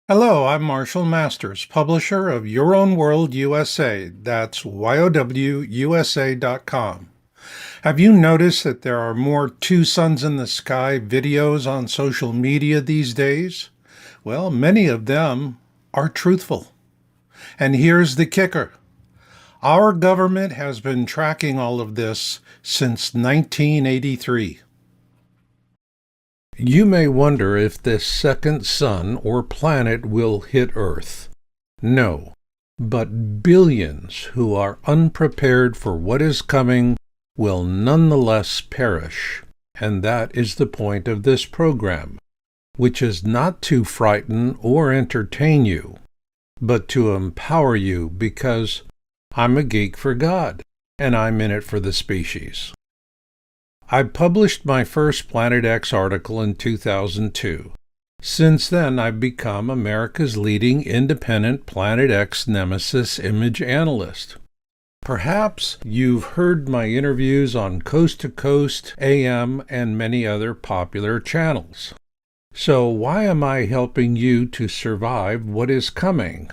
Hello, I'm Marshall Masters, publisher of Your Own World USA. That's YOWUSA.com. Have you noticed that there are more two suns in the sky videos on social media these days? Well, many of them are truthful. And here's the kicker. Our government has been tracking all of this since 1983. You may wonder if this second sun or planet will hit Earth. No, but billions who are unprepared for what is coming will nonetheless perish. And that is the point of this program, which is not to frighten or entertain you, but to empower you because I'm a geek for God, and I'm in it for the species. I published my first Planet X article in 2002. Since then, I've become America's leading independent Planet X Nemesis image analyst. Perhaps you've heard my interviews on Coast to Coast, AM, and many other popular channels. So why am I helping you to survive what is coming?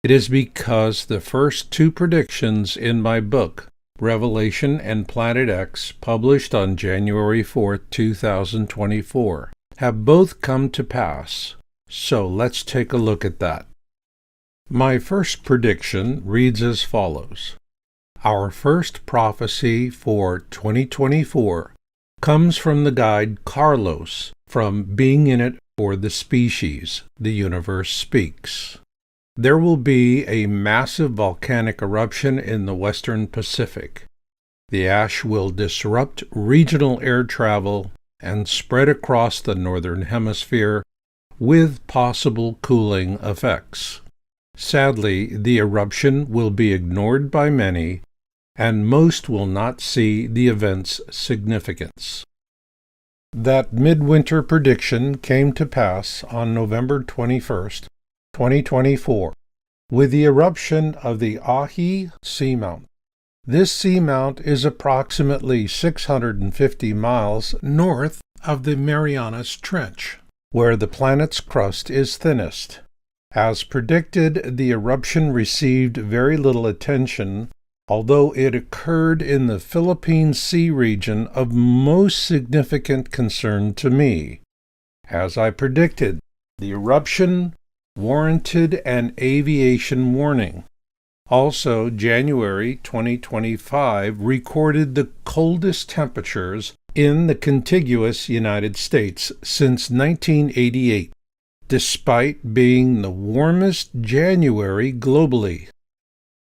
It is because the first two predictions in my book, Revelation and Planet X, published on January 4, 2024, have both come to pass. So let's take a look at that. My first prediction reads as follows. Our first prophecy for 2024 comes from the guide Carlos from Being in It for the Species, The Universe Speaks. There will be a massive volcanic eruption in the western Pacific. The ash will disrupt regional air travel and spread across the northern hemisphere with possible cooling effects. Sadly, the eruption will be ignored by many, and most will not see the event's significance. That midwinter prediction came to pass on November 21st, 2024, with the eruption of the Ahi seamount. This seamount is approximately 650 miles north of the Marianas Trench, where the planet's crust is thinnest. As predicted, the eruption received very little attention, although it occurred in the Philippine Sea region of most significant concern to me. As I predicted, the eruption warranted an aviation warning. Also, January 2025 recorded the coldest temperatures in the contiguous United States since 1988, despite being the warmest January globally.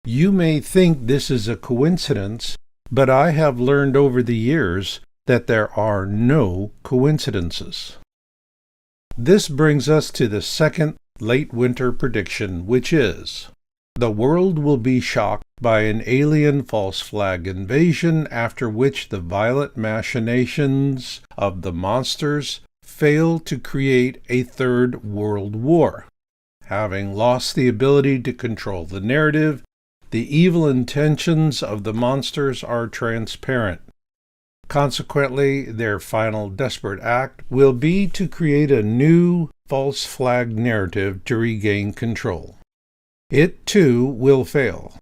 You may think this is a coincidence, but I have learned over the years that there are no coincidences. This brings us to the second late winter prediction, which is, the world will be shocked by an alien false flag invasion, after which the violent machinations of the monsters fail to create a third world war. Having lost the ability to control the narrative, the evil intentions of the monsters are transparent. Consequently, their final desperate act will be to create a new false flag narrative to regain control. It, too, will fail.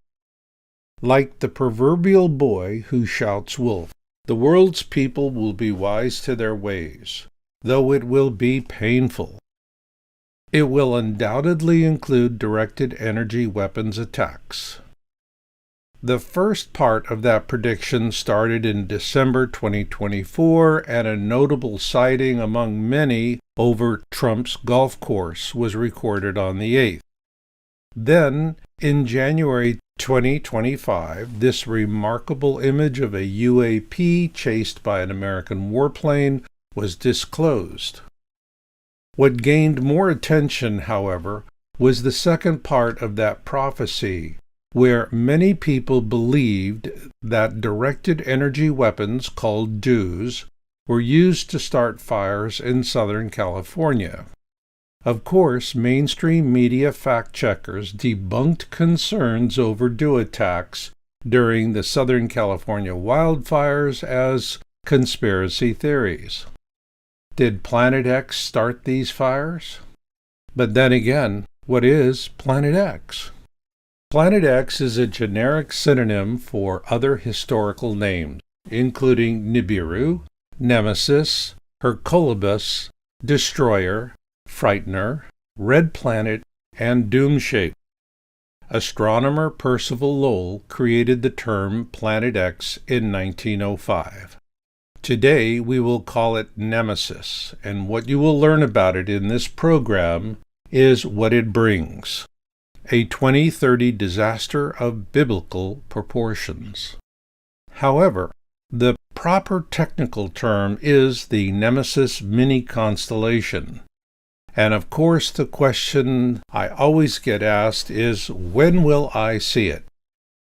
Like the proverbial boy who shouts wolf, the world's people will be wise to their ways, though it will be painful. It will undoubtedly include directed energy weapons attacks. The first part of that prediction started in December 2024, and a notable sighting among many over Trump's golf course was recorded on the 8th. Then, in January 2025, this remarkable image of a UAP chased by an American warplane was disclosed. What gained more attention, however, was the second part of that prophecy, where many people believed that directed energy weapons called DEWs were used to start fires in Southern California. Of course, mainstream media fact-checkers debunked concerns over DEW attacks during the Southern California wildfires as conspiracy theories. Did Planet X start these fires? But then again, what is Planet X? Planet X is a generic synonym for other historical names, including Nibiru, Nemesis, Hercolibus, Destroyer, Frightener, Red Planet, and Doomshape. Astronomer Percival Lowell created the term Planet X in 1905. Today we will call it Nemesis, and what you will learn about it in this program is what it brings: a 2030 disaster of biblical proportions. However, the proper technical term is the Nemesis mini-constellation. And of course, the question I always get asked is, when will I see it?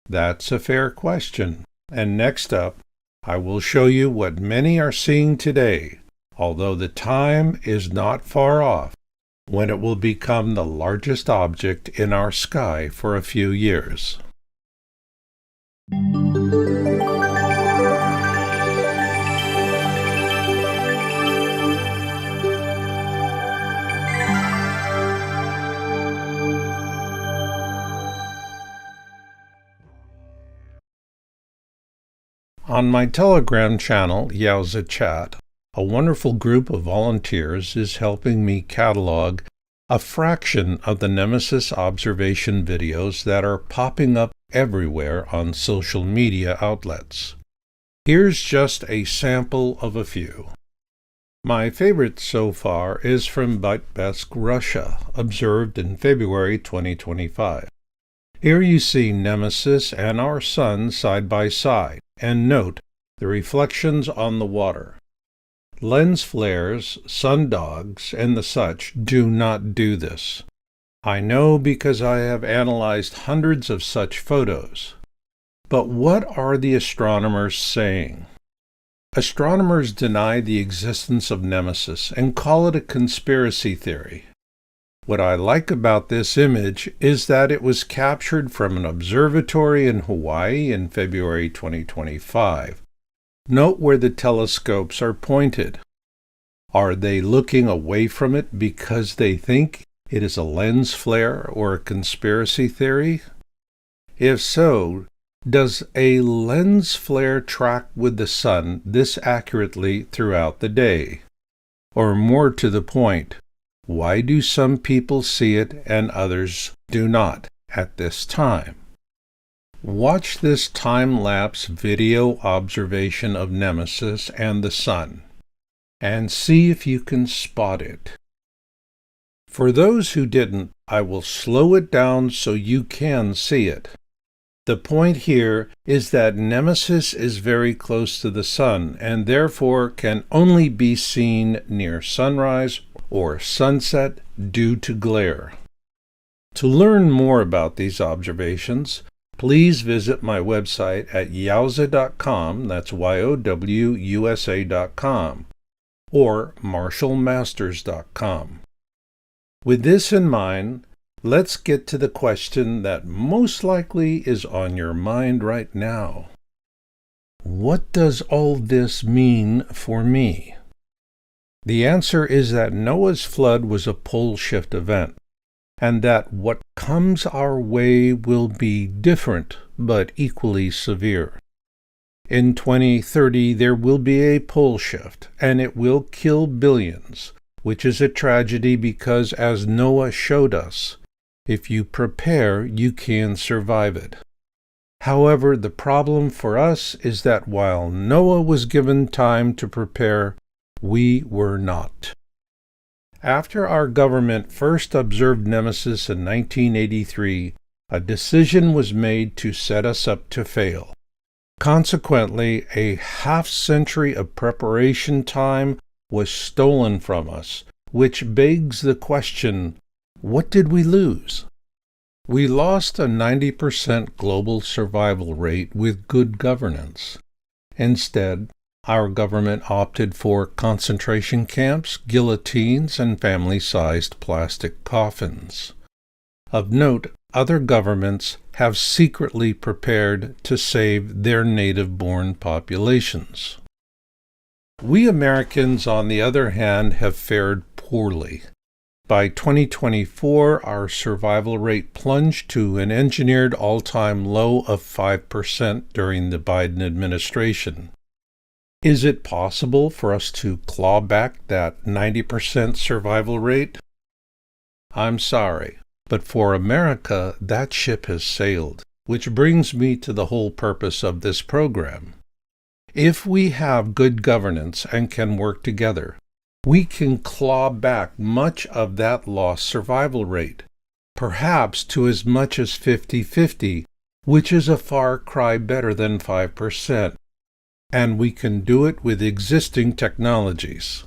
That's a fair question. And next up, I will show you what many are seeing today, although the time is not far off when it will become the largest object in our sky for a few years. On my Telegram channel, Yowza Chat, a wonderful group of volunteers is helping me catalog a fraction of the Nemesis observation videos that are popping up everywhere on social media outlets. Here's just a sample of a few. My favorite so far is from Vitebsk, Russia, observed in February 2025. Here you see Nemesis and our Sun side by side, and note the reflections on the water. Lens flares, sundogs, and the such do not do this. I know because I have analyzed hundreds of such photos. But what are the astronomers saying? Astronomers deny the existence of Nemesis and call it a conspiracy theory. What I like about this image is that it was captured from an observatory in Hawaii in February 2025. Note where the telescopes are pointed. Are they looking away from it because they think it is a lens flare or a conspiracy theory? If so, does a lens flare track with the sun this accurately throughout the day? Or more to the point, why do some people see it and others do not at this time? Watch this time-lapse video observation of Nemesis and the Sun, and see if you can spot it. For those who didn't, I will slow it down so you can see it. The point here is that Nemesis is very close to the Sun, and therefore can only be seen near sunrise or sunset due to glare. To learn more about these observations, please visit my website at yowza.com, that's YOWUSA.com, or marshallmasters.com. With this in mind, let's get to the question that most likely is on your mind right now. What does all this mean for me? The answer is that Noah's flood was a pole shift event, and that what comes our way will be different but equally severe. In 2030 there will be a pole shift, and it will kill billions, which is a tragedy because, as Noah showed us, if you prepare, you can survive it. However, the problem for us is that while Noah was given time to prepare, we were not. After our government first observed Nemesis in 1983, a decision was made to set us up to fail. Consequently, a half-century of preparation time was stolen from us, which begs the question, what did we lose? We lost a 90% global survival rate with good governance. Instead, our government opted for concentration camps, guillotines, and family-sized plastic coffins. Of note, other governments have secretly prepared to save their native-born populations. We Americans, on the other hand, have fared poorly. By 2024, our survival rate plunged to an engineered all-time low of 5% during the Biden administration. Is it possible for us to claw back that 90% survival rate? I'm sorry, but for America, that ship has sailed, which brings me to the whole purpose of this program. If we have good governance and can work together, we can claw back much of that lost survival rate, perhaps to as much as 50-50, which is a far cry better than 5%. And we can do it with existing technologies.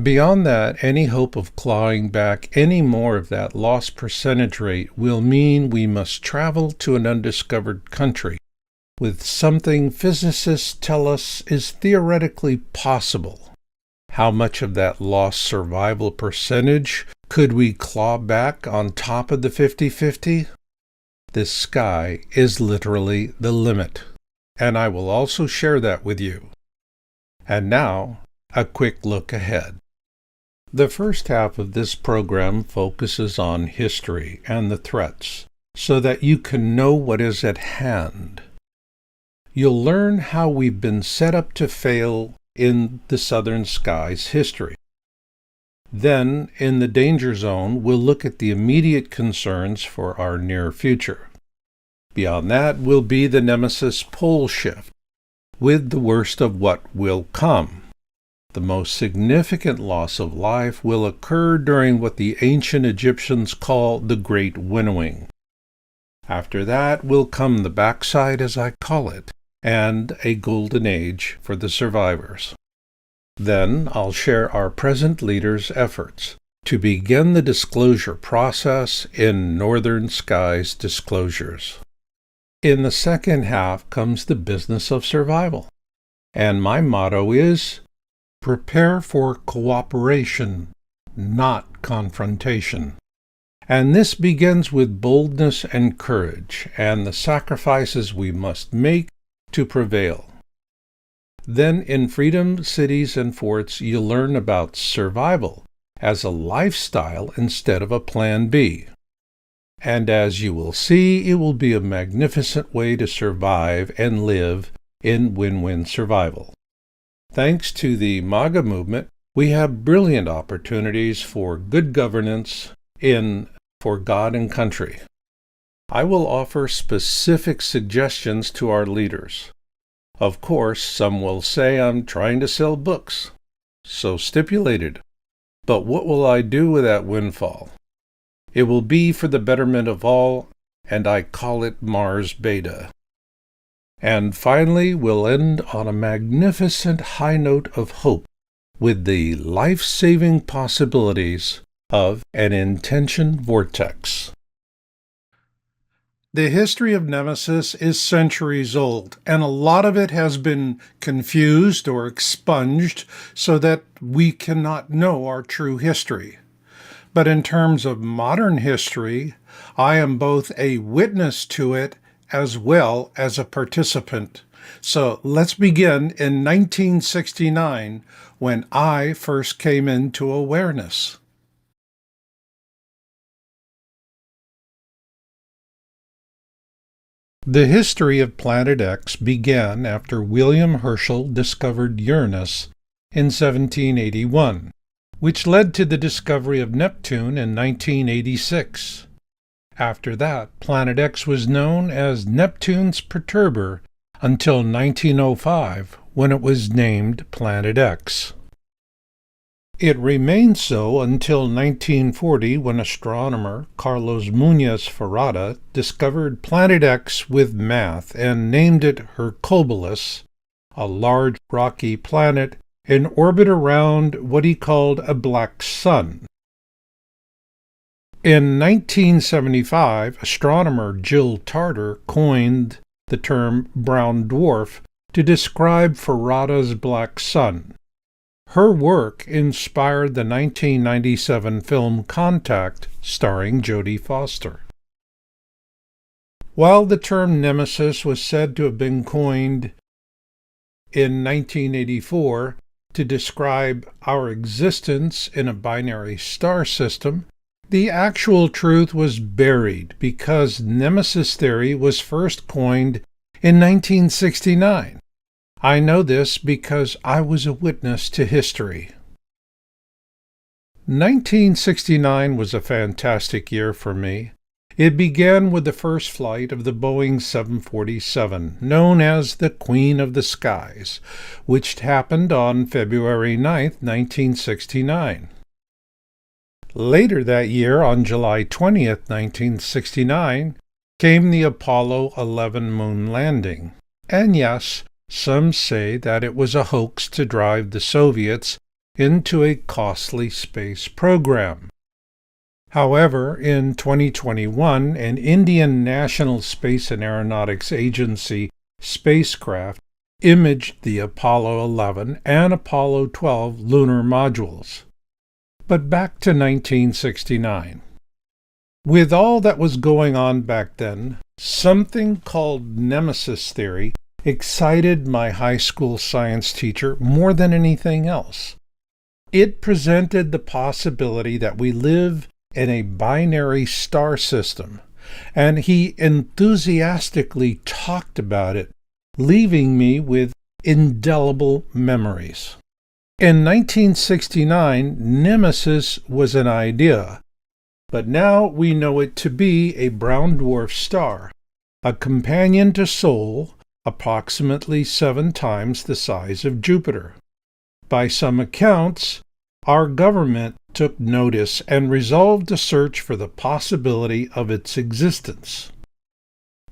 Beyond that, any hope of clawing back any more of that lost percentage rate will mean we must travel to an undiscovered country with something physicists tell us is theoretically possible. How much of that lost survival percentage could we claw back on top of the 50-50? The sky is literally the limit, and I will also share that with you. And now, a quick look ahead. The first half of this program focuses on history and the threats, so that you can know what is at hand. You'll learn how we've been set up to fail in the Southern Skies history. Then, in the danger zone, we'll look at the immediate concerns for our near future. Beyond that will be the Nemesis pole shift, with the worst of what will come. The most significant loss of life will occur during what the ancient Egyptians call the Great Winnowing. After that will come the backside, as I call it, and a golden age for the survivors. Then I'll share our present leaders' efforts to begin the disclosure process in Northern Skies Disclosures. In the second half comes the business of survival, and my motto is, prepare for cooperation, not confrontation. And this begins with boldness and courage, and the sacrifices we must make to prevail. Then in Freedom, Cities, and Forts, you'll learn about survival as a lifestyle instead of a plan B. And as you will see, it will be a magnificent way to survive and live in win-win survival. Thanks to the MAGA movement, we have brilliant opportunities for good governance for God and country. I will offer specific suggestions to our leaders. Of course, some will say I'm trying to sell books. So stipulated. But what will I do with that windfall? It will be for the betterment of all, and I call it Mars Beta. And finally, we'll end on a magnificent high note of hope with the life-saving possibilities of an intention vortex. The history of Nemesis is centuries old, and a lot of it has been confused or expunged so that we cannot know our true history. But in terms of modern history, I am both a witness to it as well as a participant. So let's begin in 1969, when I first came into awareness. The history of Planet X began after William Herschel discovered Uranus in 1781, which led to the discovery of Neptune in 1986. After that, Planet X was known as Neptune's perturber until 1905, when it was named Planet X. It remained so until 1940, when astronomer Carlos Muñoz Ferrada discovered Planet X with math and named it Hercules, a large rocky planet in orbit around what he called a black sun. In 1975, astronomer Jill Tarter coined the term brown dwarf to describe Ferrada's black sun. Her work inspired the 1997 film Contact, starring Jodie Foster. While the term Nemesis was said to have been coined in 1984, to describe our existence in a binary star system, the actual truth was buried because Nemesis theory was first coined in 1969. I know this because I was a witness to history. 1969 was a fantastic year for me. It began with the first flight of the Boeing 747, known as the Queen of the Skies, which happened on February 9, 1969. Later that year, on July 20, 1969, came the Apollo 11 moon landing. And yes, some say that it was a hoax to drive the Soviets into a costly space program. However, in 2021, an Indian National Space and Aeronautics Agency spacecraft imaged the Apollo 11 and Apollo 12 lunar modules. But back to 1969. With all that was going on back then, something called Nemesis theory excited my high school science teacher more than anything else. It presented the possibility that we live in a binary star system, and he enthusiastically talked about it, leaving me with indelible memories. In 1969, Nemesis was an idea, but now we know it to be a brown dwarf star, a companion to Sol, approximately 7 times the size of Jupiter. By some accounts, our government took notice and resolved to search for the possibility of its existence.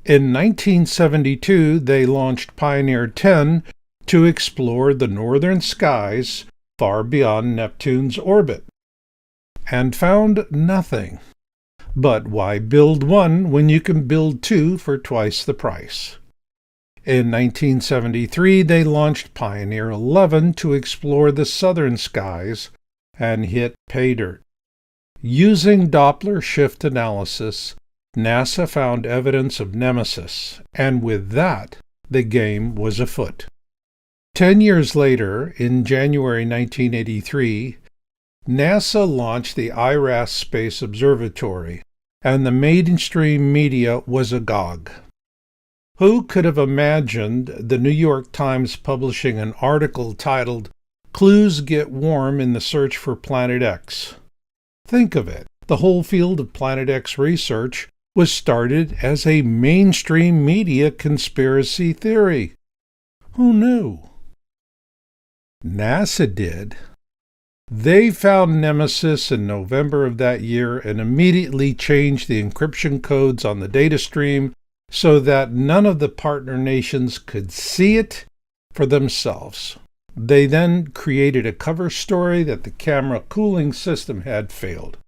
In 1972, they launched Pioneer 10 to explore the northern skies far beyond Neptune's orbit, and found nothing. But why build one when you can build 2 for twice the price? In 1973, they launched Pioneer 11 to explore the southern skies and hit pay dirt. Using Doppler shift analysis, NASA found evidence of Nemesis, and with that, the game was afoot. 10 years later, in January 1983, NASA launched the IRAS Space Observatory, and the mainstream media was agog. Who could have imagined the New York Times publishing an article titled, "Clues Get Warm in the Search for Planet X"? Think of it. The whole field of Planet X research was started as a mainstream media conspiracy theory. Who knew? NASA did. They found Nemesis in November of that year and immediately changed the encryption codes on the data stream so that none of the partner nations could see it for themselves. They then created a cover story that the camera cooling system had failed.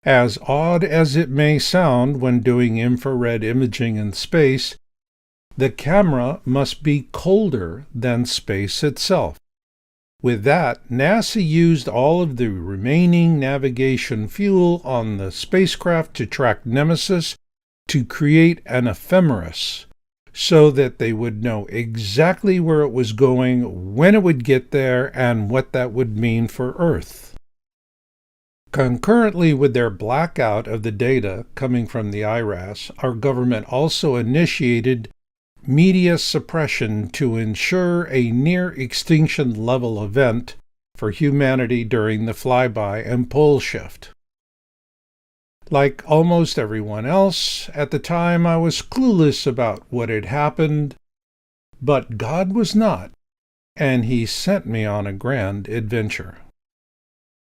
As odd as it may sound when doing infrared imaging in space, the camera must be colder than space itself. With that, NASA used all of the remaining navigation fuel on the spacecraft to track Nemesis to create an ephemeris, so that they would know exactly where it was going, when it would get there, and what that would mean for Earth. Concurrently with their blackout of the data coming from the IRAS, our government also initiated media suppression to ensure a near-extinction level event for humanity during the flyby and pole shift. Like almost everyone else, at the time I was clueless about what had happened, but God was not, and He sent me on a grand adventure.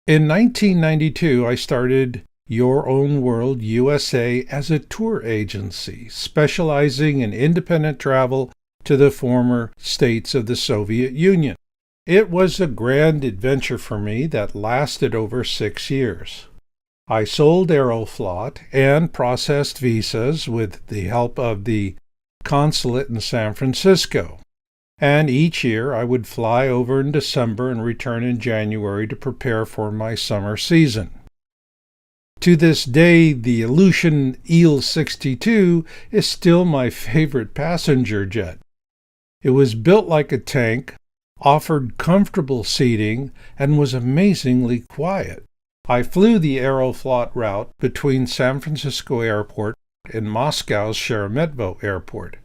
In 1992, I started Your Own World USA as a tour agency, specializing in independent travel to the former states of the Soviet Union. It was a grand adventure for me that lasted over 6 years. I sold Aeroflot and processed visas with the help of the consulate in San Francisco. And each year I would fly over in December and return in January to prepare for my summer season. To this day, the Aleutian Il-62 is still my favorite passenger jet. It was built like a tank, offered comfortable seating, and was amazingly quiet. I flew the Aeroflot route between San Francisco Airport and Moscow's Sheremetyevo Airport.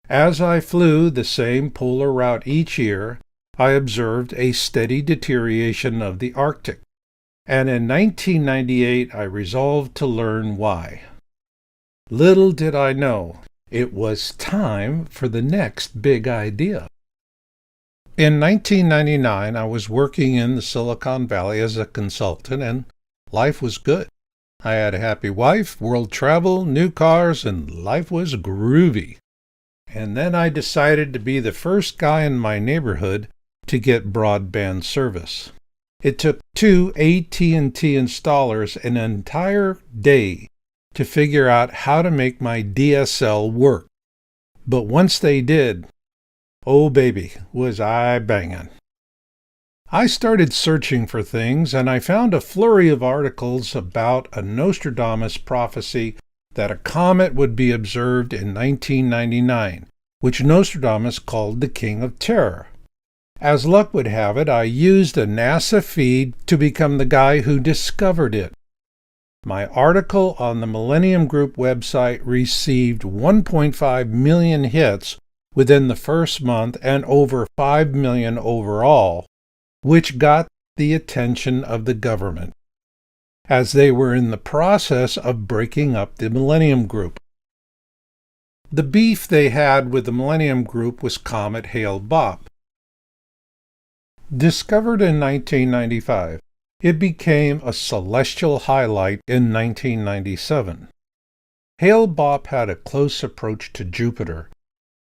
As I flew the same polar route each year, I observed a steady deterioration of the Arctic, and in 1998 I resolved to learn why. Little did I know, it was time for the next big idea. In 1999, I was working in the Silicon Valley as a consultant, and life was good. I had a happy wife, world travel, new cars, and life was groovy. And then I decided to be the first guy in my neighborhood to get broadband service. It took 2 AT&T installers an entire day to figure out how to make my DSL work. But once they did, oh baby, was I bangin'. I started searching for things, and I found a flurry of articles about a Nostradamus prophecy that a comet would be observed in 1999, which Nostradamus called the King of Terror. As luck would have it, I used a NASA feed to become the guy who discovered it. My article on the Millennium Group website received 1.5 million hits within the first month and over 5 million overall, which got the attention of the government, as they were in the process of breaking up the Millennium Group. The beef they had with the Millennium Group was Comet Hale-Bopp. Discovered in 1995, it became a celestial highlight in 1997. Hale-Bopp had a close approach to Jupiter,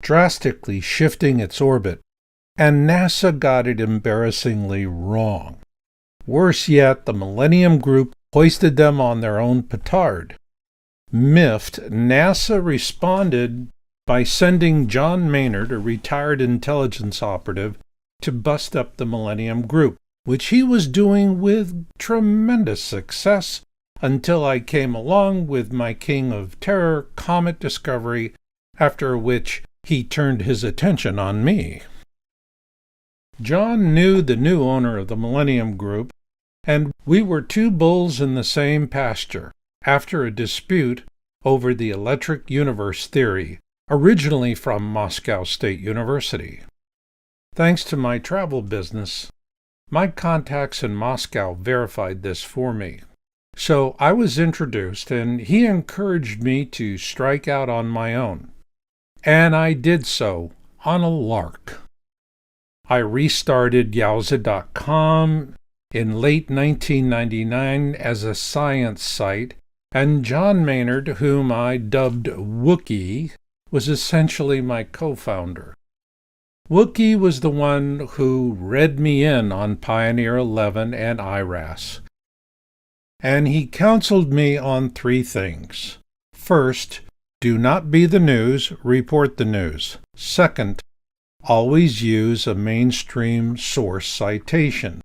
drastically shifting its orbit, and NASA got it embarrassingly wrong. Worse yet, the Millennium Group hoisted them on their own petard. Miffed, NASA responded by sending John Maynard, a retired intelligence operative, to bust up the Millennium Group, which he was doing with tremendous success until I came along with my King of Terror comet discovery, after which he turned his attention on me. John knew the new owner of the Millennium Group, and we were two bulls in the same pasture after a dispute over the electric universe theory, originally from Moscow State University. Thanks to my travel business, my contacts in Moscow verified this for me. So I was introduced, and he encouraged me to strike out on my own. And I did so on a lark. I restarted Yowza.com in late 1999 as a science site, and John Maynard, whom I dubbed Wookie, was essentially my co-founder. Wookie was the one who read me in on Pioneer 11 and IRAS. And he counseled me on 3 things. First, do not be the news, report the news. Second, always use a mainstream source citation.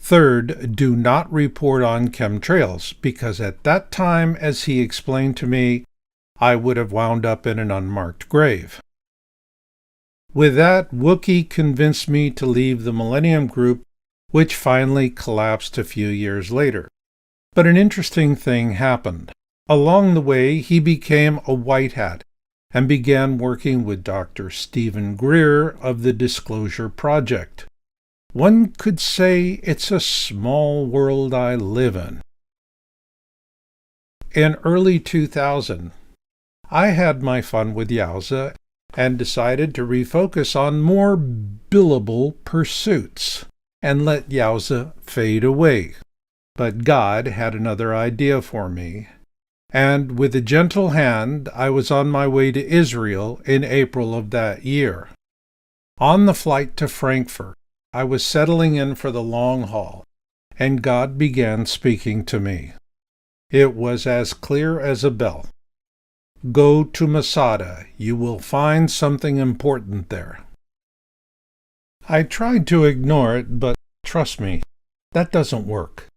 Third, do not report on chemtrails, because at that time, as he explained to me, I would have wound up in an unmarked grave. With that, Wookie convinced me to leave the Millennium Group, which finally collapsed a few years later. But an interesting thing happened. Along the way, he became a white hat and began working with Dr. Stephen Greer of the Disclosure Project. One could say it's a small world I live in. In early 2000, I had my fun with Yowza and decided to refocus on more billable pursuits and let Yowza fade away. But God had another idea for me, and with a gentle hand I was on my way to Israel in April of that year. On the flight to Frankfurt, I was settling in for the long haul, and God began speaking to me. It was as clear as a bell. Go to Masada. You will find something important there. I tried to ignore it, but trust me, that doesn't work.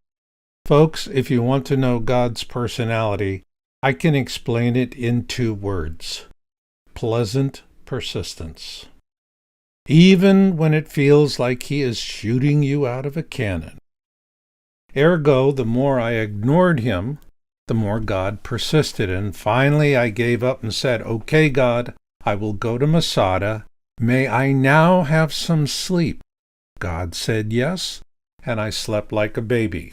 Folks, if you want to know God's personality, I can explain it in 2 words. Pleasant persistence. even when it feels like he is shooting you out of a cannon. Ergo, the more I ignored him, the more God persisted, and finally I gave up and said, "Okay, God, I will go to Masada. May I now have some sleep?" God said yes, and I slept like a baby.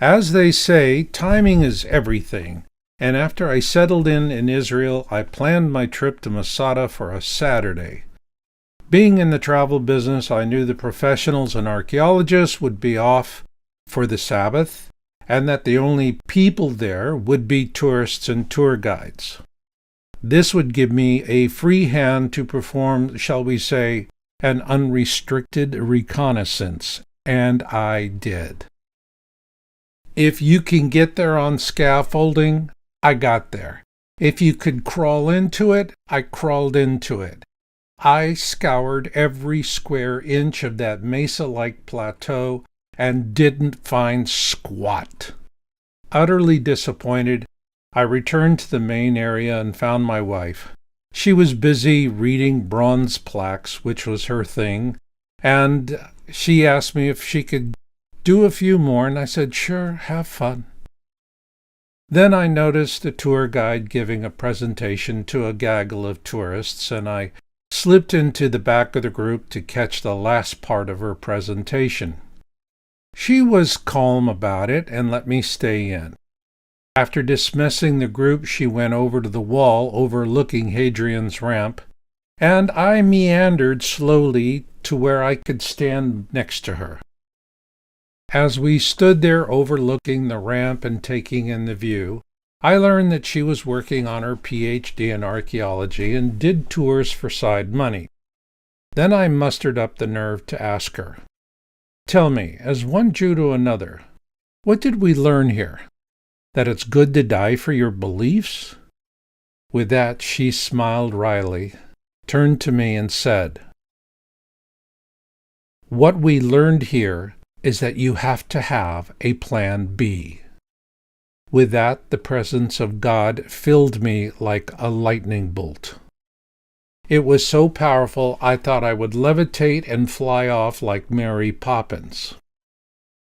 As they say, timing is everything, and after I settled in Israel, I planned my trip to Masada for a Saturday. Being in the travel business, I knew the professionals and archaeologists would be off for the Sabbath, and that the only people there would be tourists and tour guides. This would give me a free hand to perform, shall we say, an unrestricted reconnaissance, and I did. If you can get there on scaffolding, I got there. If you could crawl into it, I crawled into it. I scoured every square inch of that mesa-like plateau and didn't find squat. Utterly disappointed, I returned to the main area and found my wife. She was busy reading bronze plaques, which was her thing, and she asked me if she could do a few more, and I said, "Sure, have fun." Then I noticed a tour guide giving a presentation to a gaggle of tourists, and I slipped into the back of the group to catch the last part of her presentation. She was calm about it and let me stay in. After dismissing the group, she went over to the wall overlooking Hadrian's ramp, and I meandered slowly to where I could stand next to her. As we stood there overlooking the ramp and taking in the view, I learned that she was working on her PhD in archaeology and did tours for side money. Then I mustered up the nerve to ask her, "Tell me, as one Jew to another, what did we learn here? That it's good to die for your beliefs?" With that, she smiled wryly, turned to me and said, "What we learned here is that you have to have a plan B." With that, the presence of God filled me like a lightning bolt. It was so powerful I thought I would levitate and fly off like Mary Poppins.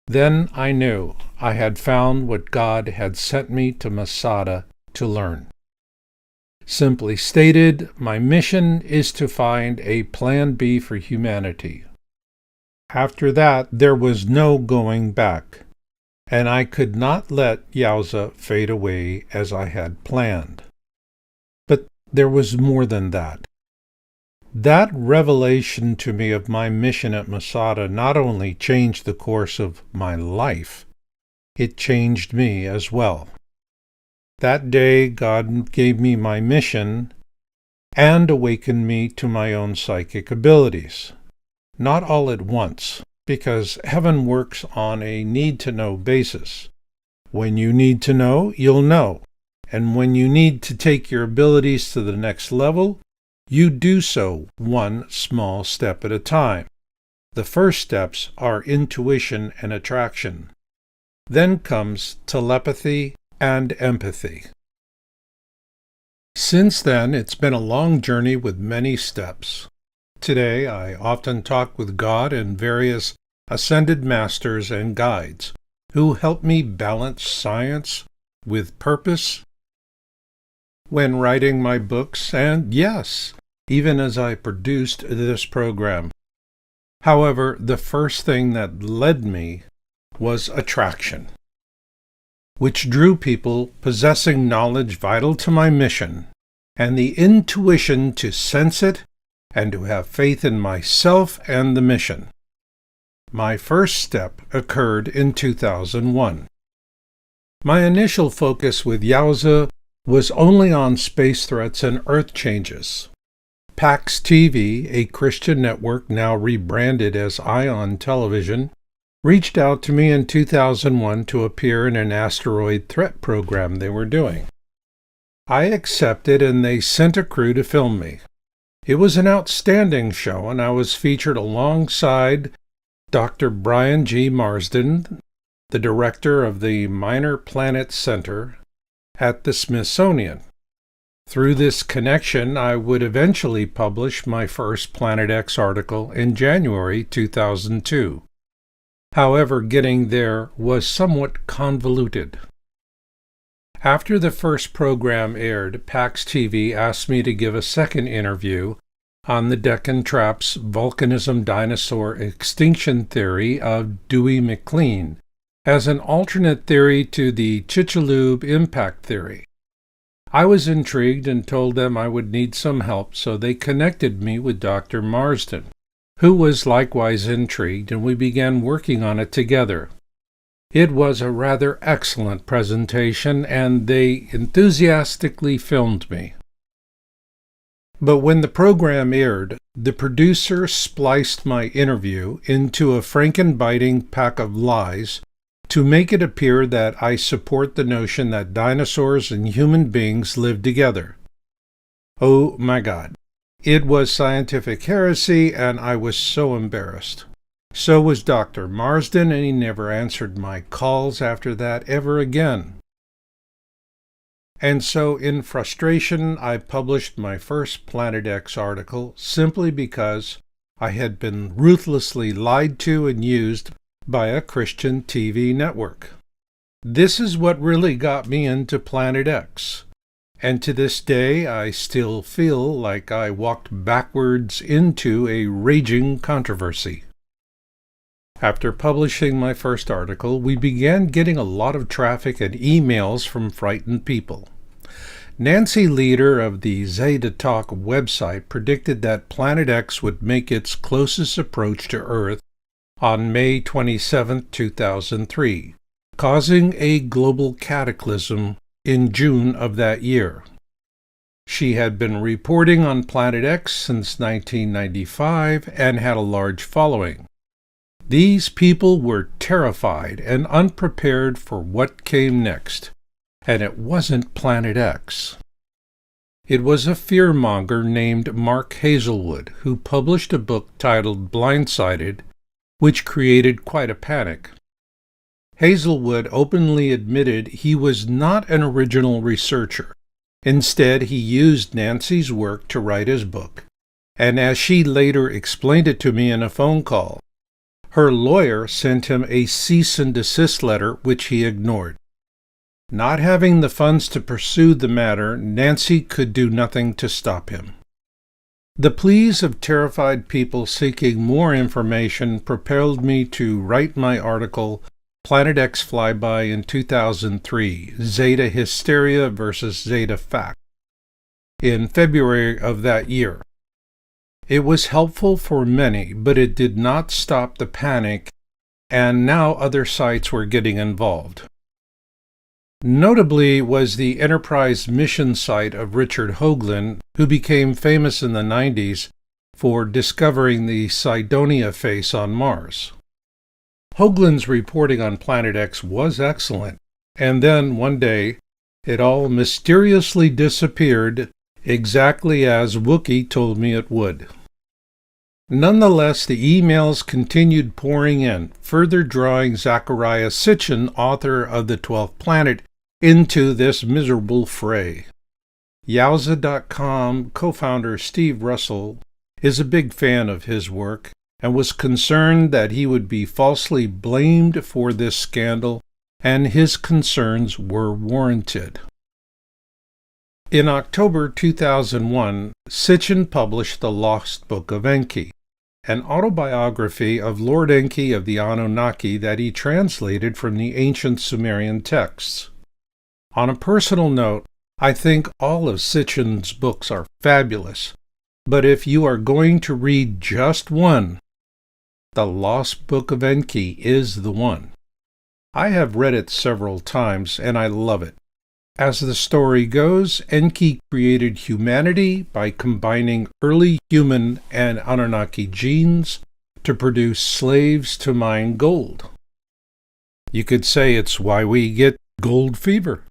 Then I knew I had found what God had sent me to Masada to learn. Simply stated, my mission is to find a plan B for humanity. After that, there was no going back, and I could not let Yowza fade away as I had planned. But there was more than that. That revelation to me of my mission at Masada not only changed the course of my life, it changed me as well. That day, God gave me my mission and awakened me to my own psychic abilities. Not all at once, because heaven works on a need-to-know basis. When you need to know, you'll know. And when you need to take your abilities to the next level, you do so one small step at a time. The first steps are intuition and attraction. Then comes telepathy and empathy. Since then, it's been a long journey with many steps. Today, I often talk with God and various ascended masters and guides who help me balance science with purpose when writing my books, and yes, even as I produced this program. However, the first thing that led me was attraction, which drew people possessing knowledge vital to my mission, and the intuition to sense it and to have faith in myself and the mission. My first step occurred in 2001. My initial focus with Yowza was only on space threats and Earth changes. PAX TV, a Christian network now rebranded as Ion Television, reached out to me in 2001 to appear in an asteroid threat program they were doing. I accepted, and they sent a crew to film me. It was an outstanding show, and I was featured alongside Dr. Brian G. Marsden, the director of the Minor Planet Center at the Smithsonian. Through this connection, I would eventually publish my first Planet X article in January 2002. However, getting there was somewhat convoluted. After the first program aired, PAX TV asked me to give a second interview on the Deccan Traps volcanism dinosaur extinction theory of Dewey McLean as an alternate theory to the Chicxulub impact theory. I was intrigued and told them I would need some help, so they connected me with Dr. Marsden, who was likewise intrigued, and we began working on it together. It was a rather excellent presentation, and they enthusiastically filmed me. But when the program aired, the producer spliced my interview into a franken-biting pack of lies to make it appear that I support the notion that dinosaurs and human beings live together. Oh my God. It was scientific heresy, and I was so embarrassed. So was Dr. Marsden, and he never answered my calls after that ever again. And so, in frustration, I published my first Planet X article simply because I had been ruthlessly lied to and used by a Christian TV network. This is what really got me into Planet X, and to this day I still feel like I walked backwards into a raging controversy. After publishing my first article, we began getting a lot of traffic and emails from frightened people. Nancy Leader of the Zeta Talk website predicted that Planet X would make its closest approach to Earth on May 27, 2003, causing a global cataclysm in June of that year. She had been reporting on Planet X since 1995 and had a large following. These people were terrified and unprepared for what came next, and it wasn't Planet X. It was a fearmonger named Mark Hazelwood who published a book titled Blindsided, which created quite a panic. Hazelwood openly admitted he was not an original researcher. Instead, he used Nancy's work to write his book, and as she later explained it to me in a phone call, her lawyer sent him a cease and desist letter which he ignored. Not having the funds to pursue the matter, Nancy could do nothing to stop him. The pleas of terrified people seeking more information propelled me to write my article, Planet X Flyby in 2003, Zeta Hysteria versus Zeta Fact, in February of that year. It was helpful for many, but it did not stop the panic, and now other sites were getting involved. Notably was the Enterprise mission site of Richard Hoagland, who became famous in the 90s for discovering the Cydonia face on Mars. Hoagland's reporting on Planet X was excellent, and then one day it all mysteriously disappeared exactly as Wookiee told me it would. Nonetheless, the emails continued pouring in, further drawing Zecharia Sitchin, author of The 12th Planet, into this miserable fray. Yowza.com co-founder Steve Russell is a big fan of his work and was concerned that he would be falsely blamed for this scandal, and his concerns were warranted. In October 2001, Sitchin published The Lost Book of Enki, an autobiography of Lord Enki of the Anunnaki that he translated from the ancient Sumerian texts. On a personal note, I think all of Sitchin's books are fabulous, but if you are going to read just one, The Lost Book of Enki is the one. I have read it several times, and I love it. As the story goes, Enki created humanity by combining early human and Anunnaki genes to produce slaves to mine gold. You could say it's why we get gold fever.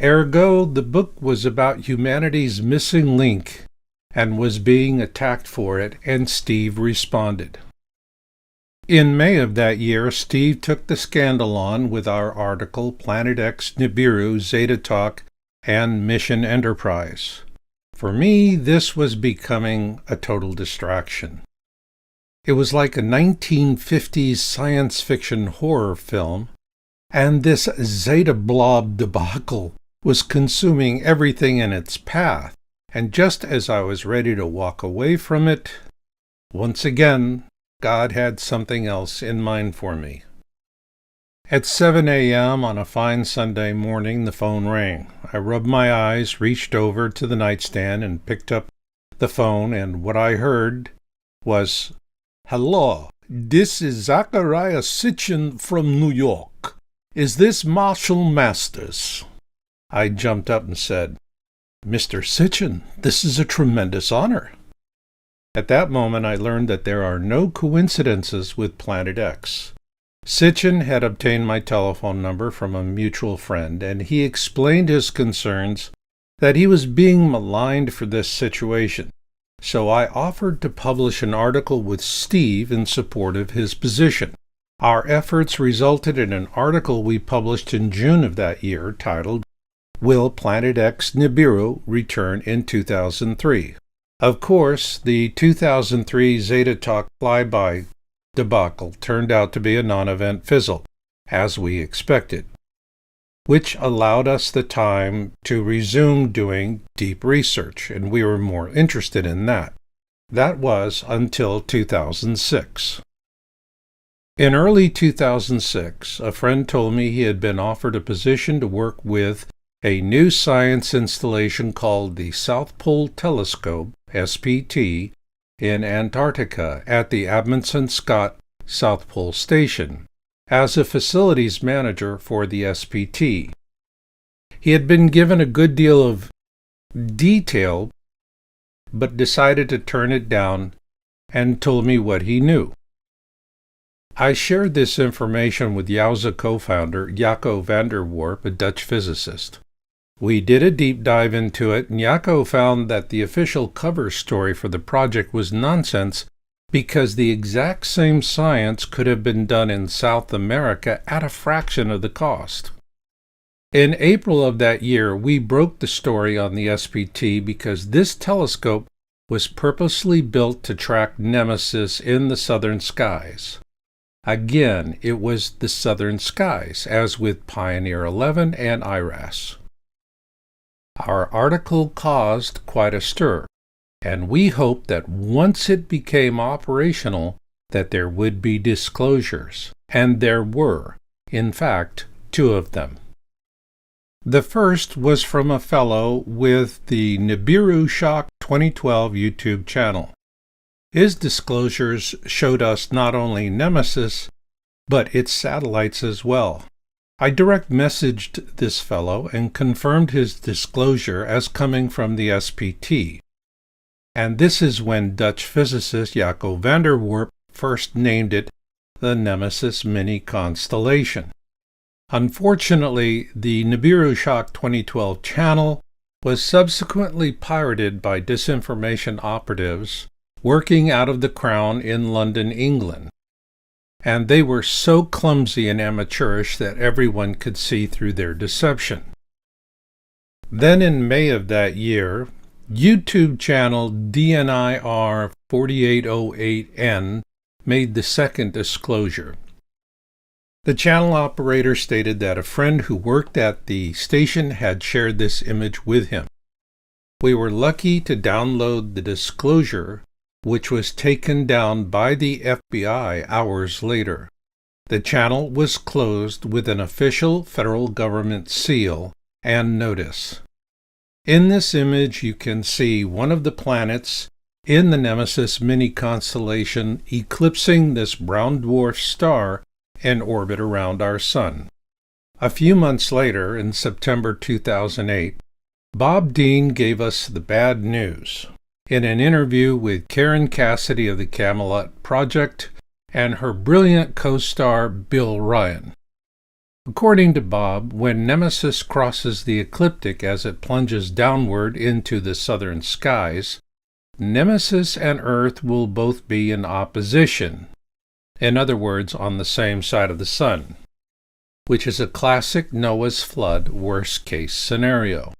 Ergo, the book was about humanity's missing link and was being attacked for it, and Steve responded. In May of that year, Steve took the scandal on with our article, Planet X Nibiru Zeta Talk and Mission Enterprise. For me, this was becoming a total distraction. It was like a 1950s science fiction horror film, and this Zeta Blob debacle was consuming everything in its path, and just as I was ready to walk away from it, once again, God had something else in mind for me. At 7 a.m. on a fine Sunday morning, the phone rang. I rubbed my eyes, reached over to the nightstand, and picked up the phone, and what I heard was, "Hello, this is Zachariah Sitchin from New York. Is this Marshall Masters?" I jumped up and said, "Mr. Sitchin, this is a tremendous honor." At that moment, I learned that there are no coincidences with Planet X. Sitchin had obtained my telephone number from a mutual friend, and he explained his concerns that he was being maligned for this situation. So I offered to publish an article with Steve in support of his position. Our efforts resulted in an article we published in June of that year titled, "Will Planet X Nibiru Return in 2003?" Of course, the 2003 Zeta Talk flyby debacle turned out to be a non-event fizzle, as we expected, which allowed us the time to resume doing deep research, and we were more interested in that. That was until 2006. In early 2006, a friend told me he had been offered a position to work with a new science installation called the South Pole Telescope, SPT, in Antarctica at the Amundsen-Scott South Pole Station as a facilities manager for the SPT. He had been given a good deal of detail, but decided to turn it down and told me what he knew. I shared this information with Yowza co-founder Jaco van der Warp, a Dutch physicist. We did a deep dive into it, and Jaco found that the official cover story for the project was nonsense because the exact same science could have been done in South America at a fraction of the cost. In April of that year, we broke the story on the SPT because this telescope was purposely built to track Nemesis in the southern skies. Again, it was the southern skies, as with Pioneer 11 and IRAS. Our article caused quite a stir, and we hoped that once it became operational, that there would be disclosures, and there were, in fact, 2 of them. The first was from a fellow with the Nibiru Shock 2012 YouTube channel. His disclosures showed us not only Nemesis, but its satellites as well. I direct messaged this fellow and confirmed his disclosure as coming from the SPT. And this is when Dutch physicist Jaco van der Warp first named it the Nemesis mini constellation. Unfortunately, the Nibiru Shock 2012 channel was subsequently pirated by disinformation operatives working out of the Crown in London, England. And they were so clumsy and amateurish that everyone could see through their deception. Then in May of that year, YouTube channel DNIR 4808N made the second disclosure. The channel operator stated that a friend who worked at the station had shared this image with him. We were lucky to download the disclosure, which was taken down by the FBI hours later. The channel was closed with an official federal government seal and notice. In this image, you can see one of the planets in the Nemesis mini constellation eclipsing this brown dwarf star in orbit around our Sun. A few months later, in September 2008, Bob Dean gave us the bad news in an interview with Karen Cassidy of the Camelot Project and her brilliant co-star Bill Ryan. According to Bob, when Nemesis crosses the ecliptic as it plunges downward into the southern skies, Nemesis and Earth will both be in opposition, in other words, on the same side of the Sun, which is a classic Noah's flood worst-case scenario.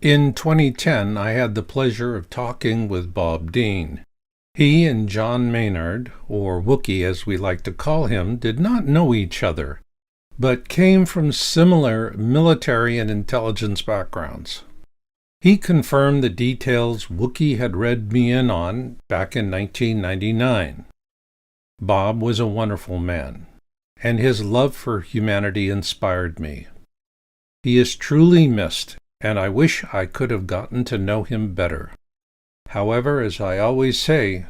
In 2010, I had the pleasure of talking with Bob Dean. He and John Maynard, or Wookie as we like to call him, did not know each other, but came from similar military and intelligence backgrounds. He confirmed the details Wookie had read me in on back in 1999. Bob was a wonderful man, and his love for humanity inspired me. He is truly missed, and I wish I could have gotten to know him better. However, as I always say,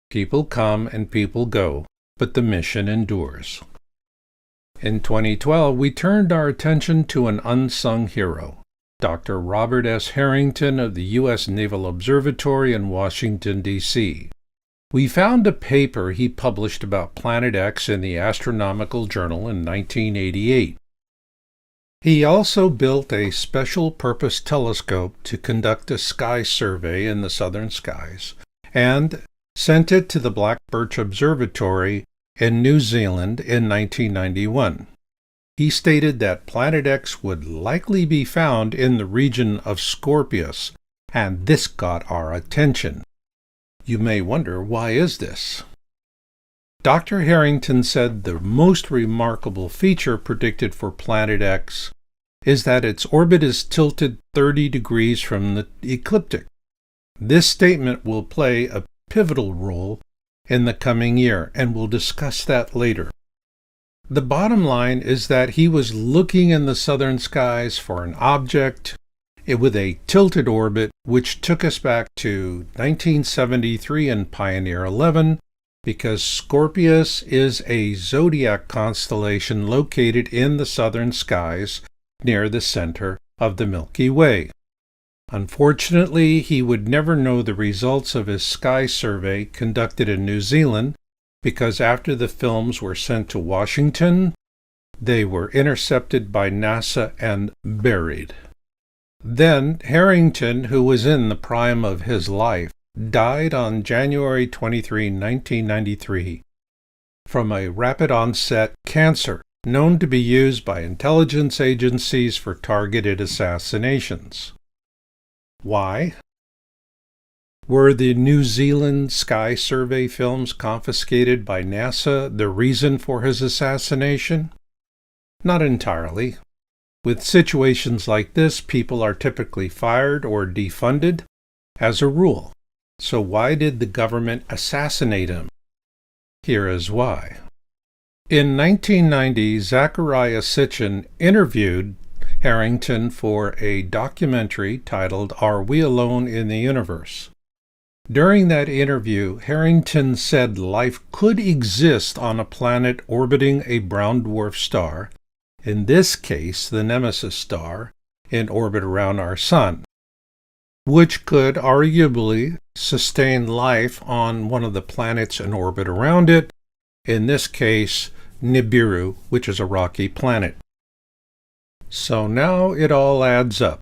people come and people go, but the mission endures. In 2012, we turned our attention to an unsung hero, Dr. Robert S. Harrington of the U.S. Naval Observatory in Washington, D.C. We found a paper he published about Planet X in the Astronomical Journal in 1988. He also built a special-purpose telescope to conduct a sky survey in the southern skies, and sent it to the Black Birch Observatory in New Zealand in 1991. He stated that Planet X would likely be found in the region of Scorpius, and this got our attention. You may wonder, why is this? Dr. Harrington said the most remarkable feature predicted for Planet X is that its orbit is tilted 30 degrees from the ecliptic. This statement will play a pivotal role in the coming year, and we'll discuss that later. The bottom line is that he was looking in the southern skies for an object with a tilted orbit, which took us back to 1973 and Pioneer 11, because Scorpius is a zodiac constellation located in the southern skies near the center of the Milky Way. Unfortunately, he would never know the results of his sky survey conducted in New Zealand, because after the films were sent to Washington, they were intercepted by NASA and buried. Then Harrington, who was in the prime of his life, died on January 23, 1993, from a rapid-onset cancer known to be used by intelligence agencies for targeted assassinations. Why? Were the New Zealand Sky Survey films confiscated by NASA the reason for his assassination? Not entirely. With situations like this, people are typically fired or defunded, as a rule. So why did the government assassinate him? Here is why. In 1990, Zecharia Sitchin interviewed Harrington for a documentary titled Are We Alone in the Universe? During that interview, Harrington said life could exist on a planet orbiting a brown dwarf star, in this case the Nemesis star, in orbit around our Sun, which could arguably sustain life on one of the planets in orbit around it, in this case Nibiru, which is a rocky planet. So now it all adds up.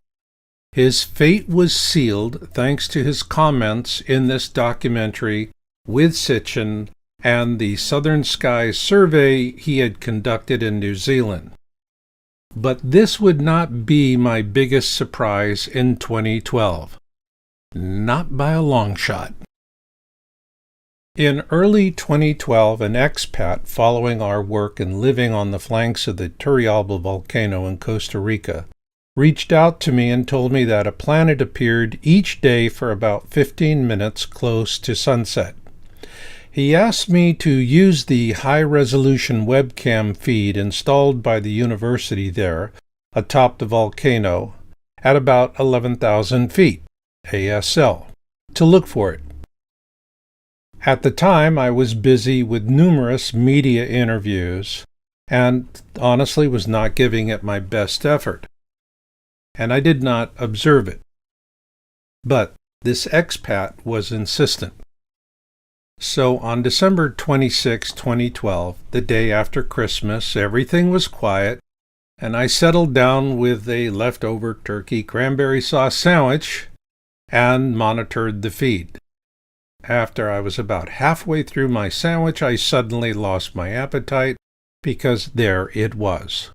His fate was sealed thanks to his comments in this documentary with Sitchin and the Southern Skies survey he had conducted in New Zealand. But this would not be my biggest surprise in 2012. Not by a long shot. In early 2012, an expat following our work and living on the flanks of the Turrialba volcano in Costa Rica reached out to me and told me that a planet appeared each day for about 15 minutes close to sunset. He asked me to use the high-resolution webcam feed installed by the university there atop the volcano at about 11,000 feet, ASL, to look for it. At the time, I was busy with numerous media interviews and honestly was not giving it my best effort, and I did not observe it. But this expat was insistent. So on December 26, 2012, the day after Christmas, everything was quiet, and I settled down with a leftover turkey cranberry sauce sandwich and monitored the feed. After I was about halfway through my sandwich, I suddenly lost my appetite because there it was.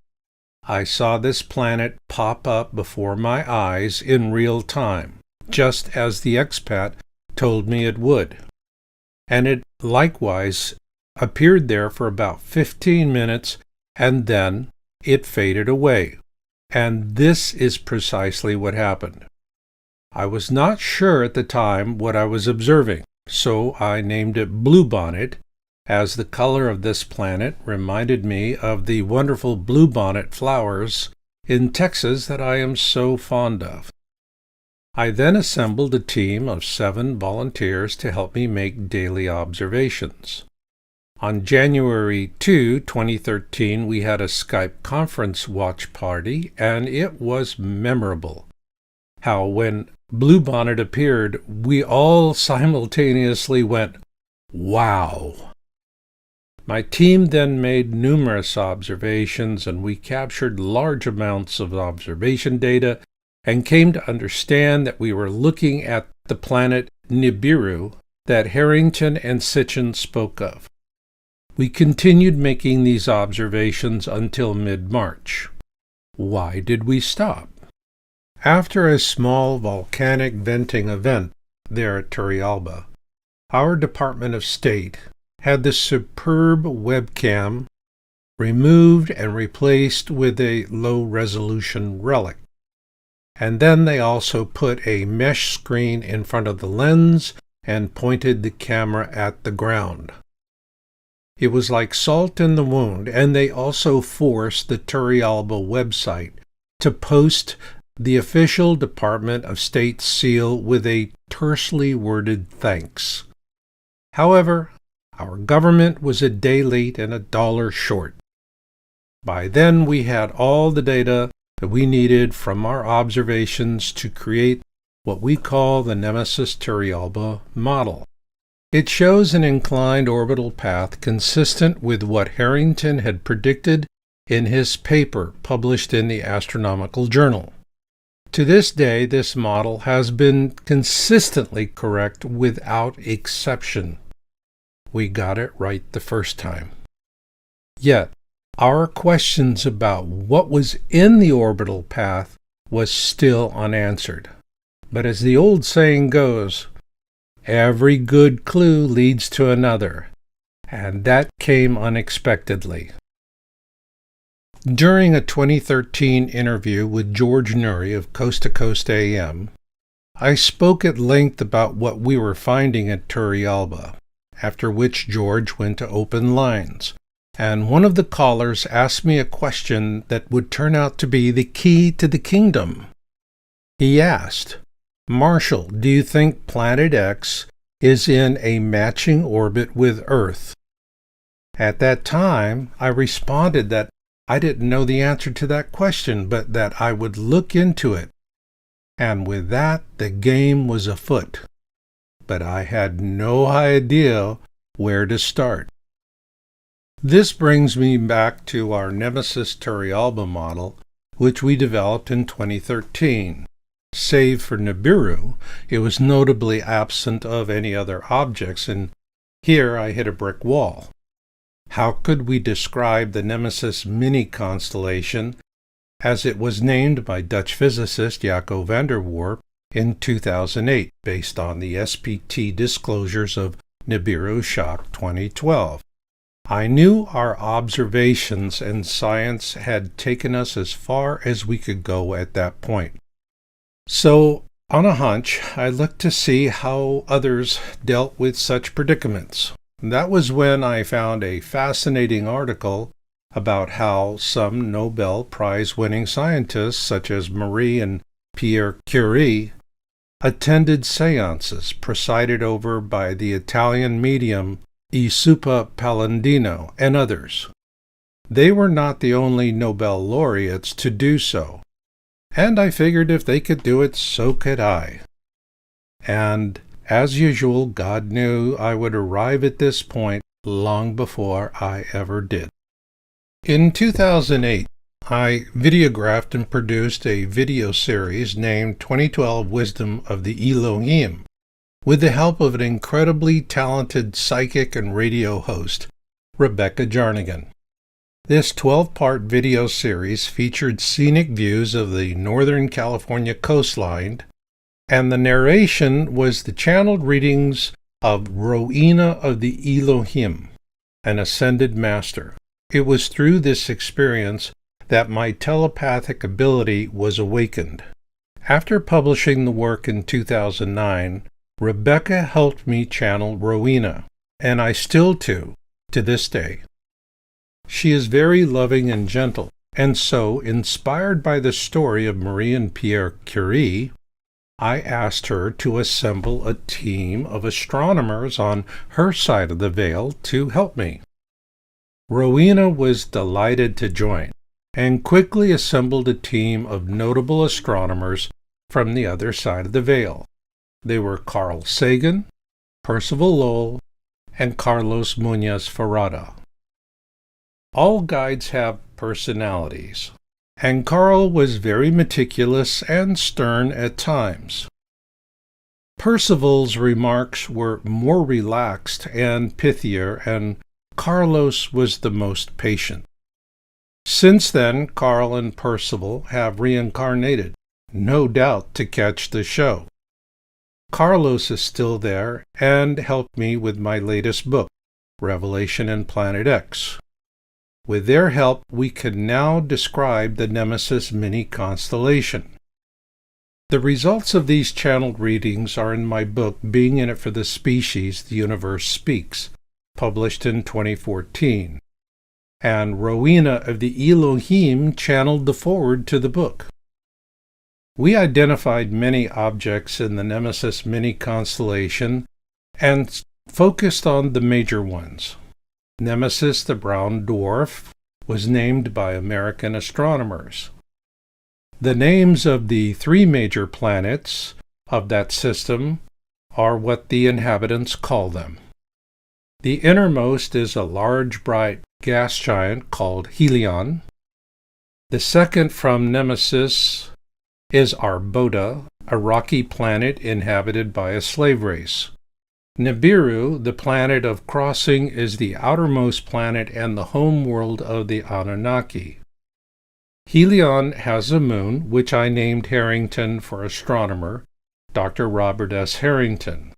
I saw this planet pop up before my eyes in real time, just as the expat told me it would. And it likewise appeared there for about 15 minutes, and then it faded away. And this is precisely what happened. I was not sure at the time what I was observing, so I named it Bluebonnet, as the color of this planet reminded me of the wonderful bluebonnet flowers in Texas that I am so fond of. I then assembled a team of 7 volunteers to help me make daily observations. On January 2, 2013, we had a Skype conference watch party, and it was memorable. How when Bluebonnet appeared, we all simultaneously went, "Wow!" My team then made numerous observations, and we captured large amounts of observation data and came to understand that we were looking at the planet Nibiru that Harrington and Sitchin spoke of. We continued making these observations until mid-March. Why did we stop? After a small volcanic venting event there at Turrialba, our Department of State had the superb webcam removed and replaced with a low-resolution relic. And then they also put a mesh screen in front of the lens and pointed the camera at the ground. It was like salt in the wound, and they also forced the Turrialba website to post the official Department of State seal with a tersely worded thanks. However, our government was a day late and $1 short. By then we had all the data that we needed from our observations to create what we call the Nemesis Turrialba model. It shows an inclined orbital path consistent with what Harrington had predicted in his paper published in the Astronomical Journal. To this day, this model has been consistently correct without exception. We got it right the first time. Yet, our questions about what was in the orbital path was still unanswered. But as the old saying goes, every good clue leads to another, and that came unexpectedly. During a 2013 interview with George Noory of Coast to Coast AM, I spoke at length about what we were finding at Turrialba, after which George went to open lines, and one of the callers asked me a question that would turn out to be the key to the kingdom. He asked, "Marshall, do you think Planet X is in a matching orbit with Earth?" At that time, I responded that I didn't know the answer to that question, but that I would look into it. And with that, the game was afoot. But I had no idea where to start. This brings me back to our Nemesis Turrialba model, which we developed in 2013. Save for Nibiru, it was notably absent of any other objects, and here I hit a brick wall. How could we describe the Nemesis mini-constellation, as it was named by Dutch physicist Jaco van der Warp in 2008, based on the SPT disclosures of Nibiru Shock 2012? I knew our observations and science had taken us as far as we could go at that point. So, on a hunch, I looked to see how others dealt with such predicaments. That was when I found a fascinating article about how some Nobel Prize-winning scientists, such as Marie and Pierre Curie, attended seances presided over by the Italian medium Isupa Palladino and others. They were not the only Nobel laureates to do so, and I figured if they could do it, so could I. And as usual, God knew I would arrive at this point long before I ever did. In 2008, I videographed and produced a video series named 2012 Wisdom of the Elohim, with the help of an incredibly talented psychic and radio host, Rebecca Jarnigan. This 12-part video series featured scenic views of the Northern California coastline, and the narration was the channeled readings of Rowena of the Elohim, an ascended master. It was through this experience that my telepathic ability was awakened. After publishing the work in 2009, Rebecca helped me channel Rowena, and I still do, to this day. She is very loving and gentle, and so, inspired by the story of Marie and Pierre Curie, I asked her to assemble a team of astronomers on her side of the veil to help me. Rowena was delighted to join, and quickly assembled a team of notable astronomers from the other side of the veil. They were Carl Sagan, Percival Lowell, and Carlos Muñoz Ferrada. All guides have personalities, and Carl was very meticulous and stern at times. Percival's remarks were more relaxed and pithier, and Carlos was the most patient. Since then, Carl and Percival have reincarnated, no doubt to catch the show. Carlos is still there and helped me with my latest book, Revelation in Planet X. With their help, we can now describe the Nemesis mini-constellation. The results of these channeled readings are in my book, Being in It for the Species, The Universe Speaks, published in 2014. And Rowena of the Elohim channeled the foreword to the book. We identified many objects in the Nemesis mini-constellation and focused on the major ones. Nemesis, the brown dwarf, was named by American astronomers. The names of the 3 major planets of that system are what the inhabitants call them. The innermost is a large, bright gas giant called Helion. The second from Nemesis is Arbota, a rocky planet inhabited by a slave race. Nibiru, the planet of crossing, is the outermost planet and the home world of the Anunnaki. Helion has a moon, which I named Harrington for astronomer, Dr. Robert S. Harrington.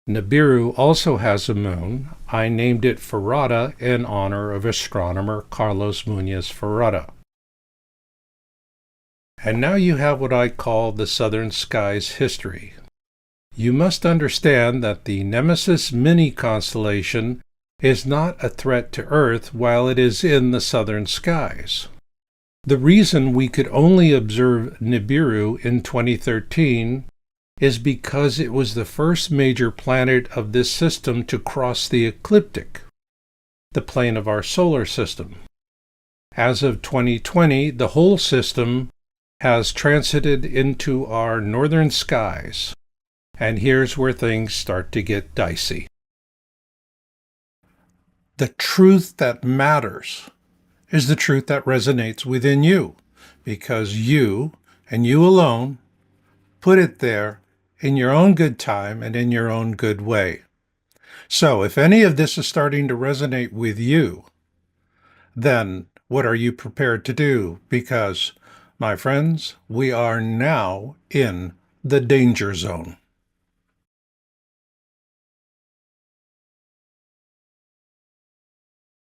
Nibiru also has a moon. I named it Ferrada in honor of astronomer Carlos Muñoz Ferrada. And now you have what I call the Southern Skies history. You must understand that the Nemesis mini-constellation is not a threat to Earth while it is in the southern skies. The reason we could only observe Nibiru in 2013 is because it was the first major planet of this system to cross the ecliptic, the plane of our solar system. As of 2020, the whole system has transited into our northern skies. And here's where things start to get dicey. The truth that matters is the truth that resonates within you, because you, and you alone, put it there in your own good time and in your own good way. So if any of this is starting to resonate with you, then what are you prepared to do? Because, my friends, we are now in the danger zone.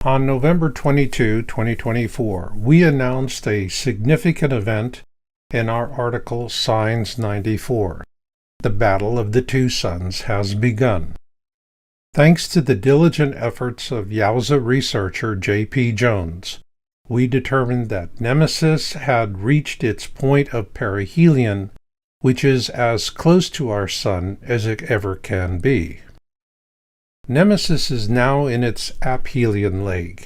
On November 22, 2024, we announced a significant event in our article Signs 94. The Battle of the Two Suns has begun. Thanks to the diligent efforts of Yowza researcher J.P. Jones, we determined that Nemesis had reached its point of perihelion, which is as close to our Sun as it ever can be. Nemesis is now in its aphelion leg,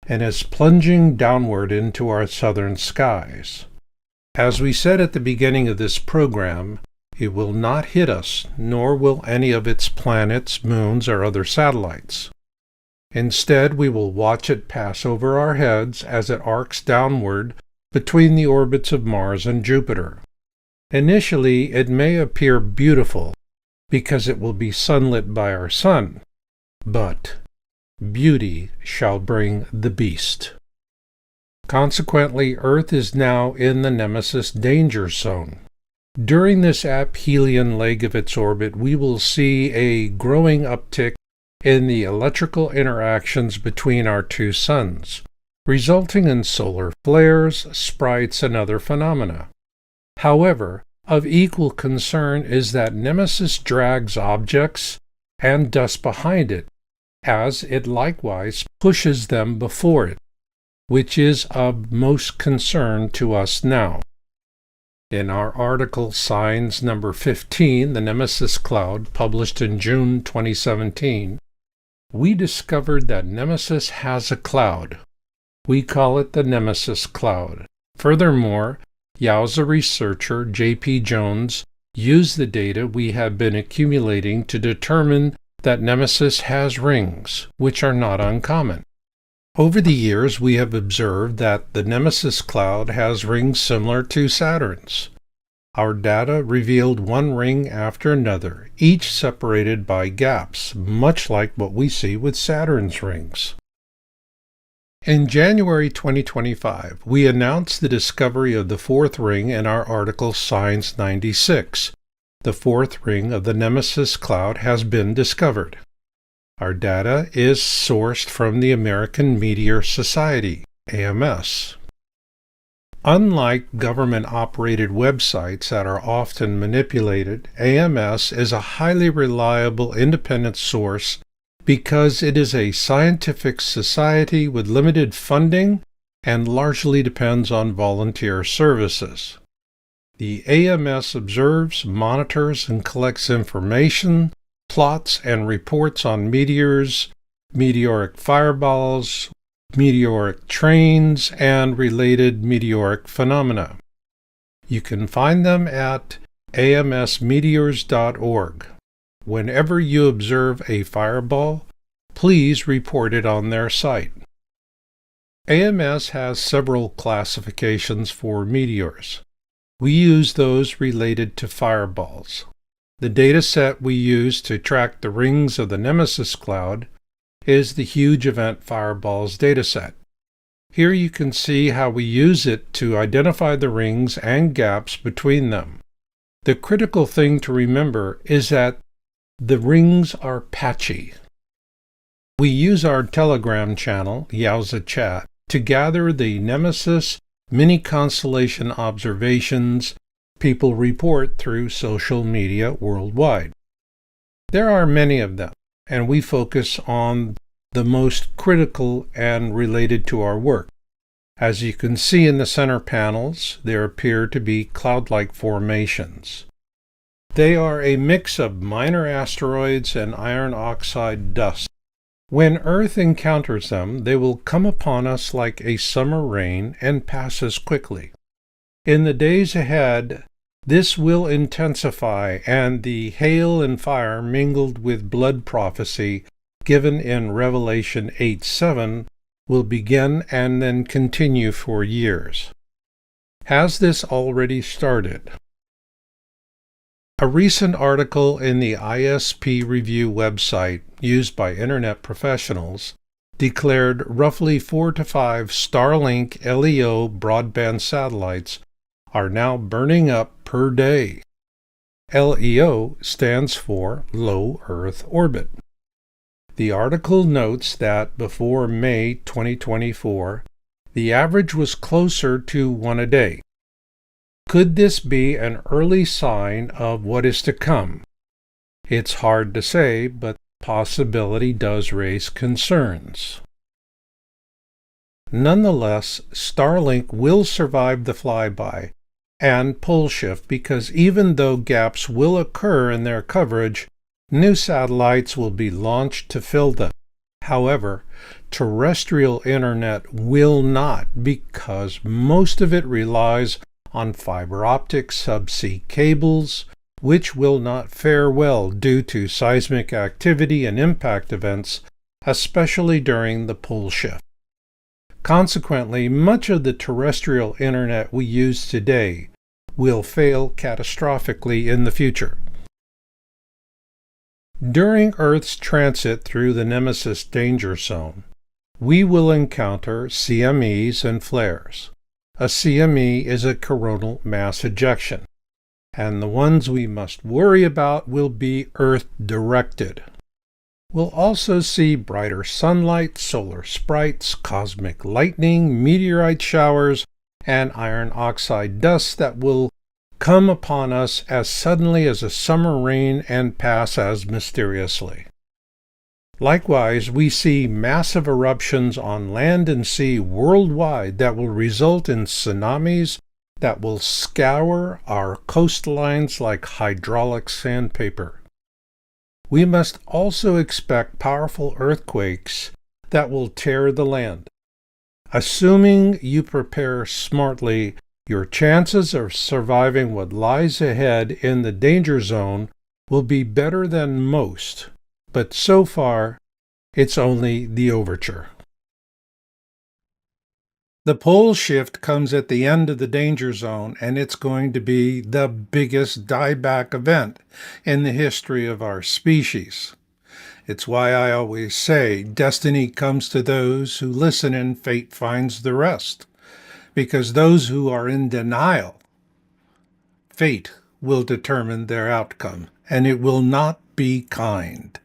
and is plunging downward into our southern skies. As we said at the beginning of this program, it will not hit us, nor will any of its planets, moons, or other satellites. Instead, we will watch it pass over our heads as it arcs downward between the orbits of Mars and Jupiter. Initially, it may appear beautiful because it will be sunlit by our sun, but beauty shall bring the beast. Consequently, Earth is now in the Nemesis danger zone. During this aphelion leg of its orbit, we will see a growing uptick in the electrical interactions between our two suns, resulting in solar flares, sprites, and other phenomena. However, of equal concern is that Nemesis drags objects and dust behind it, as it likewise pushes them before it, which is of most concern to us now. In our article Signs number 15, The Nemesis Cloud, published in June 2017, we discovered that Nemesis has a cloud. We call it the Nemesis Cloud. Furthermore, Yowza researcher J.P. Jones used the data we have been accumulating to determine that Nemesis has rings, which are not uncommon. Over the years, we have observed that the Nemesis Cloud has rings similar to Saturn's. Our data revealed one ring after another, each separated by gaps, much like what we see with Saturn's rings. In January 2025, we announced the discovery of the fourth ring in our article Signs 96. The fourth ring of the Nemesis Cloud has been discovered. Our data is sourced from the American Meteor Society, AMS. Unlike government-operated websites that are often manipulated, AMS is a highly reliable independent source because it is a scientific society with limited funding and largely depends on volunteer services. The AMS observes, monitors, and collects information, plots, and reports on meteors, meteoric fireballs, meteoric trains, and related meteoric phenomena. You can find them at amsmeteors.org. Whenever you observe a fireball, please report it on their site. AMS has several classifications for meteors. We use those related to fireballs. The data set we use to track the rings of the Nemesis Cloud is the Huge Event Fireballs dataset. Here you can see how we use it to identify the rings and gaps between them. The critical thing to remember is that the rings are patchy. We use our Telegram channel, Yowza Chat, to gather the Nemesis mini-constellation observations people report through social media worldwide. There are many of them, and we focus on the most critical and related to our work. As you can see in the center panels, there appear to be cloud-like formations. They are a mix of minor asteroids and iron oxide dust. When Earth encounters them, they will come upon us like a summer rain and pass us quickly. In the days ahead, this will intensify, and the hail and fire mingled with blood prophecy given in Revelation 8:7 will begin and then continue for years. Has this already started? A recent article in the ISP Review website, used by Internet professionals, declared roughly 4 to 5 Starlink LEO broadband satellites are now burning up per day. LEO stands for Low Earth Orbit. The article notes that before May 2024, the average was closer to 1 a day. Could this be an early sign of what is to come? It's hard to say, but the possibility does raise concerns. Nonetheless, Starlink will survive the flyby and pole shift because even though gaps will occur in their coverage, new satellites will be launched to fill them. However, terrestrial internet will not because most of it relies on fiber optic subsea cables, which will not fare well due to seismic activity and impact events, especially during the pole shift. Consequently, much of the terrestrial internet we use today will fail catastrophically in the future. During Earth's transit through the Nemesis danger zone, we will encounter CMEs and flares. A CME is a coronal mass ejection, and the ones we must worry about will be Earth-directed. We'll also see brighter sunlight, solar sprites, cosmic lightning, meteorite showers, and iron oxide dust that will come upon us as suddenly as a summer rain and pass as mysteriously. Likewise, we see massive eruptions on land and sea worldwide that will result in tsunamis that will scour our coastlines like hydraulic sandpaper. We must also expect powerful earthquakes that will tear the land. Assuming you prepare smartly, your chances of surviving what lies ahead in the danger zone will be better than most, but so far, it's only the overture. The pole shift comes at the end of the danger zone, and it's going to be the biggest dieback event in the history of our species. It's why I always say destiny comes to those who listen and fate finds the rest. Because those who are in denial, fate will determine their outcome, and it will not be kind.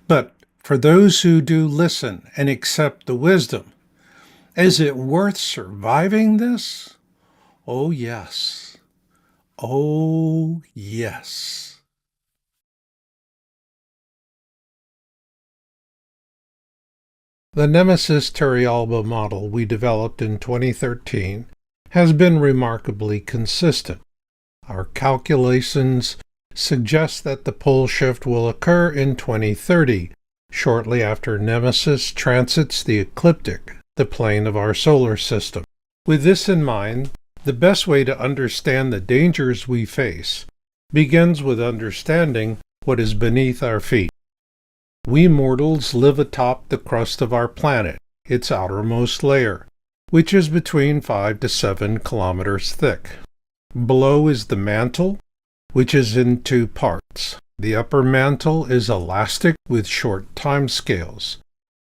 But for those who do listen and accept the wisdom, is it worth surviving this? Oh, yes. Oh, yes. The Nemesis Turrialba model we developed in 2013 has been remarkably consistent. Our calculations suggest that the pole shift will occur in 2030, shortly after Nemesis transits the ecliptic, the plane of our solar system. With this in mind, the best way to understand the dangers we face begins with understanding what is beneath our feet. We mortals live atop the crust of our planet, its outermost layer, which is between 5 to 7 kilometers thick. Below is the mantle, which is in two parts. The upper mantle is elastic with short time scales.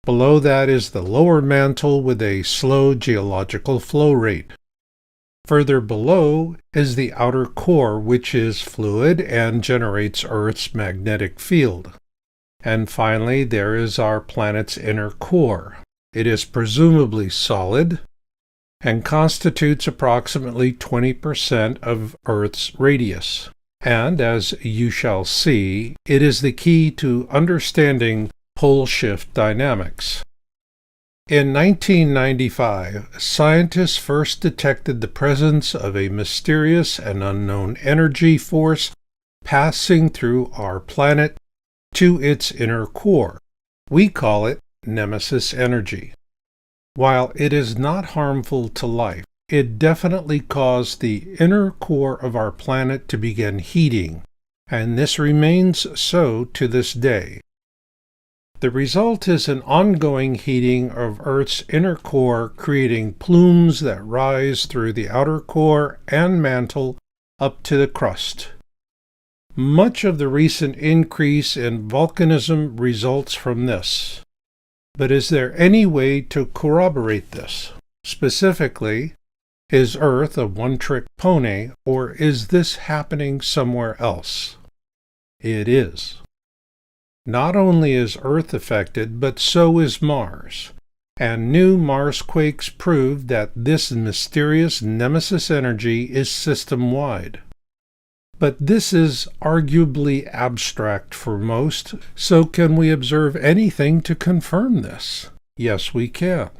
Below that is the lower mantle with a slow geological flow rate. Further below is the outer core, which is fluid and generates Earth's magnetic field. And finally, there is our planet's inner core. It is presumably solid and constitutes approximately 20% of Earth's radius. And, as you shall see, it is the key to understanding pole shift dynamics. In 1995, scientists first detected the presence of a mysterious and unknown energy force passing through our planet to its inner core. We call it Nemesis energy. While it is not harmful to life, it definitely caused the inner core of our planet to begin heating, and this remains so to this day. The result is an ongoing heating of Earth's inner core, creating plumes that rise through the outer core and mantle up to the crust. Much of the recent increase in volcanism results from this. But is there any way to corroborate this? Specifically, is Earth a one-trick pony, or is this happening somewhere else? It is. Not only is Earth affected, but so is Mars, and new Marsquakes prove that this mysterious Nemesis energy is system-wide. But this is arguably abstract for most, so can we observe anything to confirm this? Yes, we can.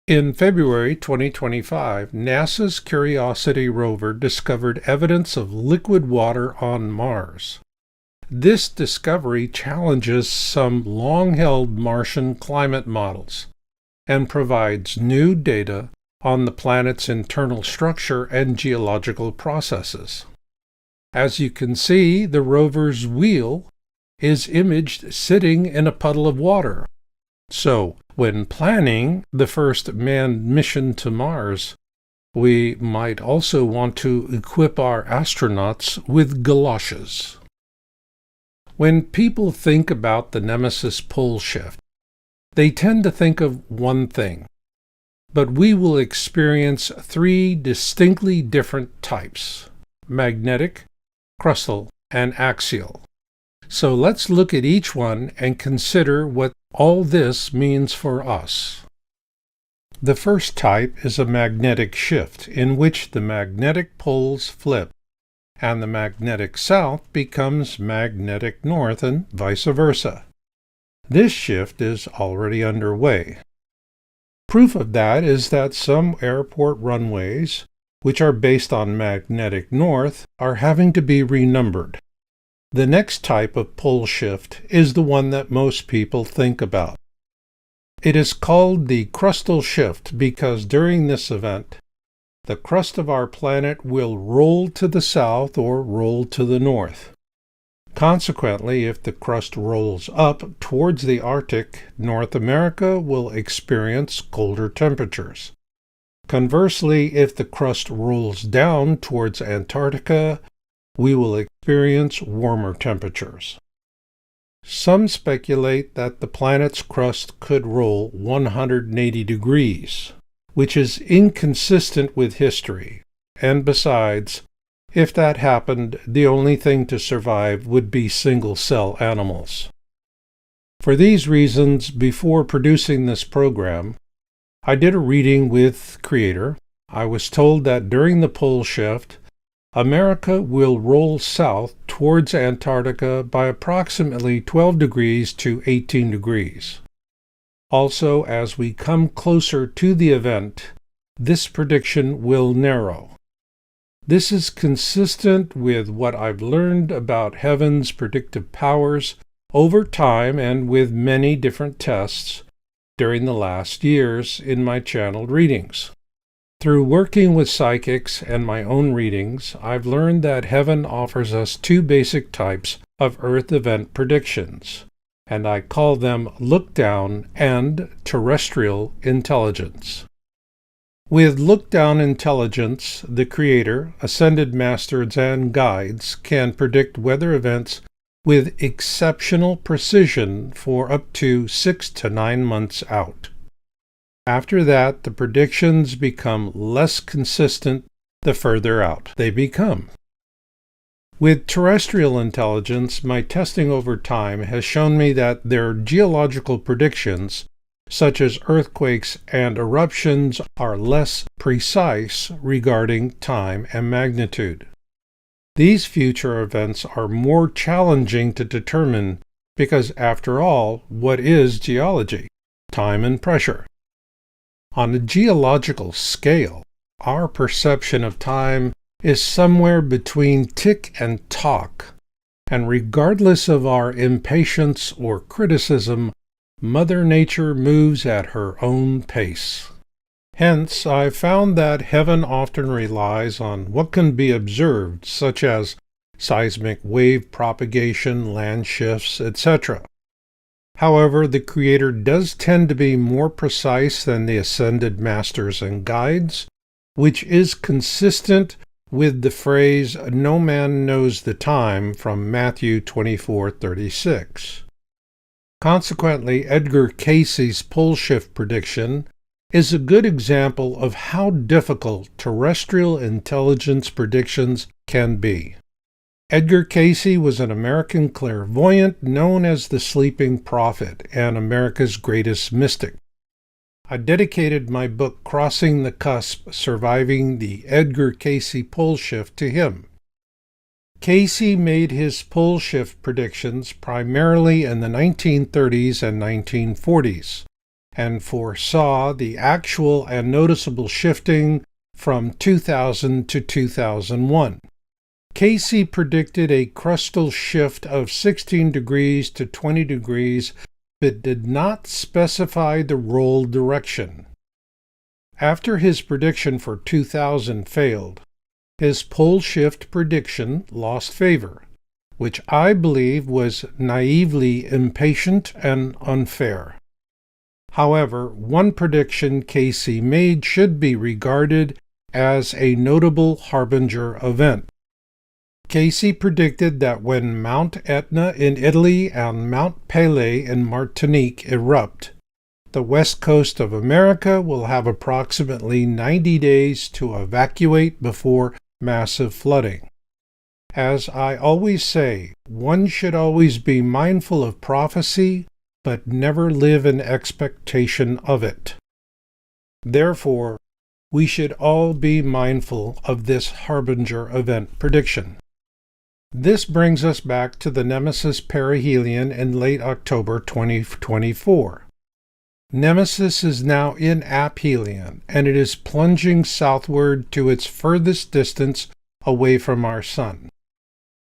In February 2025, NASA's Curiosity rover discovered evidence of liquid water on Mars. This discovery challenges some long-held Martian climate models and provides new data on the planet's internal structure and geological processes. As you can see, the rover's wheel is imaged sitting in a puddle of water. So, when planning the first manned mission to Mars, we might also want to equip our astronauts with galoshes. When people think about the Nemesis pole shift, They tend to think of one thing, but we will experience three distinctly different types: magnetic, crustal, and axial. So let's look at each one and consider what all this means for us. The first type is a magnetic shift, in which the magnetic poles flip, and the magnetic south becomes magnetic north and vice versa. This shift is already underway. Proof of that is that some airport runways, which are based on magnetic north, are having to be renumbered. The next type of pole shift is the one that most people think about. It is called the crustal shift because during this event, the crust of our planet will roll to the south or roll to the north. Consequently, if the crust rolls up towards the Arctic, North America will experience colder temperatures. Conversely, if the crust rolls down towards Antarctica, we will experience warmer temperatures. Some speculate that the planet's crust could roll 180 degrees, which is inconsistent with history, and besides, if that happened, the only thing to survive would be single-cell animals. For these reasons, before producing this program, I did a reading with Creator. I was told that during the pole shift, America will roll south towards Antarctica by approximately 12 degrees to 18 degrees. Also, as we come closer to the event, this prediction will narrow. This is consistent with what I've learned about heaven's predictive powers over time and with many different tests during the last years in my channeled readings. Through working with psychics and my own readings, I've learned that heaven offers us two basic types of Earth event predictions, and I call them look-down and terrestrial intelligence. With look-down intelligence, the Creator, ascended masters, and guides can predict weather events with exceptional precision for up to 6 to 9 months out. After that, the predictions become less consistent the further out they become. With terrestrial intelligence, my testing over time has shown me that their geological predictions, such as earthquakes and eruptions, are less precise regarding time and magnitude. These future events are more challenging to determine because, after all, what is geology? Time and pressure. On a geological scale, our perception of time is somewhere between tick and tock, and regardless of our impatience or criticism, Mother Nature moves at her own pace. Hence, I've found that heaven often relies on what can be observed, such as seismic wave propagation, land shifts, etc. However, the Creator does tend to be more precise than the ascended masters and guides, which is consistent with the phrase, "No man knows the time," from Matthew 24:36. Consequently, Edgar Cayce's pole shift prediction is a good example of how difficult terrestrial intelligence predictions can be. Edgar Cayce was an American clairvoyant known as the Sleeping Prophet and America's greatest mystic. I dedicated my book Crossing the Cusp, Surviving the Edgar Cayce Pole Shift to him. Cayce made his pole shift predictions primarily in the 1930s and 1940s, and foresaw the actual and noticeable shifting from 2000 to 2001. Cayce predicted a crustal shift of 16 degrees to 20 degrees, but did not specify the roll direction. After his prediction for 2000 failed, his pole shift prediction lost favor, which I believe was naively impatient and unfair. However, one prediction Cayce made should be regarded as a notable harbinger event. Cayce predicted that when Mount Etna in Italy and Mount Pelée in Martinique erupt, The west coast of America will have approximately 90 days to evacuate before massive flooding. As I always say, one should always be mindful of prophecy, but never live in expectation of it. Therefore, we should all be mindful of this harbinger event prediction. This brings us back to the Nemesis perihelion in late October 2024. Nemesis is now in aphelion, and it is plunging southward to its furthest distance away from our Sun.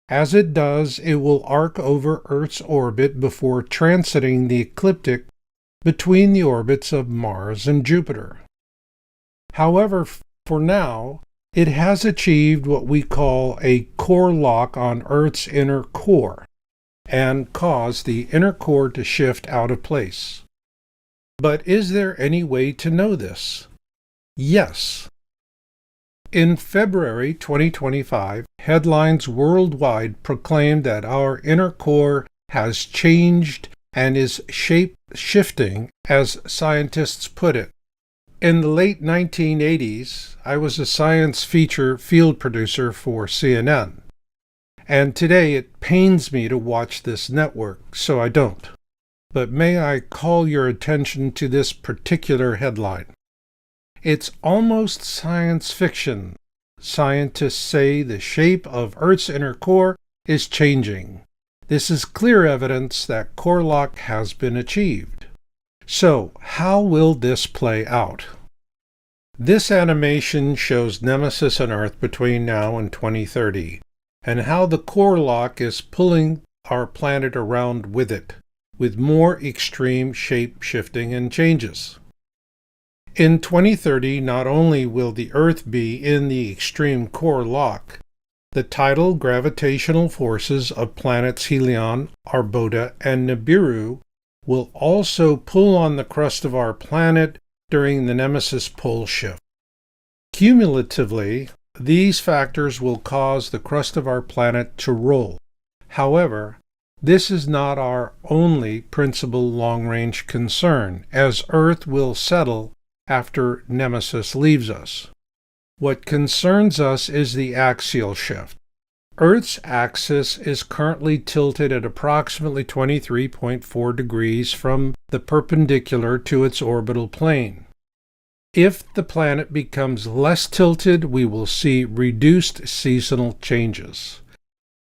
As it does, it will arc over Earth's orbit before transiting the ecliptic between the orbits of Mars and Jupiter. However, for now, it has achieved what we call a core lock on Earth's inner core, and caused the inner core to shift out of place. But is there any way to know this? Yes. In February 2025, headlines worldwide proclaimed that our inner core has changed and is shape-shifting, as scientists put it. In the late 1980s, I was a science feature field producer for CNN, and today it pains me to watch this network, so I don't. But may I call your attention to this particular headline? It's almost science fiction. Scientists say the shape of Earth's inner core is changing. This is clear evidence that core lock has been achieved. So, how will this play out? This animation shows Nemesis and Earth between now and 2030, and how the core lock is pulling our planet around with it, with more extreme shape shifting and changes. In 2030, not only will the Earth be in the extreme core lock, the tidal gravitational forces of planets Helion, Arbota, and Nibiru will also pull on the crust of our planet during the Nemesis pole shift. Cumulatively, these factors will cause the crust of our planet to roll. However, this is not our only principal long-range concern, as Earth will settle after Nemesis leaves us. What concerns us is the axial shift. Earth's axis is currently tilted at approximately 23.4 degrees from the perpendicular to its orbital plane. If the planet becomes less tilted, we will see reduced seasonal changes.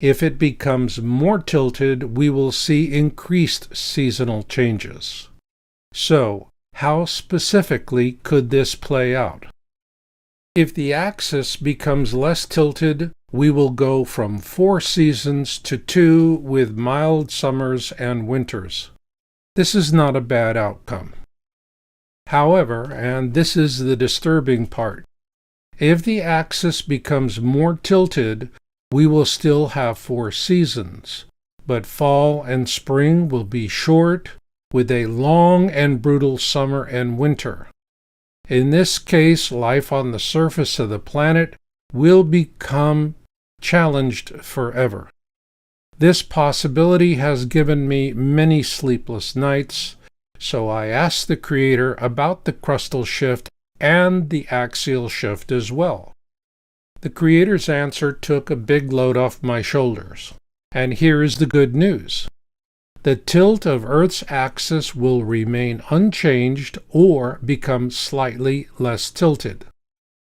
If it becomes more tilted, we will see increased seasonal changes. So, how specifically could this play out? If the axis becomes less tilted, we will go from 4 seasons to 2 with mild summers and winters. This is not a bad outcome. However, and this is the disturbing part, if the axis becomes more tilted, we will still have 4 seasons, but fall and spring will be short, with a long and brutal summer and winter. In this case, life on the surface of the planet will become challenged forever. This possibility has given me many sleepless nights, so I asked the Creator about the crustal shift and the axial shift as well. The Creator's answer took a big load off my shoulders, and here is the good news. The tilt of Earth's axis will remain unchanged or become slightly less tilted.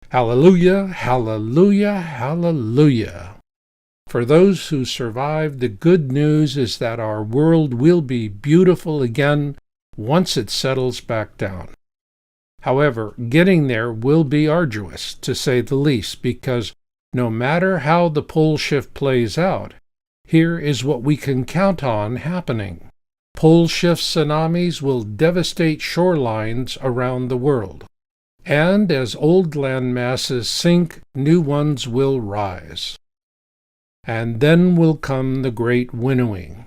Hallelujah, hallelujah, hallelujah. For those who survived, the good news is that our world will be beautiful again once it settles back down. However, getting there will be arduous, to say the least, because no matter how the pole shift plays out, here is what we can count on happening. Pole shift tsunamis will devastate shorelines around the world, and as old land masses sink, new ones will rise. And then will come the Great Winnowing,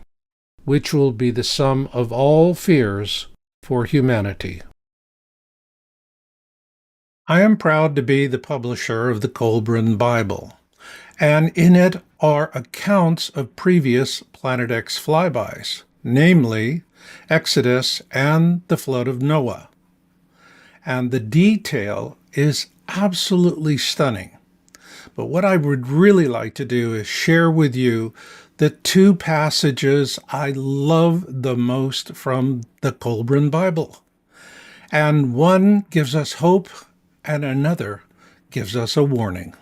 which will be the sum of all fears for humanity. I am proud to be the publisher of the Colburn Bible, and in it are accounts of previous Planet X flybys, namely Exodus, and the flood of Noah. And the detail is absolutely stunning. But what I would really like to do is share with you the two passages I love the most from the Colburn Bible. And one gives us hope, and another gives us a warning.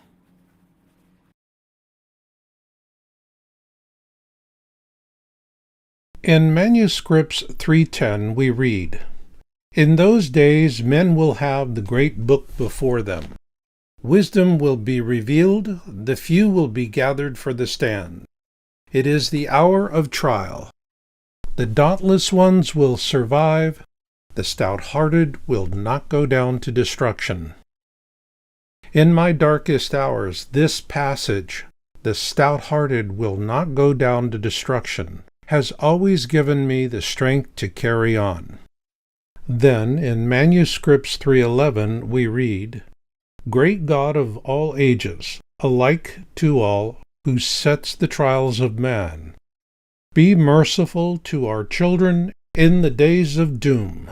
In manuscripts 310 we read, "In those days men will have the great book before them. Wisdom will be revealed, the few will be gathered for the stand. It is the hour of trial. The dauntless ones will survive, the stout-hearted will not go down to destruction." In my darkest hours, this passage, "the stout-hearted will not go down to destruction," has always given me the strength to carry on. Then, in manuscripts 311, we read, "Great God of all ages, alike to all, who sets the trials of man, be merciful to our children in the days of doom.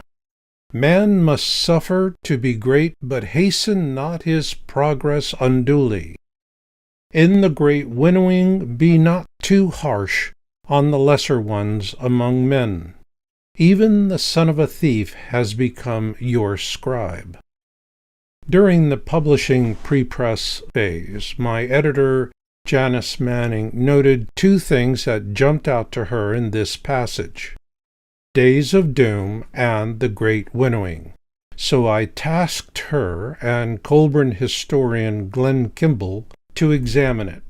Man must suffer to be great, but hasten not his progress unduly. In the great winnowing be not too harsh on the lesser ones among men. Even the son of a thief has become your scribe." During the publishing pre-press phase, my editor, Janice Manning, noted two things that jumped out to her in this passage: days of doom and the great winnowing. So I tasked her and Colburn historian Glenn Kimball to examine it.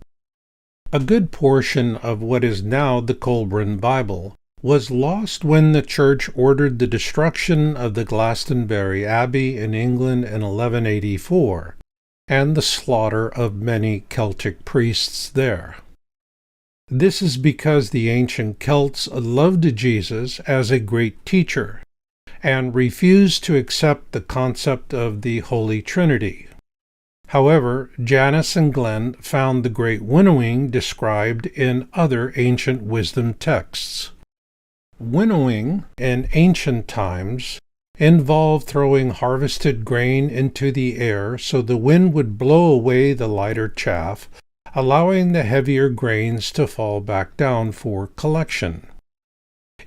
A good portion of what is now the Colburn Bible was lost when the Church ordered the destruction of the Glastonbury Abbey in England in 1184, and the slaughter of many Celtic priests there. This is because the ancient Celts loved Jesus as a great teacher, and refused to accept the concept of the Holy Trinity. However, Janice and Glenn found the Great Winnowing described in other ancient wisdom texts. Winnowing, in ancient times, involved throwing harvested grain into the air so the wind would blow away the lighter chaff, allowing the heavier grains to fall back down for collection.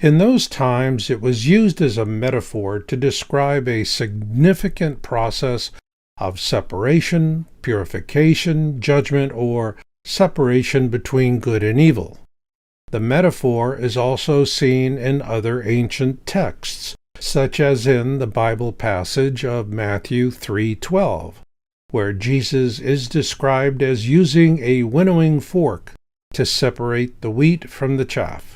In those times, it was used as a metaphor to describe a significant process of separation, purification, judgment, or separation between good and evil. The metaphor is also seen in other ancient texts, such as in the Bible passage of Matthew 3:12, where Jesus is described as using a winnowing fork to separate the wheat from the chaff.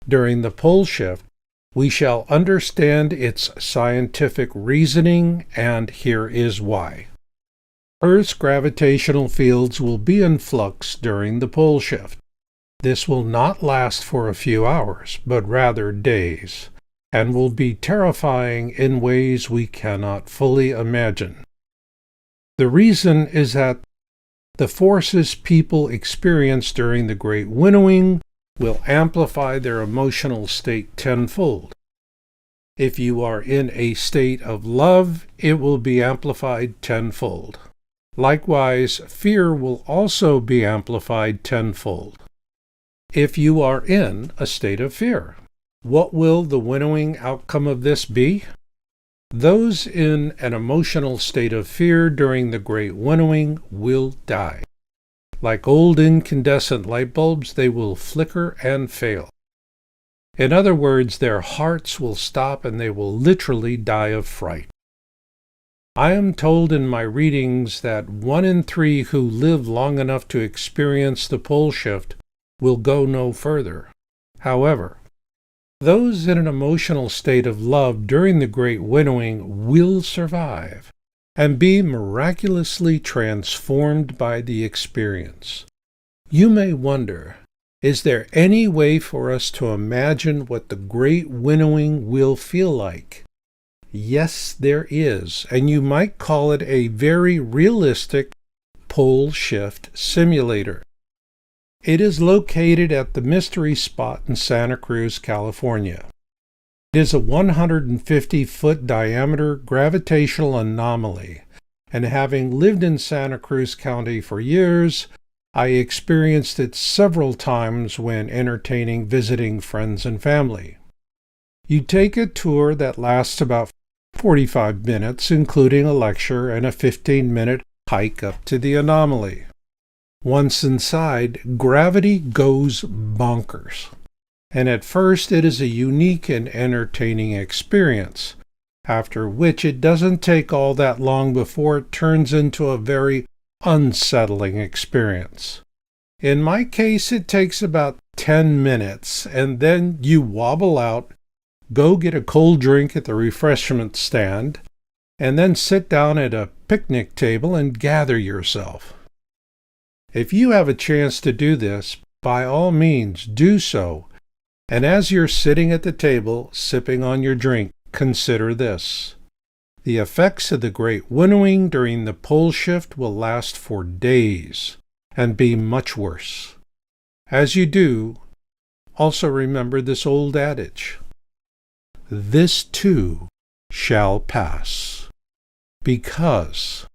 During the pole shift, we shall understand its scientific reasoning, and here is why. Earth's gravitational fields will be in flux during the pole shift. This will not last for a few hours, but rather days, and will be terrifying in ways we cannot fully imagine. The reason is that the forces people experience during the Great Winnowing will amplify their emotional state tenfold. If you are in a state of love, it will be amplified tenfold. Likewise, fear will also be amplified tenfold. If you are in a state of fear, what will the winnowing outcome of this be? Those in an emotional state of fear during the Great Winnowing will die. Like old incandescent light bulbs, they will flicker and fail. In other words, their hearts will stop and they will literally die of fright. I am told in my readings that 1 in 3 who live long enough to experience the pole shift will go no further. However, those in an emotional state of love during the Great Winnowing will survive and be miraculously transformed by the experience. You may wonder, is there any way for us to imagine what the Great Winnowing will feel like? Yes, there is, and you might call it a very realistic pole shift simulator. It is located at the Mystery Spot in Santa Cruz, California. It is a 150-foot diameter gravitational anomaly, and having lived in Santa Cruz County for years, I experienced it several times when entertaining visiting friends and family. You take a tour that lasts about 45 minutes, including a lecture and a 15-minute hike up to the anomaly. Once inside, gravity goes bonkers. And at first it is a unique and entertaining experience, after which it doesn't take all that long before it turns into a very unsettling experience. In my case, it takes about 10 minutes, and then you wobble out, go get a cold drink at the refreshment stand, and then sit down at a picnic table and gather yourself. If you have a chance to do this, by all means do so. And as you're sitting at the table, sipping on your drink, consider this. The effects of the Great Winnowing during the pole shift will last for days and be much worse. As you do, also remember this old adage, "This too shall pass," because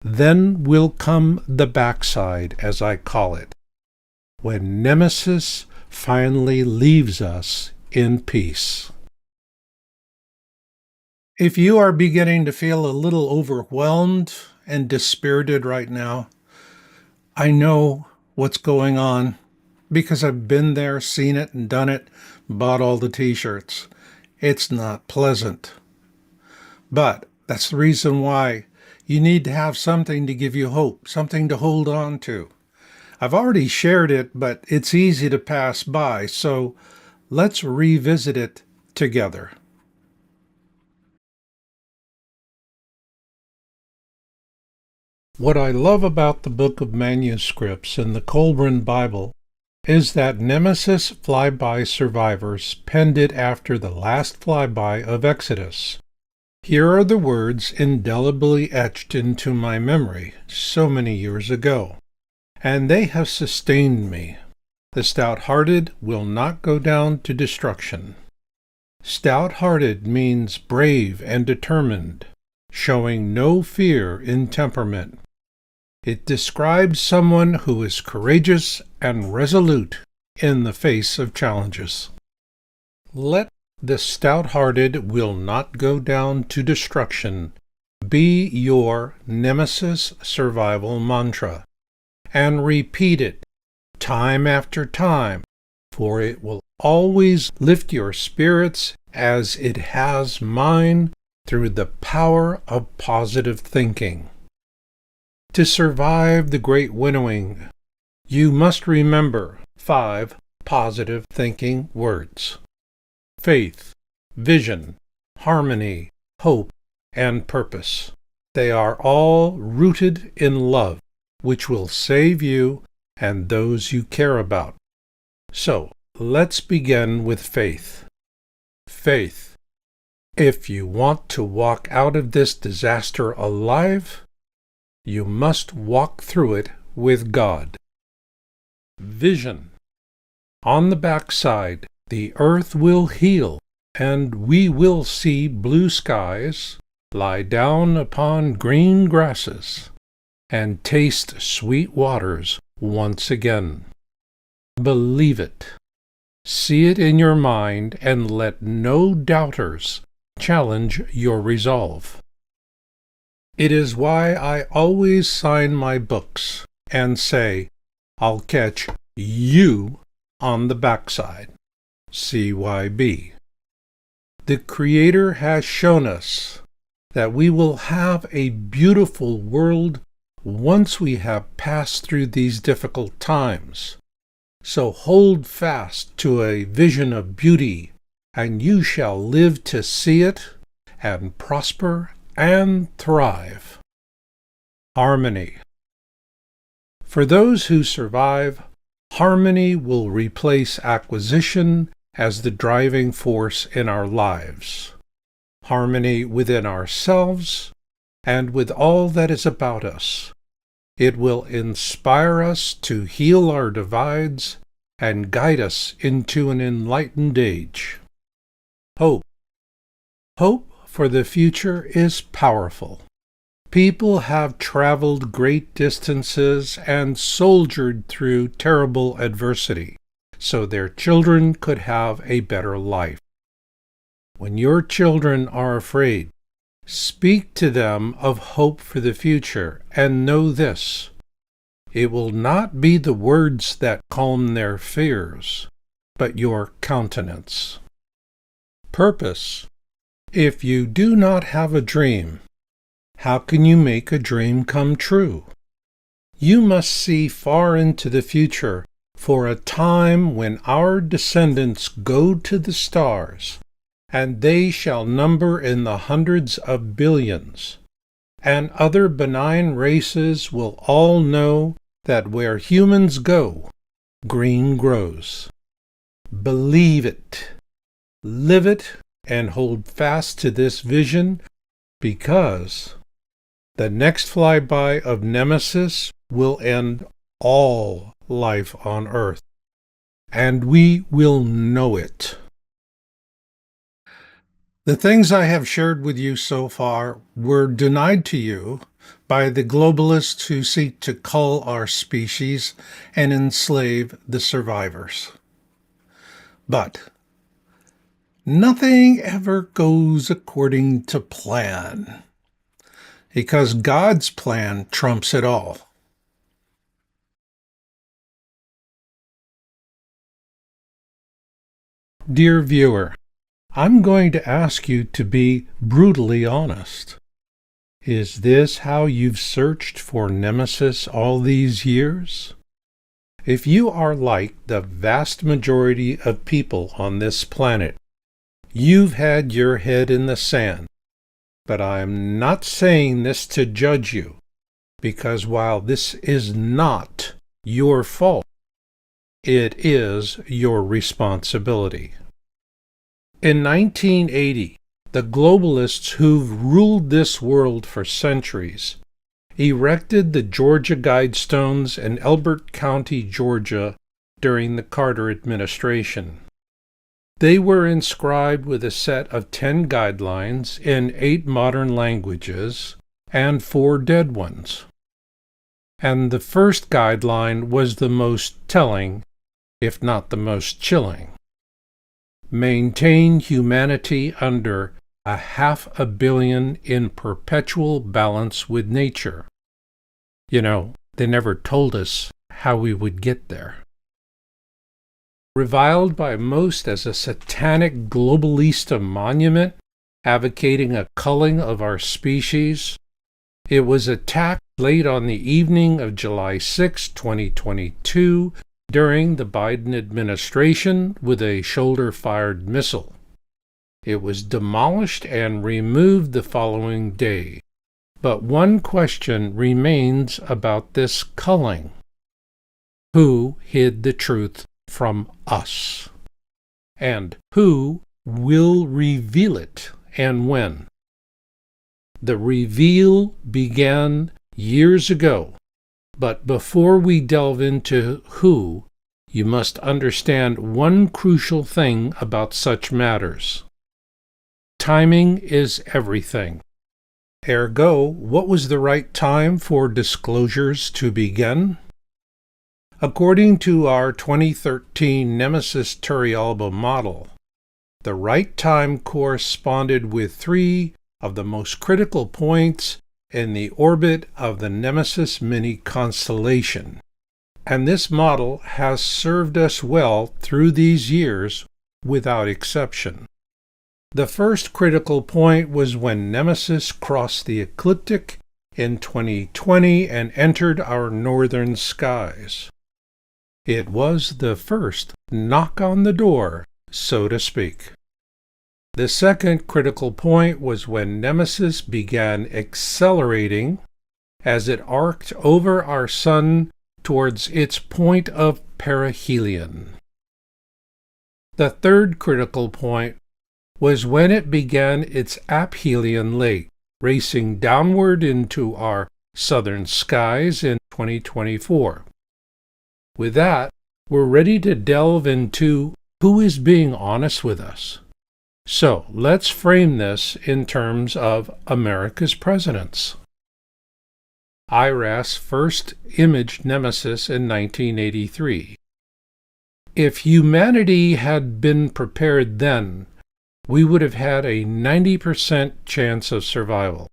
then will come the backside, as I call it, when Nemesis finally leaves us in peace. If you are beginning to feel a little overwhelmed and dispirited right now, I know what's going on because I've been there, seen it, and done it, bought all the t-shirts. It's not pleasant. But that's the reason why you need to have something to give you hope, something to hold on to. I've already shared it, but it's easy to pass by, so let's revisit it together. What I love about the Book of Manuscripts in the Colburn Bible is that Nemesis flyby survivors penned it after the last flyby of Exodus. Here are the words indelibly etched into my memory so many years ago. And they have sustained me. The stout-hearted will not go down to destruction. Stout-hearted means brave and determined, showing no fear in temperament. It describes someone who is courageous and resolute in the face of challenges. Let the stout-hearted will not go down to destruction be your Nemesis survival mantra. And repeat it time after time, for it will always lift your spirits as it has mine through the power of positive thinking. To survive the Great Winnowing, you must remember 5 positive thinking words: faith, vision, harmony, hope, and purpose. They are all rooted in love, which will save you and those you care about. So, let's begin with faith. Faith. If you want to walk out of this disaster alive, you must walk through it with God. Vision. On the backside, the earth will heal, and we will see blue skies, lie down upon green grasses, and taste sweet waters once again. Believe it. See it in your mind, and let no doubters challenge your resolve. It is why I always sign my books and say, I'll catch you on the backside. CYB. The Creator has shown us that we will have a beautiful world once we have passed through these difficult times. So hold fast to a vision of beauty, and you shall live to see it, and prosper and thrive. Harmony. For those who survive, harmony will replace acquisition as the driving force in our lives. Harmony within ourselves and with all that is about us. It will inspire us to heal our divides and guide us into an enlightened age. Hope. Hope for the future is powerful. People have traveled great distances and soldiered through terrible adversity so their children could have a better life. When your children are afraid, speak to them of hope for the future, and know this: it will not be the words that calm their fears, but your countenance. Purpose. If you do not have a dream, how can you make a dream come true? You must see far into the future for a time when our descendants go to the stars, and they shall number in the hundreds of billions, and other benign races will all know that where humans go, green grows. Believe it, live it, and hold fast to this vision, because the next flyby of Nemesis will end all life on Earth, and we will know it. The things I have shared with you so far were denied to you by the globalists who seek to cull our species and enslave the survivors. But nothing ever goes according to plan, because God's plan trumps it all. Dear viewer, I'm going to ask you to be brutally honest. Is this how you've searched for Nemesis all these years? If you are like the vast majority of people on this planet, you've had your head in the sand. But I am not saying this to judge you, because while this is not your fault, it is your responsibility. In 1980, the globalists who've ruled this world for centuries erected the Georgia Guidestones in Elbert County, Georgia, during the Carter administration. They were inscribed with a set of 10 guidelines in 8 modern languages and 4 dead ones. And the first guideline was the most telling, if not the most chilling. Maintain humanity under 500 million in perpetual balance with nature. You know, they never told us how we would get there. Reviled by most as a satanic globalista monument advocating a culling of our species, it was attacked late on the evening of July 6, 2022, during the Biden administration with a shoulder-fired missile. It was demolished and removed the following day. But one question remains about this culling. Who hid the truth from us? And who will reveal it, and when? The reveal began years ago, but before we delve into who, you must understand one crucial thing about such matters. Timing is everything. Ergo, what was the right time for disclosures to begin? According to our 2013 Nemesis Turrialba model, the right time corresponded with 3 of the most critical points in the orbit of the Nemesis mini constellation, and this model has served us well through these years without exception. The first critical point was when Nemesis crossed the ecliptic in 2020 and entered our northern skies. It was the first knock on the door, so to speak. The second critical point was when Nemesis began accelerating as it arced over our Sun towards its point of perihelion. The third critical point was when it began its aphelion late, racing downward into our southern skies in 2024. With that, we're ready to delve into who is being honest with us. So let's frame this in terms of America's presidents. IRAS first imaged Nemesis in 1983. If humanity had been prepared then, we would have had a 90% chance of survival.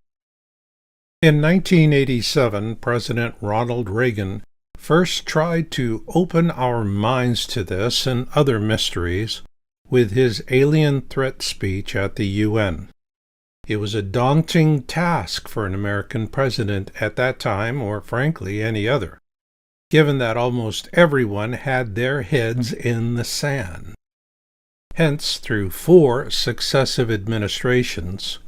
In 1987, President Ronald Reagan first tried to open our minds to this and other mysteries with his alien threat speech at the UN. It was a daunting task for an American president at that time, or frankly any other, given that almost everyone had their heads in the sand. Hence, through 4 successive administrations,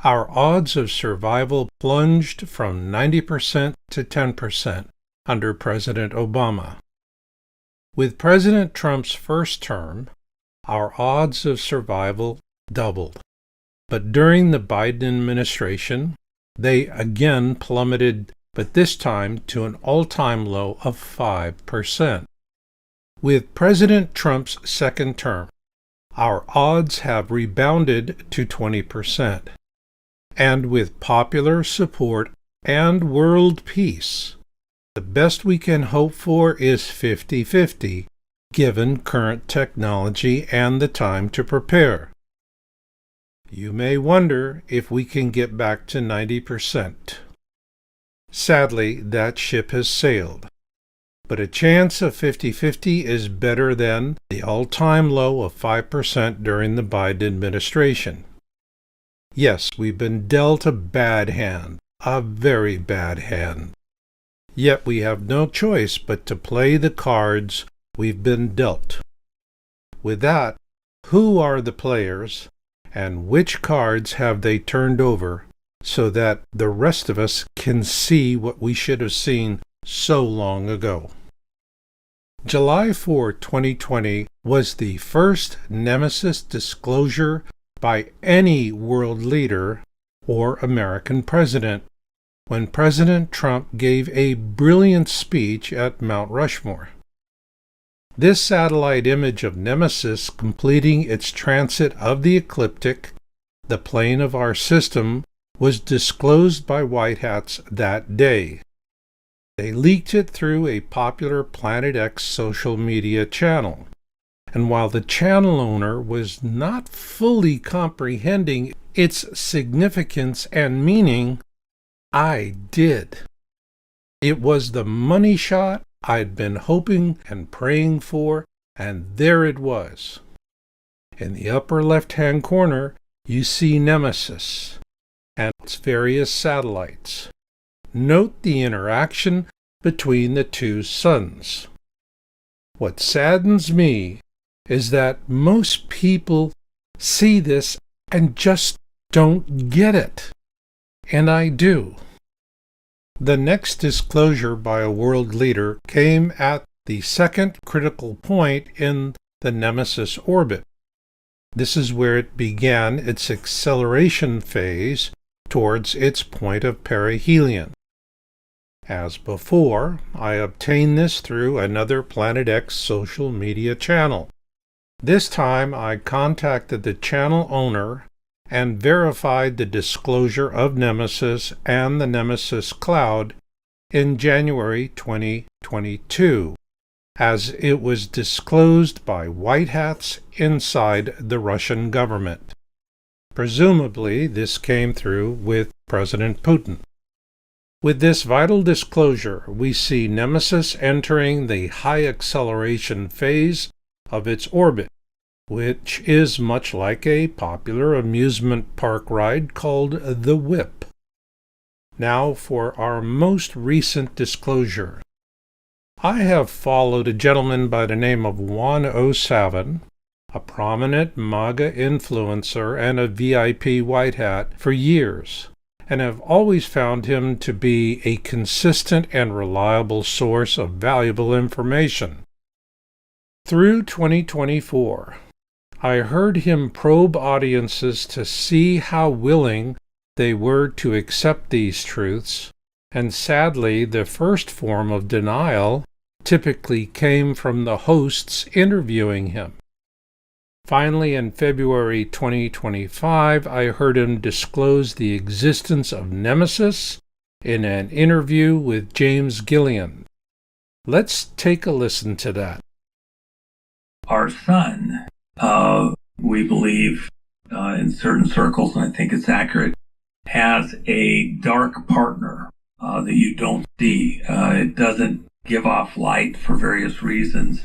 our odds of survival plunged from 90% to 10% under President Obama. With President Trump's first term, our odds of survival doubled. But during the Biden administration, they again plummeted, but this time to an all-time low of 5%. With President Trump's second term, our odds have rebounded to 20%. And with popular support and world peace, the best we can hope for is 50-50, given current technology and the time to prepare. You may wonder if we can get back to 90%. Sadly, that ship has sailed. But a chance of 50-50 is better than the all-time low of 5% during the Biden administration. Yes, we've been dealt a bad hand, a very bad hand. Yet we have no choice but to play the cards we've been dealt. With that, who are the players, and which cards have they turned over so that the rest of us can see what we should have seen so long ago? July 4, 2020 was the first Nemesis disclosure by any world leader or American president, when President Trump gave a brilliant speech at Mount Rushmore. This satellite image of Nemesis completing its transit of the ecliptic, the plane of our system, was disclosed by White Hats that day. They leaked it through a popular Planet X social media channel. And while the channel owner was not fully comprehending its significance and meaning, I did. It was the money shot I'd been hoping and praying for, and there it was. In the upper left-hand corner, you see Nemesis and its various satellites. Note the interaction between the two suns. What saddens me is that most people see this and just don't get it. And I do. The next disclosure by a world leader came at the second critical point in the Nemesis orbit. This is where it began its acceleration phase towards its point of perihelion. As before, I obtained this through another Planet X social media channel. This time I contacted the channel owner and verified the disclosure of Nemesis and the Nemesis cloud in January 2022, as it was disclosed by White Hats inside the Russian government. Presumably, this came through with President Putin. With this vital disclosure, we see Nemesis entering the high acceleration phase of its orbit, which is much like a popular amusement park ride called the Whip. Now for our most recent disclosure. I have followed a gentleman by the name of Juan O. Savin, a prominent MAGA influencer and a VIP White Hat, for years, and have always found him to be a consistent and reliable source of valuable information. Through 2024, I heard him probe audiences to see how willing they were to accept these truths, and sadly, the first form of denial typically came from the hosts interviewing him. Finally, in February 2025, I heard him disclose the existence of Nemesis in an interview with James Gillian. Let's take a listen to that. Our sun, we believe in certain circles, and I think it's accurate, has a dark partner that you don't see. It doesn't give off light for various reasons.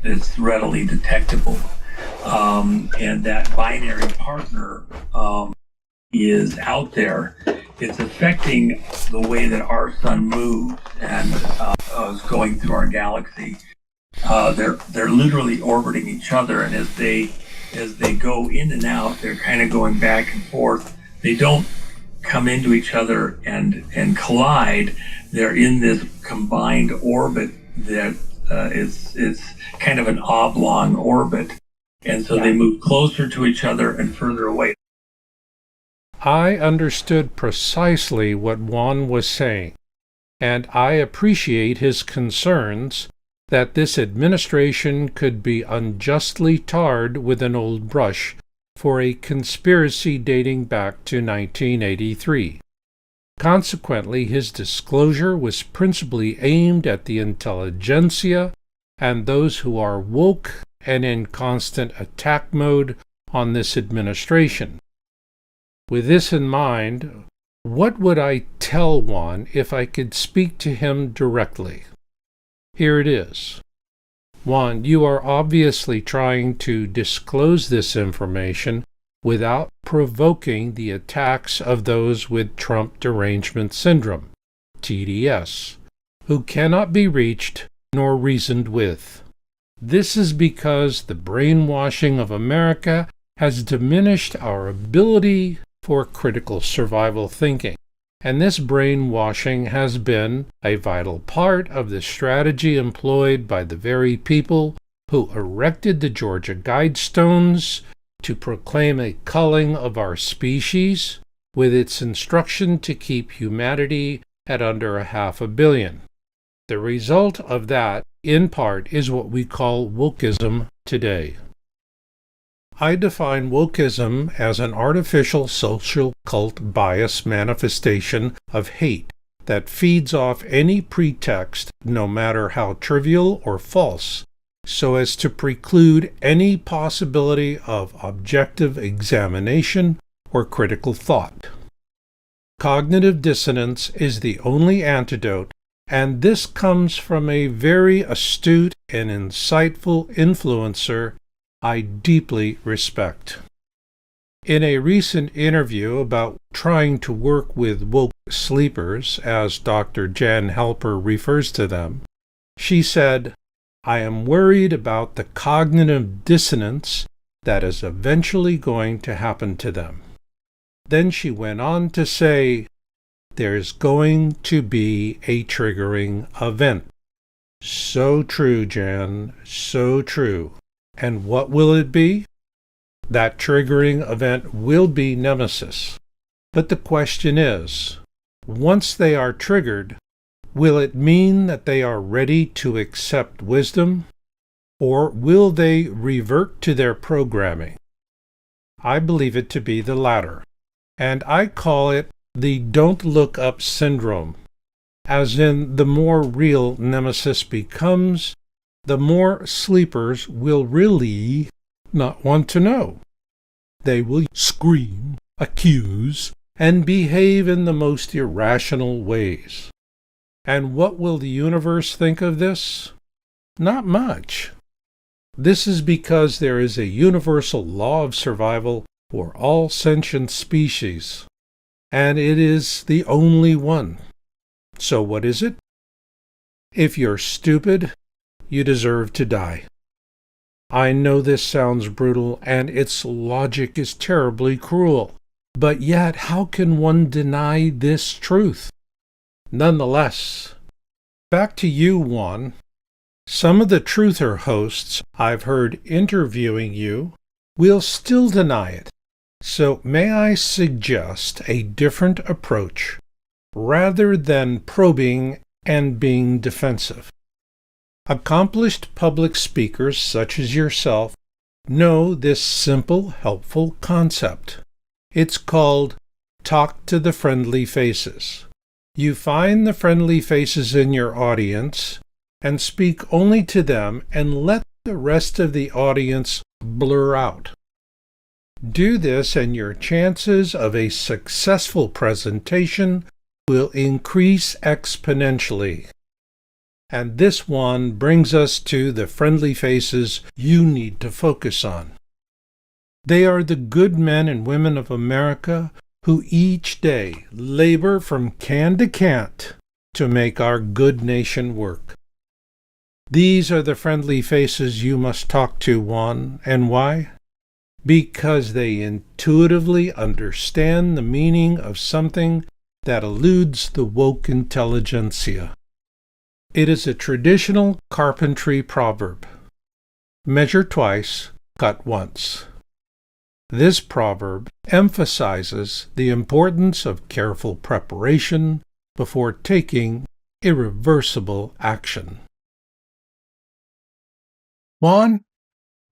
It's readily detectable. And that binary partner is out there. It's affecting the way that our sun moves and is going through our galaxy. They're literally orbiting each other, and as they go in and out, they're kind of going back and forth. They don't come into each other and collide. They're in this combined orbit that it's kind of an oblong orbit, and so they move closer to each other and further away. I understood precisely what Juan was saying, and I appreciate his concerns that this administration could be unjustly tarred with an old brush for a conspiracy dating back to 1983. Consequently, his disclosure was principally aimed at the intelligentsia and those who are woke and in constant attack mode on this administration. With this in mind, what would I tell Juan if I could speak to him directly? Here it is. Juan, you are obviously trying to disclose this information without provoking the attacks of those with Trump derangement syndrome, TDS, who cannot be reached nor reasoned with. This is because the brainwashing of America has diminished our ability for critical survival thinking, and this brainwashing has been a vital part of the strategy employed by the very people who erected the Georgia Guidestones to proclaim a culling of our species, with its instruction to keep humanity at under 500 million. The result of that, in part, is what we call wokeism today. I define wokeism as an artificial social cult bias manifestation of hate that feeds off any pretext, no matter how trivial or false, so as to preclude any possibility of objective examination or critical thought. Cognitive dissonance is the only antidote, and this comes from a very astute and insightful influencer I deeply respect. In a recent interview about trying to work with woke sleepers, as Dr. Jan Halper refers to them, she said, "I am worried about the cognitive dissonance that is eventually going to happen to them." Then she went on to say, "There's going to be a triggering event." So true, Jan, so true. And what will it be? That triggering event will be Nemesis. But the question is, once they are triggered, will it mean that they are ready to accept wisdom, or will they revert to their programming? I believe it to be the latter, and I call it the don't look up syndrome, as in the more real Nemesis becomes, the more sleepers will really not want to know. They will scream, accuse, and behave in the most irrational ways. And what will the universe think of this? Not much. This is because there is a universal law of survival for all sentient species, and it is the only one. So what is it? If you're stupid, you deserve to die. I know this sounds brutal, and its logic is terribly cruel, but yet how can one deny this truth? Nonetheless, back to you, Juan. Some of the Truther hosts I've heard interviewing you will still deny it. So may I suggest a different approach, rather than probing and being defensive? Accomplished public speakers such as yourself know this simple, helpful concept. It's called Talk to the Friendly Faces. You find the friendly faces in your audience and speak only to them and let the rest of the audience blur out. Do this and your chances of a successful presentation will increase exponentially. And this one brings us to the friendly faces you need to focus on. They are the good men and women of America who each day labor from can to can't to make our good nation work. These are the friendly faces you must talk to, Juan. And why? Because they intuitively understand the meaning of something that eludes the woke intelligentsia. It is a traditional carpentry proverb. Measure twice, cut once. This proverb emphasizes the importance of careful preparation before taking irreversible action. Juan,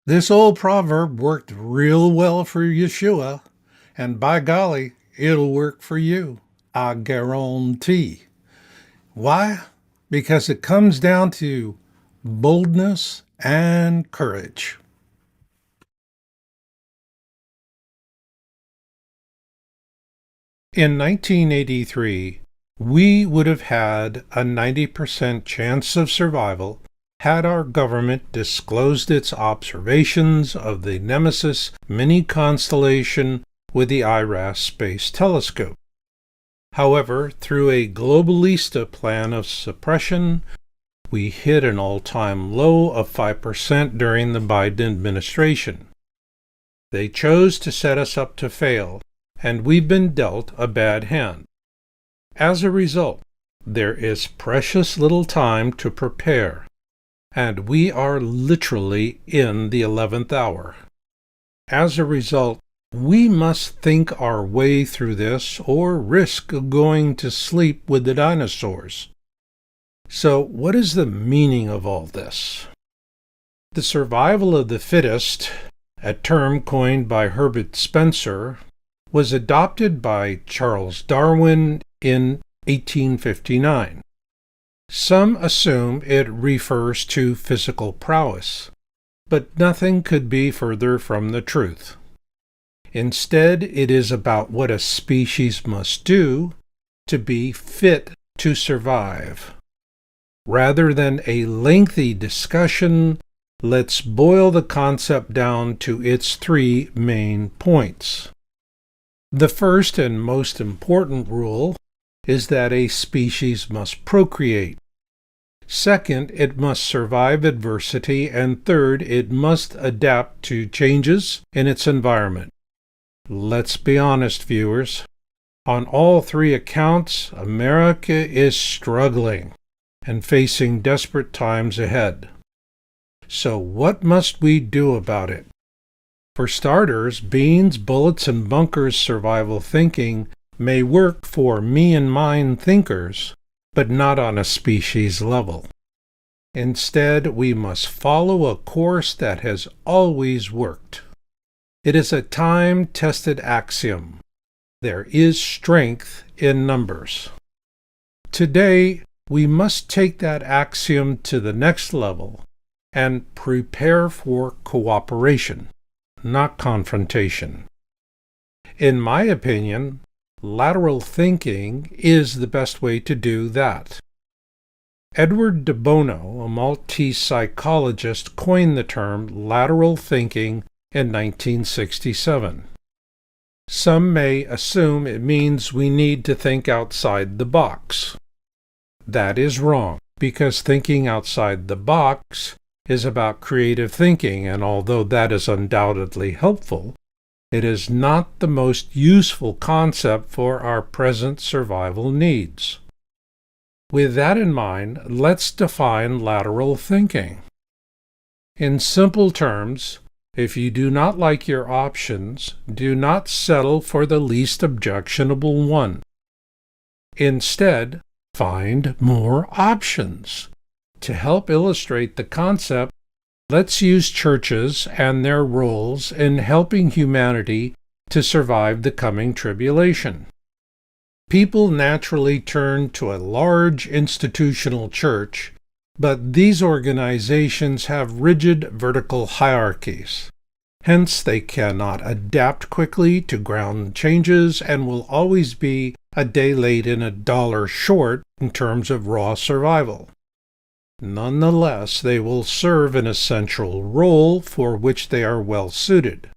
this old proverb worked real well for Yeshua, and by golly, it'll work for you, I guarantee. Why? Because it comes down to boldness and courage. In 1983, we would have had a 90% chance of survival had our government disclosed its observations of the Nemesis mini-constellation with the IRAS Space Telescope. However, through a globalista plan of suppression, we hit an all-time low of 5% during the Biden administration. They chose to set us up to fail, and we've been dealt a bad hand. As a result, there is precious little time to prepare, and we are literally in the 11th hour. As a result, we must think our way through this or risk going to sleep with the dinosaurs. So, what is the meaning of all this? The survival of the fittest, a term coined by Herbert Spencer, was adopted by Charles Darwin in 1859. Some assume it refers to physical prowess, but nothing could be further from the truth. Instead, it is about what a species must do to be fit to survive. Rather than a lengthy discussion, let's boil the concept down to its three main points. The first and most important rule is that a species must procreate. Second, it must survive adversity, and third, it must adapt to changes in its environment. Let's be honest, viewers. On all three accounts, America is struggling and facing desperate times ahead. So what must we do about it? For starters, beans, bullets, and bunkers survival thinking may work for me and mine thinkers, but not on a species level. Instead, we must follow a course that has always worked. It is a time-tested axiom. There is strength in numbers. Today, we must take that axiom to the next level and prepare for cooperation, not confrontation. In my opinion, lateral thinking is the best way to do that. Edward de Bono, a Maltese psychologist, coined the term lateral thinking in 1967. Some may assume it means we need to think outside the box. That is wrong, because thinking outside the box is about creative thinking, and although that is undoubtedly helpful, it is not the most useful concept for our present survival needs. With that in mind, let's define lateral thinking. In simple terms, if you do not like your options, do not settle for the least objectionable one. Instead, find more options. To help illustrate the concept, Let's use churches and their roles in helping humanity to survive the coming tribulation. People naturally turn to a large institutional church, but these organizations have rigid vertical hierarchies. Hence, they cannot adapt quickly to ground changes and will always be a day late and a dollar short in terms of raw survival. Nonetheless, they will serve an essential role for which they are well suited.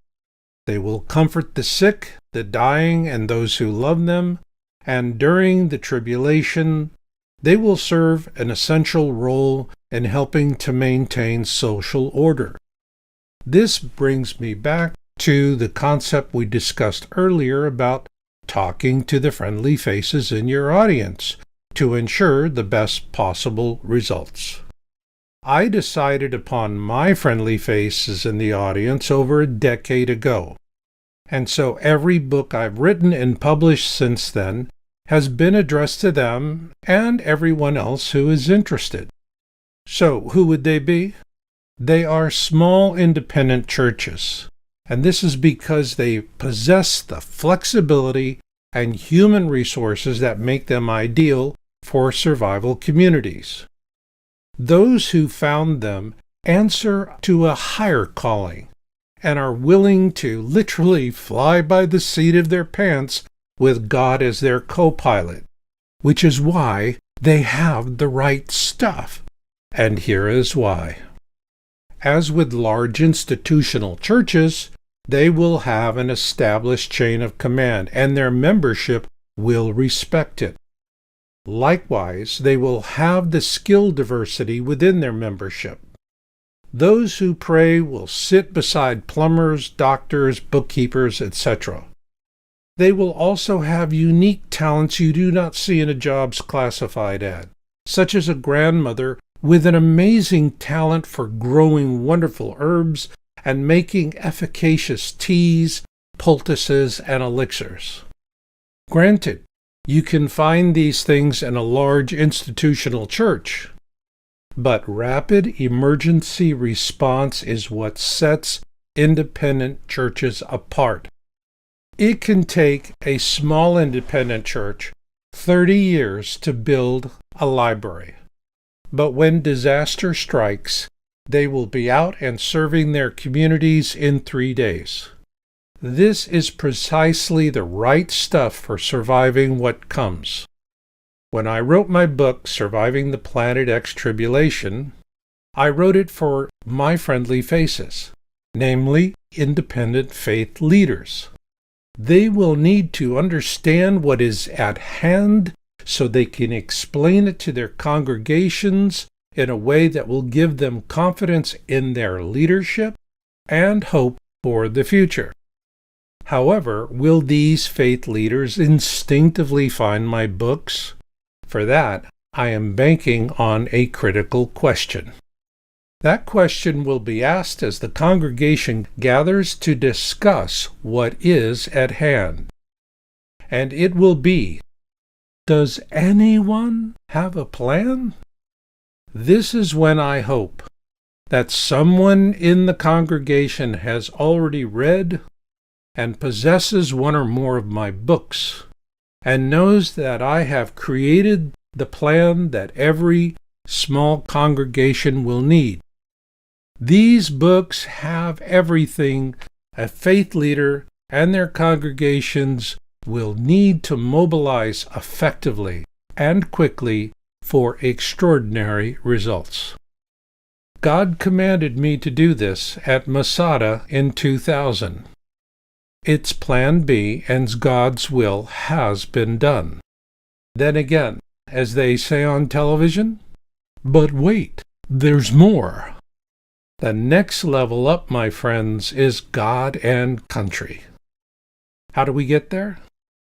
They will comfort the sick, the dying, and those who love them, and during the tribulation, they will serve an essential role in helping to maintain social order. This brings me back to the concept we discussed earlier about talking to the friendly faces in your audience to ensure the best possible results. I decided upon my friendly faces in the audience over a decade ago, and so every book I've written and published since then has been addressed to them and everyone else who is interested. So, who would they be? They are small independent churches, and this is because they possess the flexibility and human resources that make them ideal for survival communities. Those who found them answer to a higher calling and are willing to literally fly by the seat of their pants with God as their co-pilot, which is why they have the right stuff. And here is why. As with large institutional churches, they will have an established chain of command, and their membership will respect it. Likewise, they will have the skill diversity within their membership. Those who pray will sit beside plumbers, doctors, bookkeepers, etc. They will also have unique talents you do not see in a jobs classified ad, such as a grandmother with an amazing talent for growing wonderful herbs and making efficacious teas, poultices, and elixirs. Granted, you can find these things in a large institutional church, but rapid emergency response is what sets independent churches apart. It can take a small independent church 30 years to build a library. But when disaster strikes, they will be out and serving their communities in 3 days. This is precisely the right stuff for surviving what comes. When I wrote my book, Surviving the Planet X Tribulation, I wrote it for my friendly faces, namely independent faith leaders. They will need to understand what is at hand so they can explain it to their congregations in a way that will give them confidence in their leadership and hope for the future. However, will these faith leaders instinctively find my books? For that, I am banking on a critical question. That question will be asked as the congregation gathers to discuss what is at hand. And it will be, does anyone have a plan? This is when I hope that someone in the congregation has already read and possesses one or more of my books, and knows that I have created the plan that every small congregation will need. These books have everything a faith leader and their congregations will need to mobilize effectively and quickly for extraordinary results. God commanded me to do this at Masada in 2000. It's Plan B, and God's will has been done. Then again, as they say on television, but wait, there's more. The next level up, my friends, is God and country. How do we get there?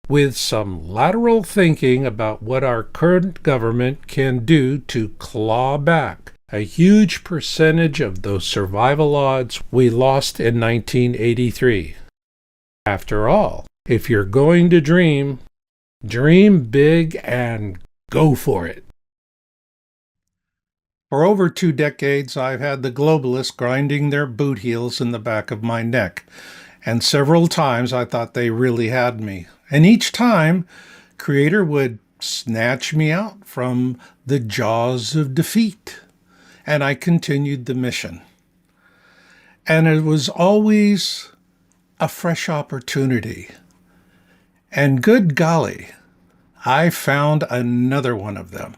With some lateral thinking about what our current government can do to claw back a huge percentage of those survival odds we lost in 1983. After all, if you're going to dream, dream big and go for it. For over 2 decades, I've had the globalists grinding their boot heels in the back of my neck, and several times I thought they really had me. And each time, Creator would snatch me out from the jaws of defeat, and I continued the mission. And it was always a fresh opportunity. And good golly, I found another one of them.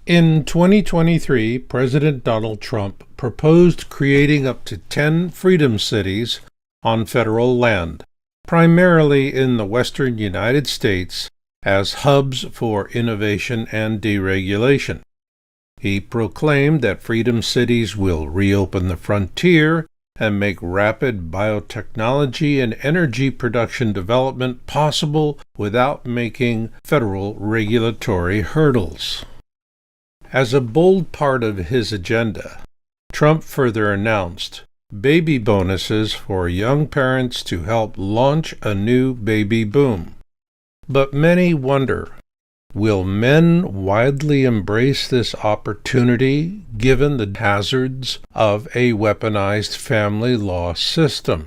In 2023, President Donald Trump proposed creating up to 10 freedom cities on federal land, primarily in the western United States, as hubs for innovation and deregulation. He proclaimed that freedom cities will reopen the frontier and make rapid biotechnology and energy production development possible without making federal regulatory hurdles. As a bold part of his agenda, Trump further announced baby bonuses for young parents to help launch a new baby boom. But many wonder, will men widely embrace this opportunity given the hazards of a weaponized family law system?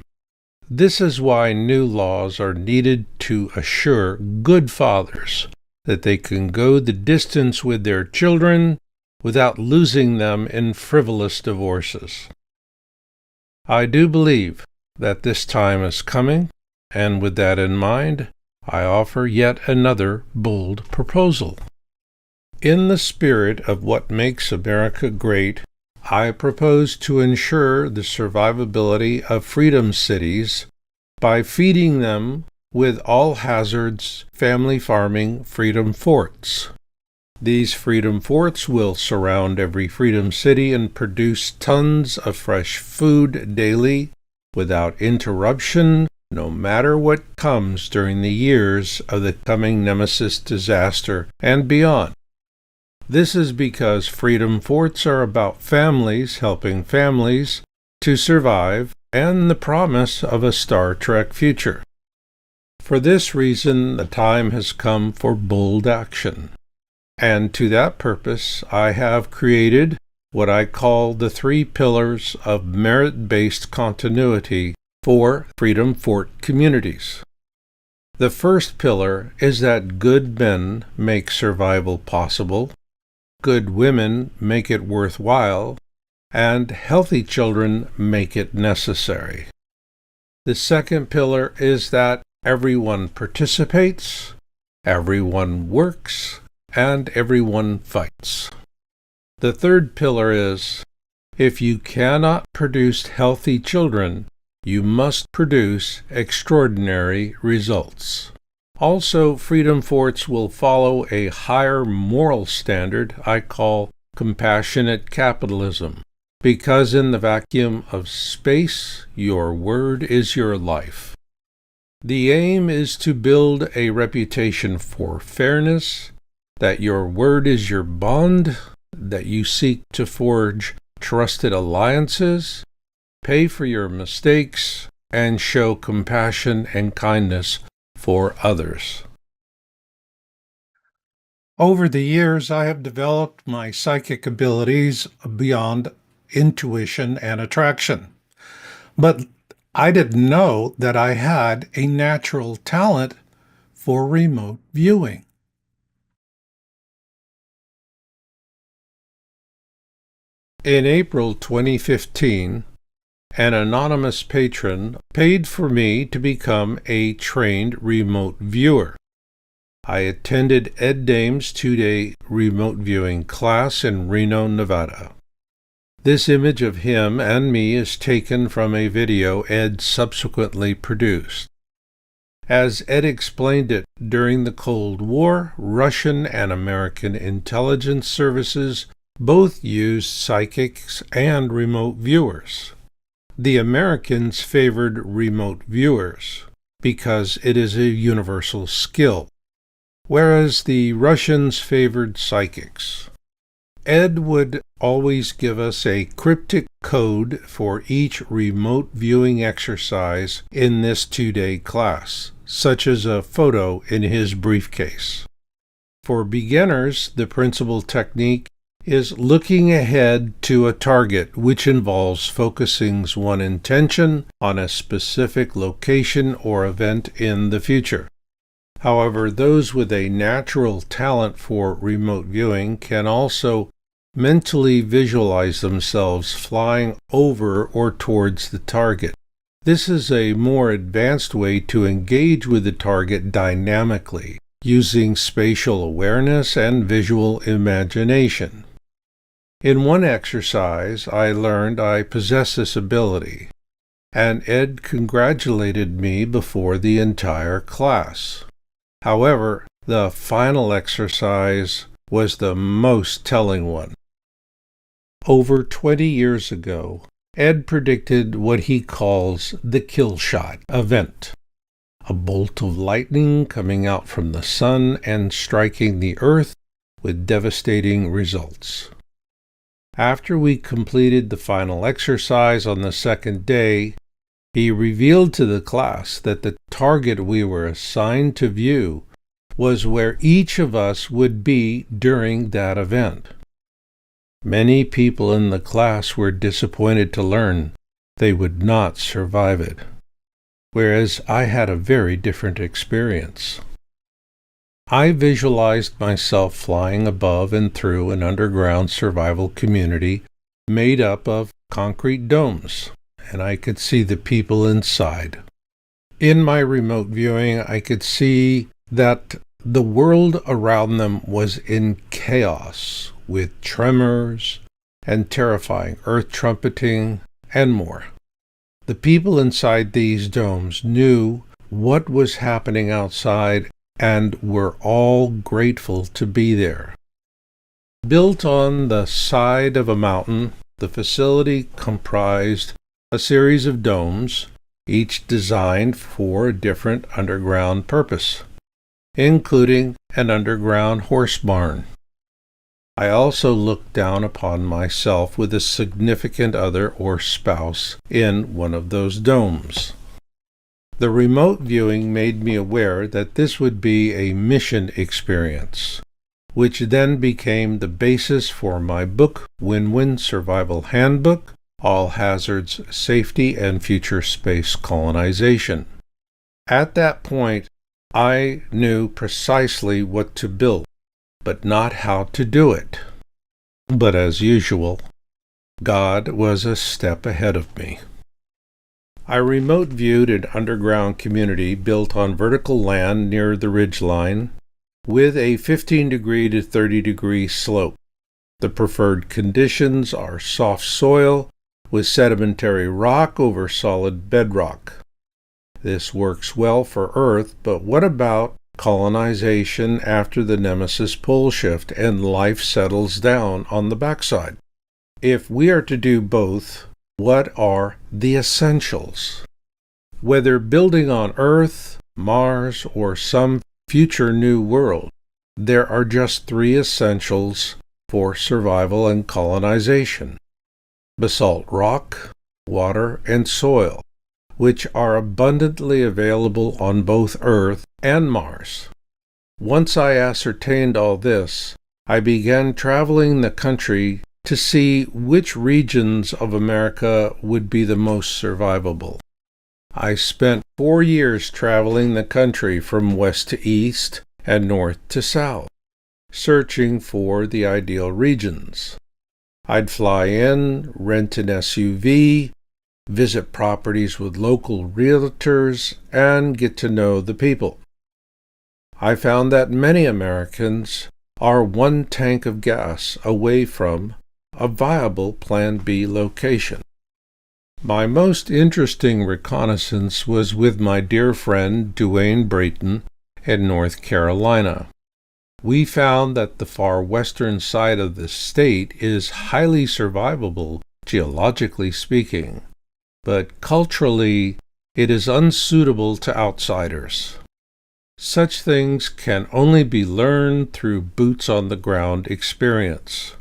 This is why new laws are needed to assure good fathers that they can go the distance with their children without losing them in frivolous divorces. I do believe that this time is coming, and with that in mind, I offer yet another bold proposal. In the spirit of what makes America great, I propose to ensure the survivability of freedom cities by feeding them with all hazards family farming freedom forts. These freedom forts will surround every freedom city and produce tons of fresh food daily without interruption, no matter what comes during the years of the coming Nemesis disaster and beyond. This is because freedom forts are about families helping families to survive and the promise of a Star Trek future. For this reason, the time has come for bold action. And to that purpose, I have created what I call the 3 pillars of merit-based continuity for Freedom Fort communities. The first pillar is that good men make survival possible, good women make it worthwhile, and healthy children make it necessary. The second pillar is that everyone participates, everyone works, and everyone fights. The third pillar is, if you cannot produce healthy children, you must produce extraordinary results. Also, freedom forts will follow a higher moral standard I call compassionate capitalism, because in the vacuum of space, your word is your life. The aim is to build a reputation for fairness, that your word is your bond, that you seek to forge trusted alliances, pay for your mistakes, and show compassion and kindness for others. Over the years, I have developed my psychic abilities beyond intuition and attraction. But I didn't know that I had a natural talent for remote viewing. In April 2015, an anonymous patron paid for me to become a trained remote viewer. I attended Ed Dame's 2-day remote viewing class in Reno, Nevada. This image of him and me is taken from a video Ed subsequently produced. As Ed explained it, during the Cold War, Russian and American intelligence services both used psychics and remote viewers. The Americans favored remote viewers because it is a universal skill, whereas the Russians favored psychics. Ed would always give us a cryptic code for each remote viewing exercise in this 2-day class, such as a photo in his briefcase. For beginners, the principal technique is looking ahead to a target, which involves focusing one's intention on a specific location or event in the future. However, those with a natural talent for remote viewing can also mentally visualize themselves flying over or towards the target. This is a more advanced way to engage with the target dynamically, using spatial awareness and visual imagination. In one exercise, I learned I possess this ability, and Ed congratulated me before the entire class. However, the final exercise was the most telling one. Over 20 years ago, Ed predicted what he calls the kill shot event, a bolt of lightning coming out from the sun and striking the earth with devastating results. After we completed the final exercise on the second day, he revealed to the class that the target we were assigned to view was where each of us would be during that event. Many people in the class were disappointed to learn they would not survive it, whereas I had a very different experience. I visualized myself flying above and through an underground survival community made up of concrete domes, and I could see the people inside. In my remote viewing, I could see that the world around them was in chaos, with tremors and terrifying earth trumpeting and more. The people inside these domes knew what was happening outside and were all grateful to be there. Built on the side of a mountain, the facility comprised a series of domes, each designed for a different underground purpose, including an underground horse barn. I also looked down upon myself with a significant other or spouse in one of those domes. The remote viewing made me aware that this would be a mission experience, which then became the basis for my book, Win-Win Survival Handbook, All Hazards, Safety, and Future Space Colonization. At that point, I knew precisely what to build, but not how to do it. But as usual, God was a step ahead of me. I remote viewed an underground community built on vertical land near the ridgeline with a 15-degree to 30-degree slope. The preferred conditions are soft soil with sedimentary rock over solid bedrock. This works well for Earth, but what about colonization after the Nemesis pole shift and life settles down on the backside? If we are to do both, what are the essentials? Whether building on Earth, Mars, or some future new world, there are just 3 essentials for survival and colonization: basalt rock, water, and soil, which are abundantly available on both Earth and Mars. Once I ascertained all this, I began traveling the country to see which regions of America would be the most survivable. I spent 4 years traveling the country from west to east and north to south, searching for the ideal regions. I'd fly in, rent an SUV, visit properties with local realtors, and get to know the people. I found that many Americans are 1 tank of gas away from a viable Plan B location. My most interesting reconnaissance was with my dear friend Duane Brayton in North Carolina. We found that the far western side of the state is highly survivable, geologically speaking, but culturally it is unsuitable to outsiders. Such things can only be learned through boots-on-the-ground experience.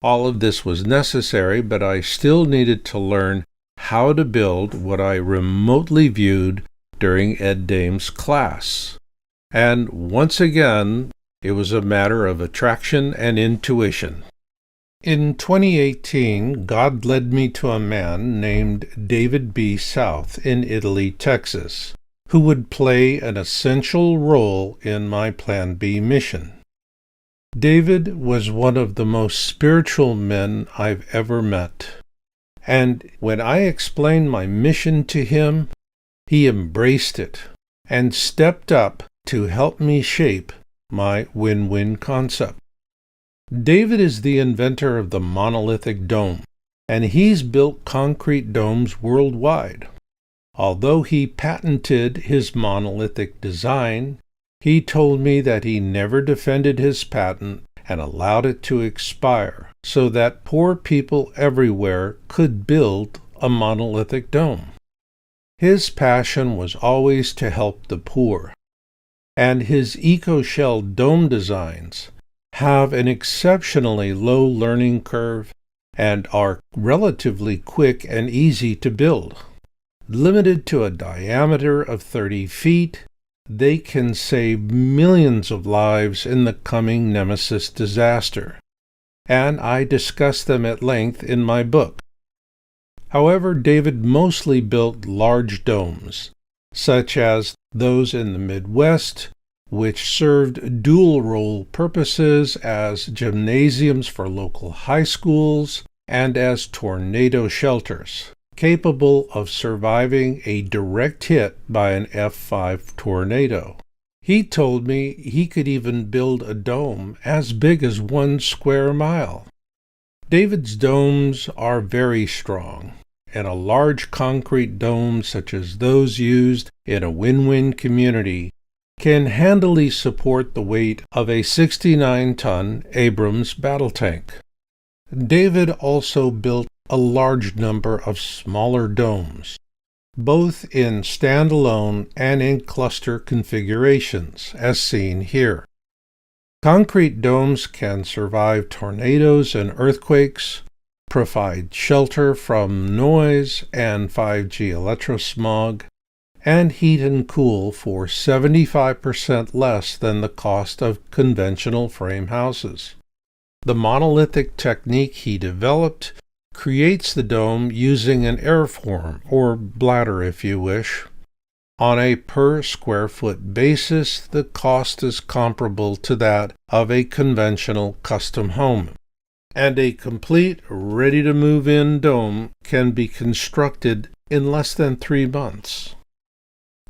All of this was necessary, but I still needed to learn how to build what I remotely viewed during Ed Dame's class. And once again, it was a matter of attraction and intuition. In 2018, God led me to a man named David B. South in Italy, Texas, who would play an essential role in my Plan B mission. David was one of the most spiritual men I've ever met, and when I explained my mission to him, he embraced it and stepped up to help me shape my win-win concept. David is the inventor of the monolithic dome, and he's built concrete domes worldwide. Although he patented his monolithic design, he told me that he never defended his patent and allowed it to expire so that poor people everywhere could build a monolithic dome. His passion was always to help the poor, and his eco-shell dome designs have an exceptionally low learning curve and are relatively quick and easy to build. Limited to a diameter of 30 feet, they can save millions of lives in the coming Nemesis disaster, and I discuss them at length in my book. However, David mostly built large domes, such as those in the Midwest, which served dual-role purposes as gymnasiums for local high schools and as tornado shelters, capable of surviving a direct hit by an F5 tornado. He told me he could even build a dome as big as 1 square mile. David's domes are very strong, and a large concrete dome such as those used in a win-win community can handily support the weight of a 69-ton Abrams battle tank. David also built a large number of smaller domes, both in standalone and in cluster configurations, as seen here. Concrete domes can survive tornadoes and earthquakes, provide shelter from noise and 5G electrosmog, and heat and cool for 75% less than the cost of conventional frame houses. The monolithic technique he developed creates the dome using an airform, or bladder if you wish. On a per square foot basis, the cost is comparable to that of a conventional custom home, and a complete, ready-to-move-in dome can be constructed in less than 3 months.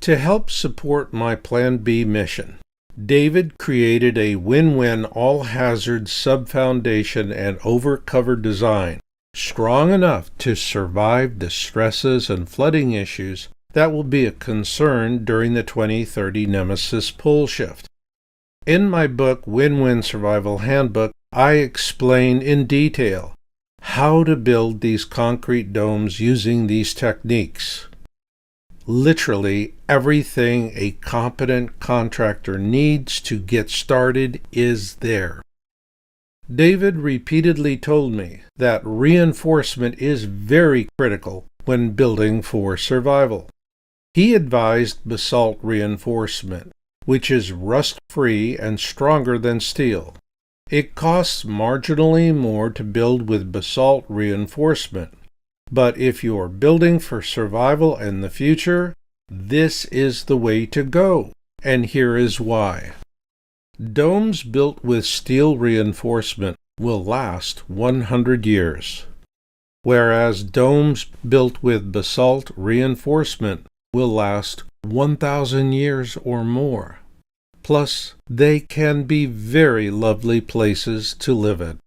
To help support my Plan B mission, David created a win-win all-hazard sub-foundation and over-cover design strong enough to survive the stresses and flooding issues that will be a concern during the 2030 Nemesis pole shift. In my book, Win-Win Survival Handbook, I explain in detail how to build these concrete domes using these techniques. Literally everything a competent contractor needs to get started is there. David repeatedly told me that reinforcement is very critical when building for survival. He advised basalt reinforcement, which is rust-free and stronger than steel. It costs marginally more to build with basalt reinforcement, but if you're building for survival in the future, this is the way to go, and here is why. Domes built with steel reinforcement will last 100 years, whereas domes built with basalt reinforcement will last 1,000 years or more. Plus, they can be very lovely places to live in.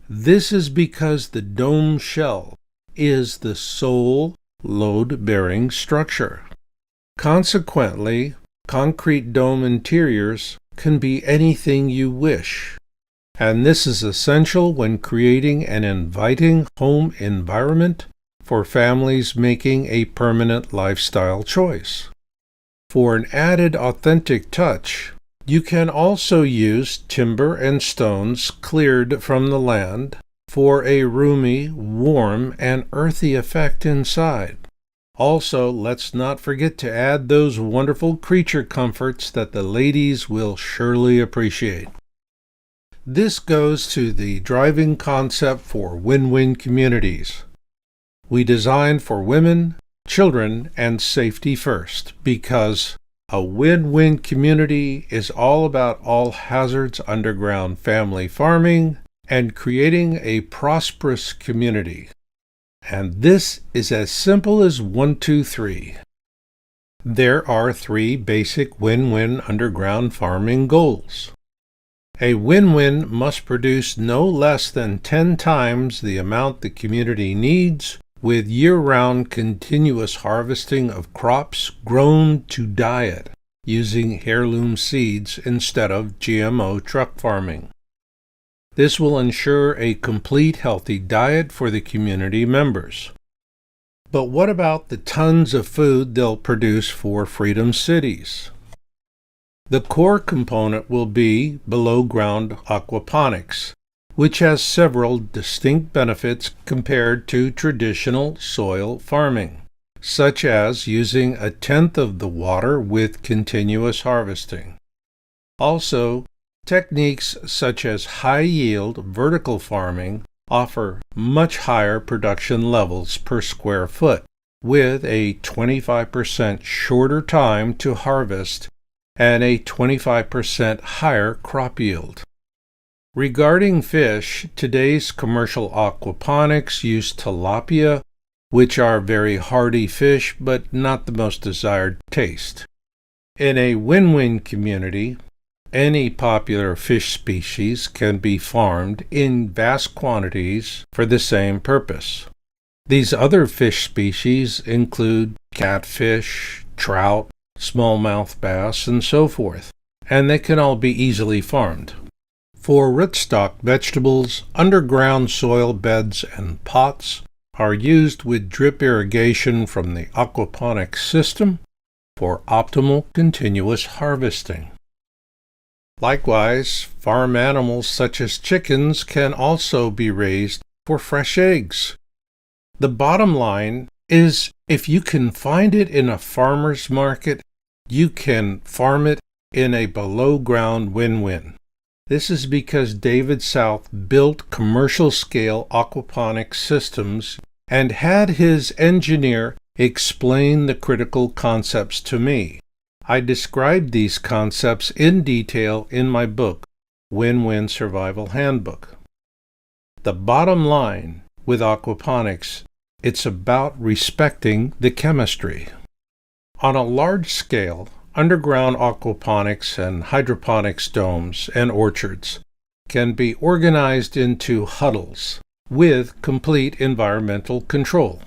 This is because the dome shell is the sole load-bearing structure. Consequently, concrete dome interiors can be anything you wish, and this is essential when creating an inviting home environment for families making a permanent lifestyle choice. For an added authentic touch, you can also use timber and stones cleared from the land for a roomy, warm, and earthy effect inside. Also, let's not forget to add those wonderful creature comforts that the ladies will surely appreciate. This goes to the driving concept for win-win communities. We design for women, children, and safety first, because a win-win community is all about all hazards underground family farming and creating a prosperous community. And this is as simple as 1, 2, 3. There are 3 basic win-win underground farming goals. A win-win must produce no less than 10 times the amount the community needs, with year-round continuous harvesting of crops grown to diet, using heirloom seeds instead of GMO truck farming. This will ensure a complete healthy diet for the community members. But what about the tons of food they'll produce for Freedom Cities? The core component will be below-ground aquaponics, which has several distinct benefits compared to traditional soil farming, such as using 1/10 of the water with continuous harvesting. Also, techniques such as high-yield vertical farming offer much higher production levels per square foot, with a 25% shorter time to harvest and a 25% higher crop yield. Regarding fish, today's commercial aquaponics use tilapia, which are very hardy fish but not the most desired taste. In a win-win community, any popular fish species can be farmed in vast quantities for the same purpose. These other fish species include catfish, trout, smallmouth bass, and so forth, and they can all be easily farmed. For rootstock vegetables, underground soil beds and pots are used with drip irrigation from the aquaponics system for optimal continuous harvesting. Likewise, farm animals such as chickens can also be raised for fresh eggs. The bottom line is, if you can find it in a farmer's market, you can farm it in a below-ground win-win. This is because David South built commercial-scale aquaponics systems and had his engineer explain the critical concepts to me. I described these concepts in detail in my book, Win-Win Survival Handbook. The bottom line with aquaponics, it's about respecting the chemistry. On a large scale, underground aquaponics and hydroponics domes and orchards can be organized into huddles with complete environmental control.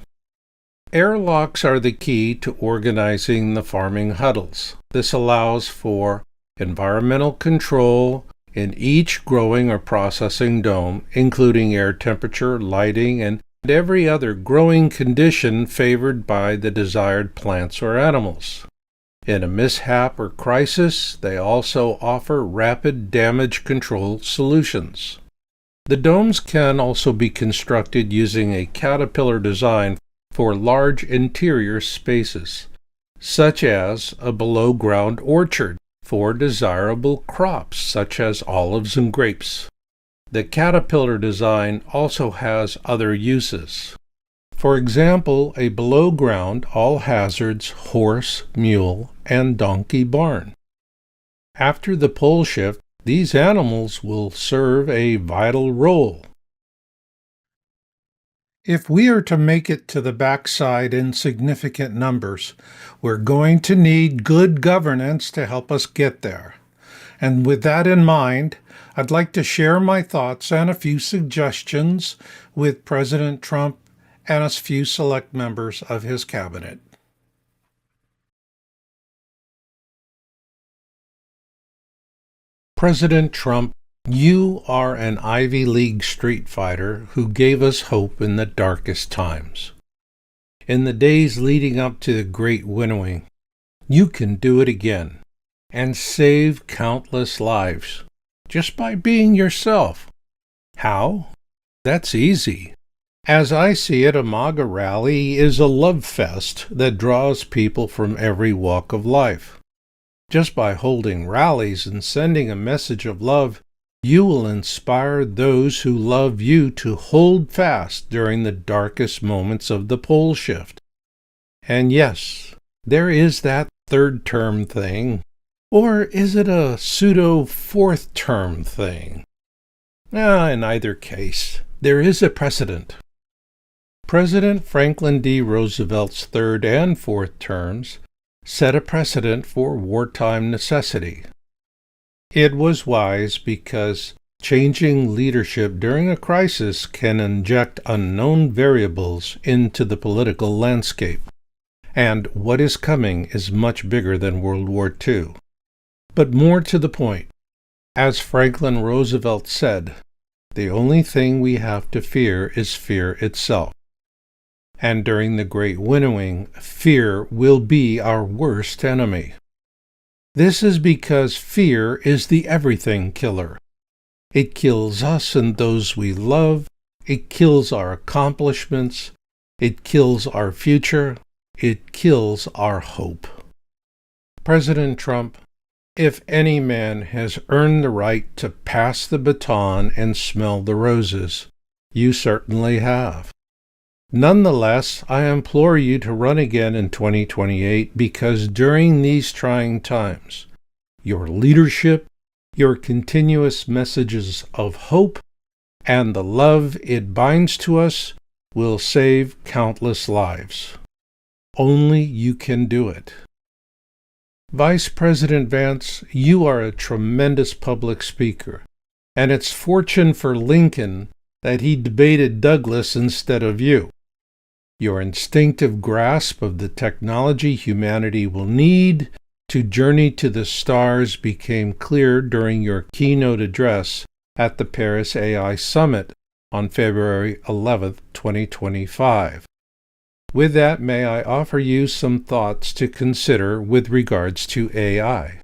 Airlocks are the key to organizing the farming huddles. This allows for environmental control in each growing or processing dome, including air temperature, lighting, and every other growing condition favored by the desired plants or animals. In a mishap or crisis, they also offer rapid damage control solutions. The domes can also be constructed using a caterpillar design for large interior spaces, such as a below-ground orchard for desirable crops such as olives and grapes. The caterpillar design also has other uses. For example, a below-ground all-hazards horse, mule, and donkey barn. After the pole shift, these animals will serve a vital role. If we are to make it to the backside in significant numbers, we're going to need good governance to help us get there. And with that in mind, I'd like to share my thoughts and a few suggestions with President Trump and a few select members of his cabinet. President Trump, you are an Ivy League street fighter who gave us hope in the darkest times. In the days leading up to the Great Winnowing, you can do it again and save countless lives just by being yourself. How? That's easy. As I see it, a MAGA rally is a love fest that draws people from every walk of life. Just by holding rallies and sending a message of love, you will inspire those who love you to hold fast during the darkest moments of the pole shift. And yes, there is that third term thing. Or is it a pseudo fourth term thing? In either case, there is a precedent. President Franklin D. Roosevelt's third and fourth terms set a precedent for wartime necessity. It was wise because changing leadership during a crisis can inject unknown variables into the political landscape, and what is coming is much bigger than World War II. But more to the point, as Franklin Roosevelt said, the only thing we have to fear is fear itself. And during the Great Winnowing, fear will be our worst enemy. This is because fear is the everything killer. It kills us and those we love. It kills our accomplishments. It kills our future. It kills our hope. President Trump, if any man has earned the right to pass the baton and smell the roses, you certainly have. Nonetheless, I implore you to run again in 2028 because during these trying times, your leadership, your continuous messages of hope, and the love it binds to us will save countless lives. Only you can do it. Vice President Vance, you are a tremendous public speaker, and it's fortune for Lincoln that he debated Douglas instead of you. Your instinctive grasp of the technology humanity will need to journey to the stars became clear during your keynote address at the Paris AI Summit on February 11, 2025. With that, may I offer you some thoughts to consider with regards to AI.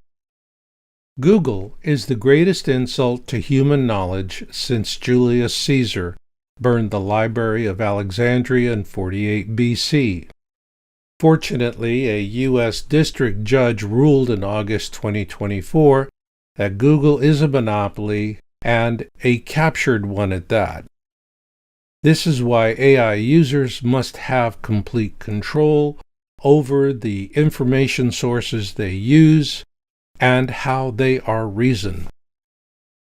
Google is the greatest insult to human knowledge since Julius Caesar burned the Library of Alexandria in 48 BC. Fortunately, a U.S. district judge ruled in August 2024 that Google is a monopoly and a captured one at that. This is why AI users must have complete control over the information sources they use and how they are reasoned.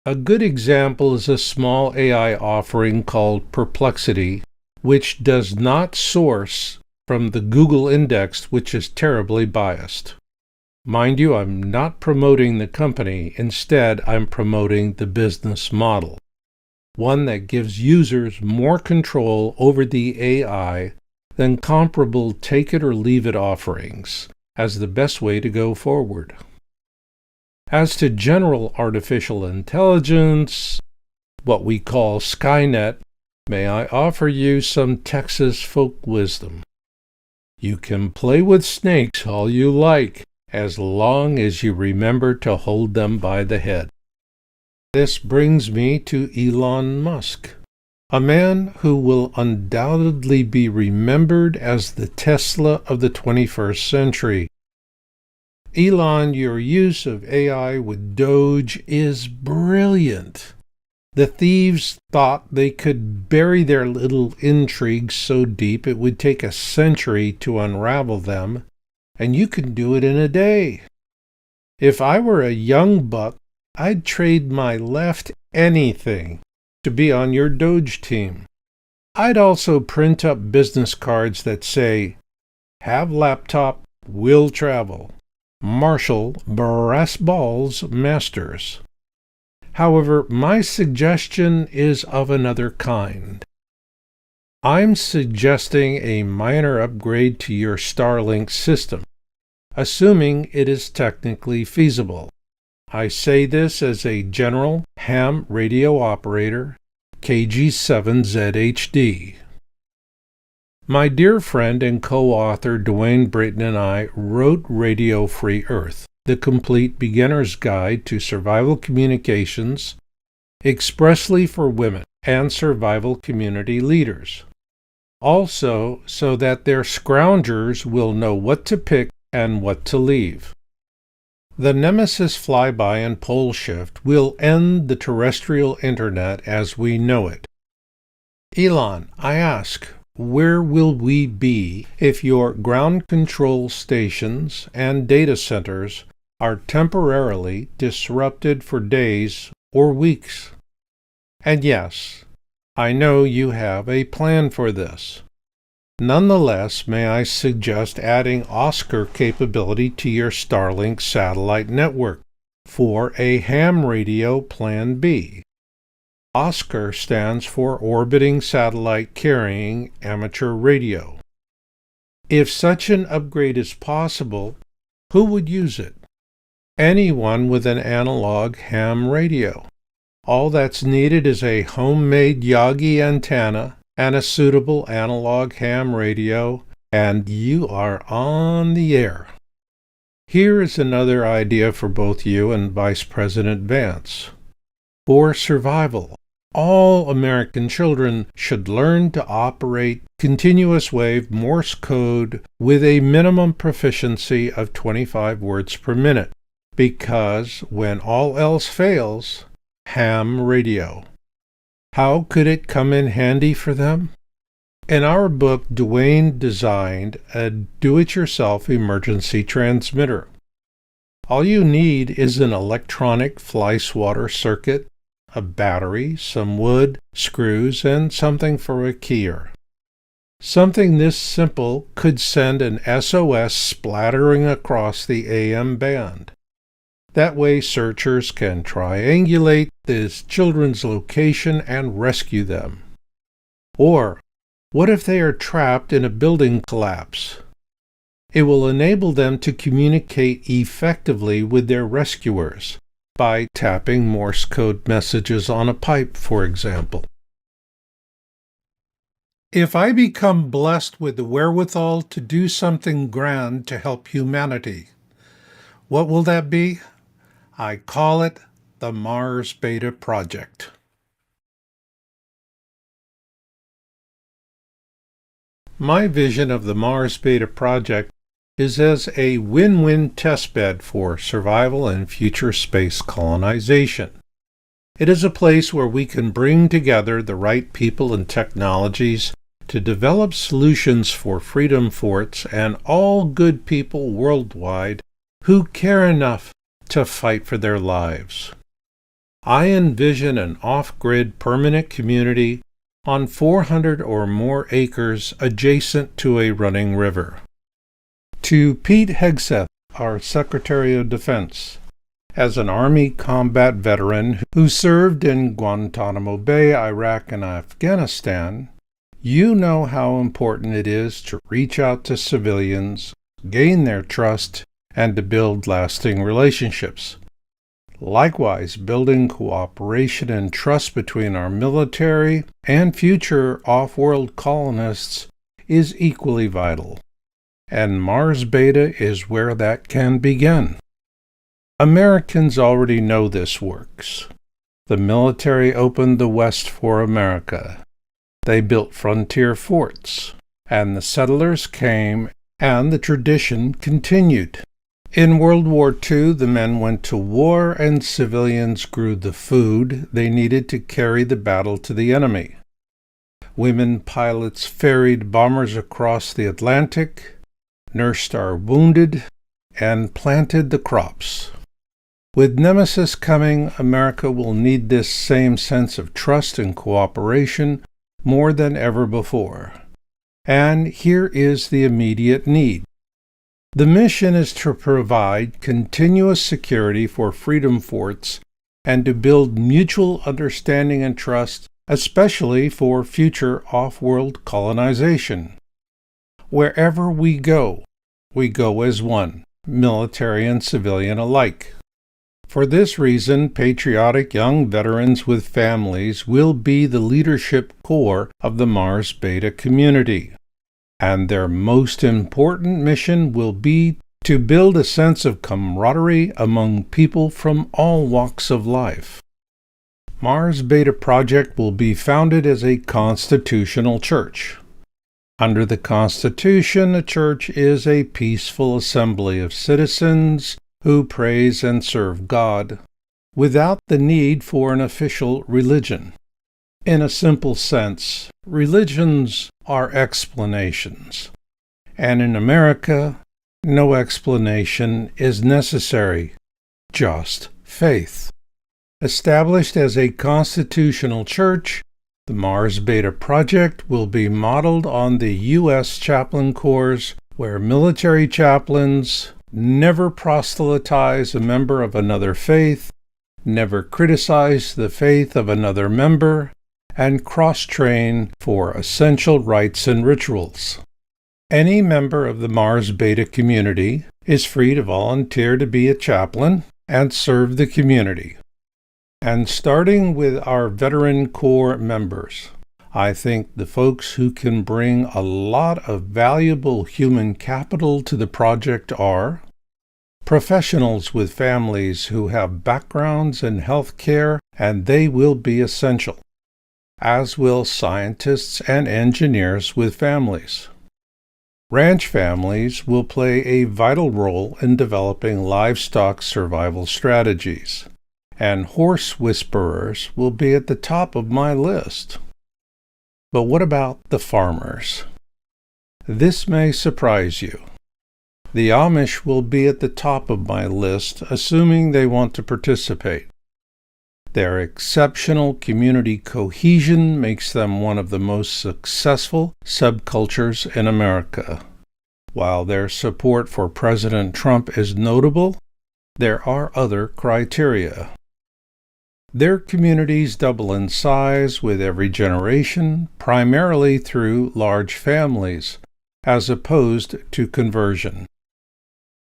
A good example is a small AI offering called Perplexity, which does not source from the Google index, which is terribly biased. Mind you, I'm not promoting the company. Instead, I'm promoting the business model, one that gives users more control over the AI than comparable take-it-or-leave-it offerings as the best way to go forward. As to general artificial intelligence, what we call Skynet, may I offer you some Texas folk wisdom. You can play with snakes all you like, as long as you remember to hold them by the head. This brings me to Elon Musk, a man who will undoubtedly be remembered as the Tesla of the 21st century. Elon, your use of AI with Doge is brilliant. The thieves thought they could bury their little intrigues so deep it would take a century to unravel them, and you can do it in a day. If I were a young buck, I'd trade my left anything to be on your Doge team. I'd also print up business cards that say, "Have laptop, will travel. Marshall Brass Balls Masters." However, my suggestion is of another kind. I'm suggesting a minor upgrade to your Starlink system, assuming it is technically feasible. I say this as a general ham radio operator, KG7ZHD. My dear friend and co-author Dwayne Britton and I wrote Radio Free Earth, the complete beginner's guide to survival communications, expressly for women and survival community leaders. Also, so that their scroungers will know what to pick and what to leave. The Nemesis flyby and pole shift will end the terrestrial internet as we know it. Elon, I ask, where will we be if your ground control stations and data centers are temporarily disrupted for days or weeks? And yes, I know you have a plan for this. Nonetheless, may I suggest adding Oscar capability to your Starlink satellite network for a ham radio Plan B. Oscar stands for Orbiting Satellite Carrying Amateur Radio. If such an upgrade is possible, who would use it? Anyone with an analog ham radio. All that's needed is a homemade Yagi antenna and a suitable analog ham radio, and you are on the air. Here is another idea for both you and Vice President Vance. For survival, all American children should learn to operate continuous wave Morse code with a minimum proficiency of 25 words per minute, because when all else fails, ham radio. How could it come in handy for them? In our book, Duane designed a do-it-yourself emergency transmitter. All you need is an electronic fly-swatter circuit, a battery, some wood, screws, and something for a keyer. Something this simple could send an SOS splattering across the AM band. That way searchers can triangulate the children's location and rescue them. Or, what if they are trapped in a building collapse? It will enable them to communicate effectively with their rescuers by tapping Morse code messages on a pipe, for example. If I become blessed with the wherewithal to do something grand to help humanity, what will that be? I call it the Mars Beta Project. My vision of the Mars Beta Project is as a win-win testbed for survival and future space colonization. It is a place where we can bring together the right people and technologies to develop solutions for freedom forts and all good people worldwide who care enough to fight for their lives. I envision an off-grid permanent community on 400 or more acres adjacent to a running river. To Pete Hegseth, our Secretary of Defense, as an Army combat veteran who served in Guantanamo Bay, Iraq, and Afghanistan, you know how important it is to reach out to civilians, gain their trust, and to build lasting relationships. Likewise, building cooperation and trust between our military and future off-world colonists is equally vital. And Mars Beta is where that can begin. Americans already know this works. The military opened the West for America. They built frontier forts, and the settlers came, and the tradition continued. In World War II, the men went to war and civilians grew the food they needed to carry the battle to the enemy. Women pilots ferried bombers across the Atlantic, nursed our wounded, and planted the crops. With Nemesis coming, America will need this same sense of trust and cooperation more than ever before. And here is the immediate need. The mission is to provide continuous security for freedom forts and to build mutual understanding and trust, especially for future off-world colonization. Wherever we go as one, military and civilian alike. For this reason, patriotic young veterans with families will be the leadership core of the Mars Beta community. And their most important mission will be to build a sense of camaraderie among people from all walks of life. Mars Beta Project will be founded as a constitutional church. Under the Constitution, a church is a peaceful assembly of citizens who praise and serve God, without the need for an official religion. In a simple sense, religions are explanations, and in America, no explanation is necessary, just faith. Established as a constitutional church, the Mars Beta Project will be modeled on the U.S. Chaplain Corps, where military chaplains never proselytize a member of another faith, never criticize the faith of another member, and cross-train for essential rites and rituals. Any member of the Mars Beta community is free to volunteer to be a chaplain and serve the community. And starting with our veteran Corps members, I think the folks who can bring a lot of valuable human capital to the project are professionals with families who have backgrounds in health care, and they will be essential, as will scientists and engineers with families. Ranch families will play a vital role in developing livestock survival strategies, and horse whisperers will be at the top of my list. But what about the farmers? This may surprise you. The Amish will be at the top of my list, assuming they want to participate. Their exceptional community cohesion makes them one of the most successful subcultures in America. While their support for President Trump is notable, there are other criteria. Their communities double in size with every generation, primarily through large families, as opposed to conversion.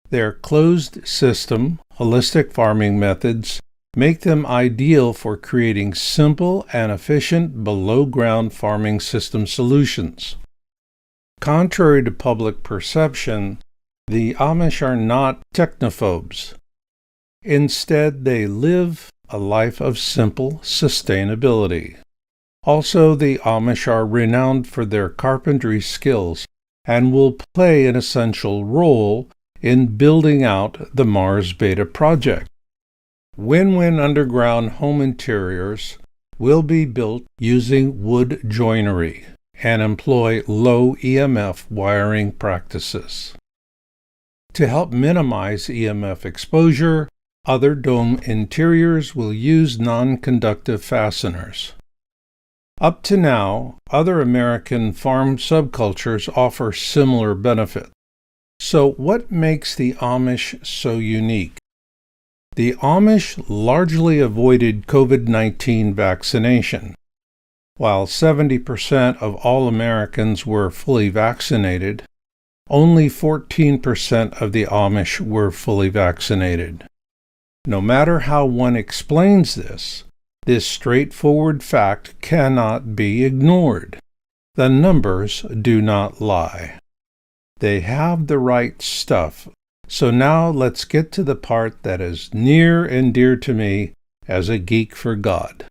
Their closed system, holistic farming methods make them ideal for creating simple and efficient below-ground farming system solutions. Contrary to public perception, the Amish are not technophobes. Instead, they live a life of simple sustainability. Also, the Amish are renowned for their carpentry skills and will play an essential role in building out the Mars Beta Project. Win-win underground home interiors will be built using wood joinery and employ low EMF wiring practices. To help minimize EMF exposure, other dome interiors will use non-conductive fasteners. Up to now, other American farm subcultures offer similar benefits. So what makes the Amish so unique? The Amish largely avoided COVID-19 vaccination. While 70% of all Americans were fully vaccinated, only 14% of the Amish were fully vaccinated. No matter how one explains this straightforward fact cannot be ignored. The numbers do not lie. They have the right stuff. So now let's get to the part that is near and dear to me as a geek for God.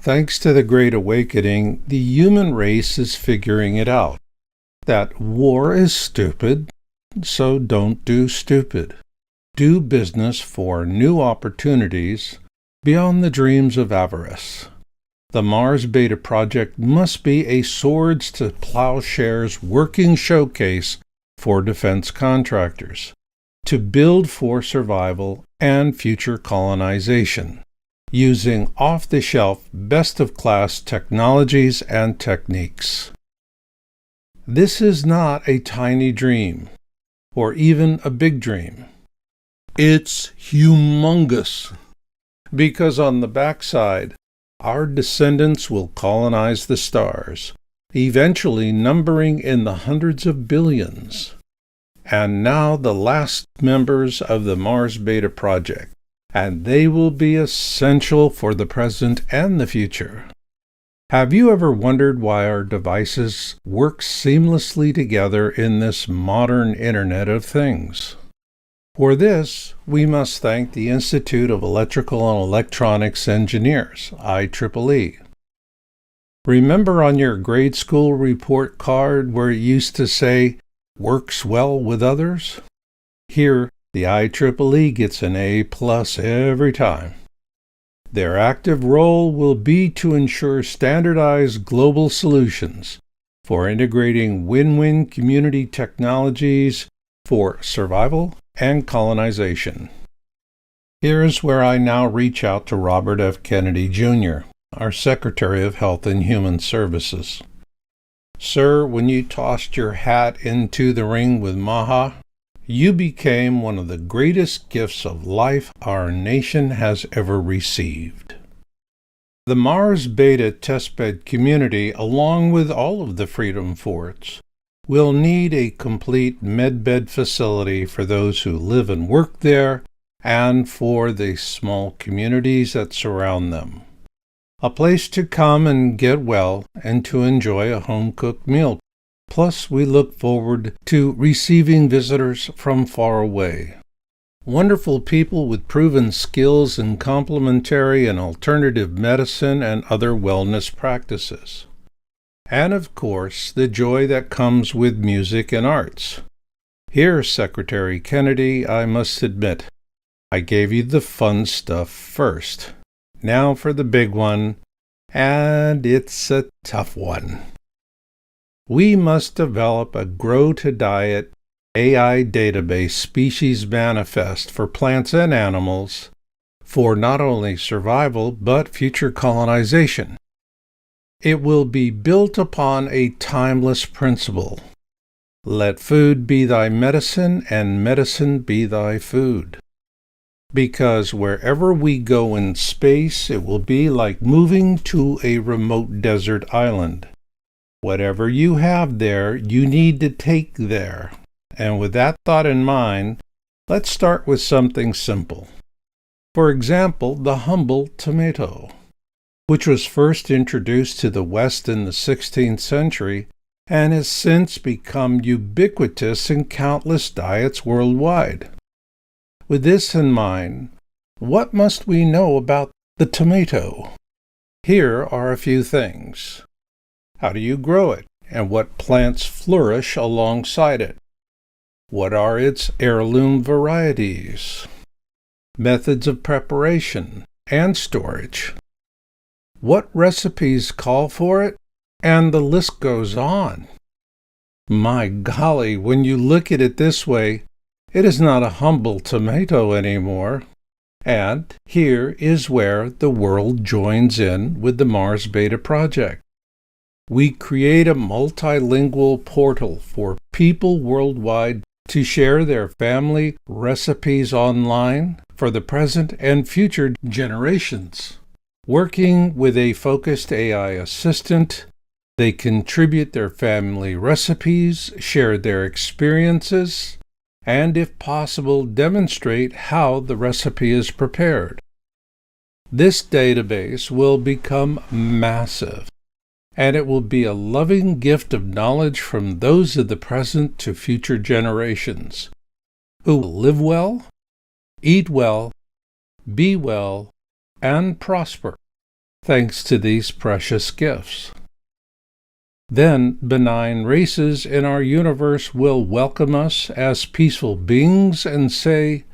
Thanks to the Great Awakening, the human race is figuring it out. That war is stupid, so don't do stupid. Do business for new opportunities beyond the dreams of avarice. The Mars Beta Project must be a swords to plowshares working showcase for defense contractors to build for survival and future colonization, using off-the-shelf, best-of-class technologies and techniques. This is not a tiny dream, or even a big dream. It's humongous, because on the backside, our descendants will colonize the stars, eventually numbering in the hundreds of billions. And now the last members of the Mars Beta Project, and they will be essential for the present and the future. Have you ever wondered why our devices work seamlessly together in this modern Internet of Things? For this, we must thank the Institute of Electrical and Electronics Engineers, IEEE. Remember on your grade school report card where it used to say, "Works well with others"? Here, the IEEE gets an A+ every time. Their active role will be to ensure standardized global solutions for integrating win-win community technologies for survival and colonization. Here's where I now reach out to Robert F. Kennedy, Jr., our Secretary of Health and Human Services. Sir, when you tossed your hat into the ring with Maha, you became one of the greatest gifts of life our nation has ever received. The Mars Beta testbed community, along with all of the Freedom Forts, will need a complete medbed facility for those who live and work there and for the small communities that surround them. A place to come and get well and to enjoy a home-cooked meal. Plus, we look forward to receiving visitors from far away. Wonderful people with proven skills in complementary and alternative medicine and other wellness practices. And of course, the joy that comes with music and arts. Here, Secretary Kennedy, I must admit, I gave you the fun stuff first. Now for the big one, and it's a tough one. We must develop a grow-to-diet AI database species manifest for plants and animals for not only survival but future colonization. It will be built upon a timeless principle. Let food be thy medicine and medicine be thy food. Because wherever we go in space, it will be like moving to a remote desert island. Whatever you have there, you need to take there. And with that thought in mind, let's start with something simple. For example, the humble tomato, which was first introduced to the West in the 16th century and has since become ubiquitous in countless diets worldwide. With this in mind, what must we know about the tomato? Here are a few things. How do you grow it, and what plants flourish alongside it? What are its heirloom varieties? Methods of preparation and storage. What recipes call for it? And the list goes on. My golly, when you look at it this way, it is not a humble tomato anymore. And here is where the world joins in with the Mars Beta project. We create a multilingual portal for people worldwide to share their family recipes online for the present and future generations. Working with a focused AI assistant, they contribute their family recipes, share their experiences, and if possible, demonstrate how the recipe is prepared. This database will become massive, and it will be a loving gift of knowledge from those of the present to future generations, who will live well, eat well, be well, and prosper, thanks to these precious gifts. Then benign races in our universe will welcome us as peaceful beings and say,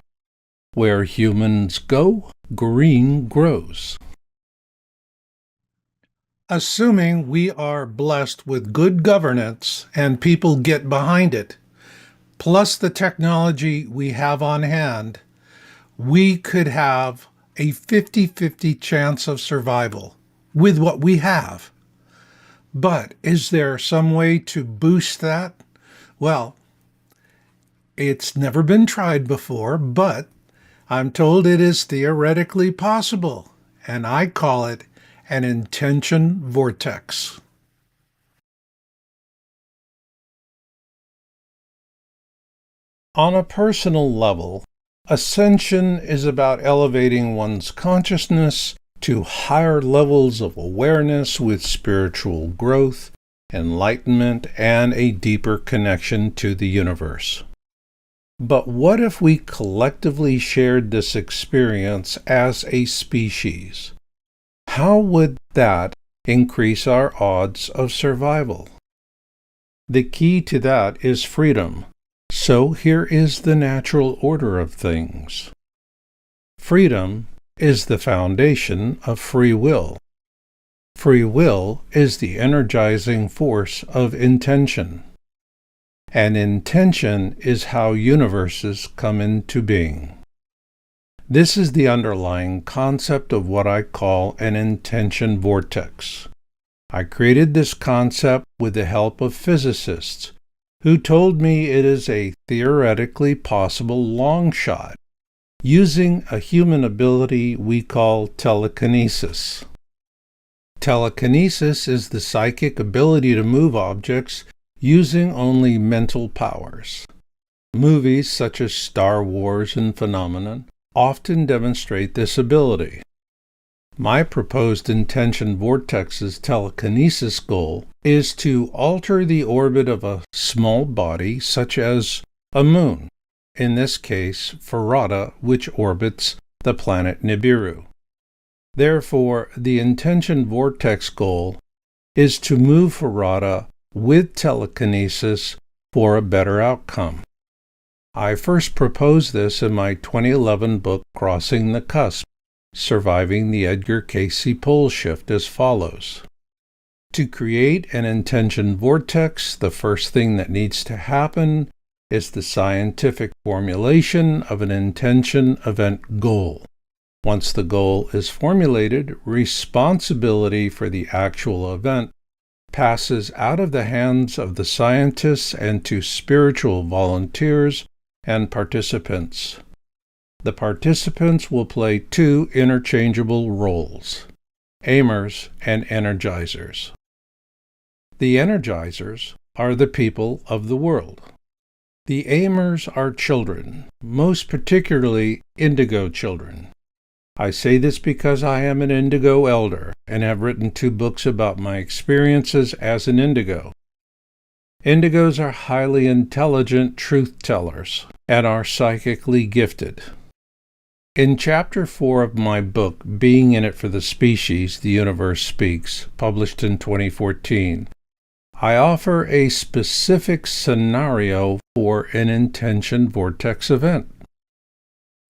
"Where humans go, green grows." Assuming we are blessed with good governance and people get behind it, plus the technology we have on hand, we could have a 50-50 chance of survival with what we have. But is there some way to boost that? Well, it's never been tried before, but I'm told it is theoretically possible, and I call it an intention vortex. On a personal level, ascension is about elevating one's consciousness to higher levels of awareness with spiritual growth, enlightenment, and a deeper connection to the universe. But what if we collectively shared this experience as a species? How would that increase our odds of survival. The key to that is freedom. So here is the natural order of things. Freedom is the foundation of free will. Free will is the energizing force of intention. And intention is how universes come into being. This is the underlying concept of what I call an intention vortex. I created this concept with the help of physicists who told me it is a theoretically possible long shot using a human ability we call telekinesis. Telekinesis is the psychic ability to move objects using only mental powers. Movies such as Star Wars and Phenomenon often demonstrate this ability. My proposed intention vortex's telekinesis goal is to alter the orbit of a small body such as a moon, in this case Farada, which orbits the planet Nibiru. Therefore, the intention vortex goal is to move Farada with telekinesis for a better outcome. I first proposed this in my 2011 book Crossing the Cusp, Surviving the Edgar Cayce Pole Shift as follows. To create an intention vortex, the first thing that needs to happen is the scientific formulation of an intention event goal. Once the goal is formulated, responsibility for the actual event passes out of the hands of the scientists and to spiritual volunteers and participants. The participants will play two interchangeable roles, aimers and energizers. The energizers are the people of the world. The aimers are children, most particularly indigo children. I say this because I am an indigo elder and have written 2 books about my experiences as an indigo. Indigos are highly intelligent truth-tellers and are psychically gifted. In Chapter 4 of my book, Being in It for the Species, The Universe Speaks, published in 2014, I offer a specific scenario for an intention vortex event.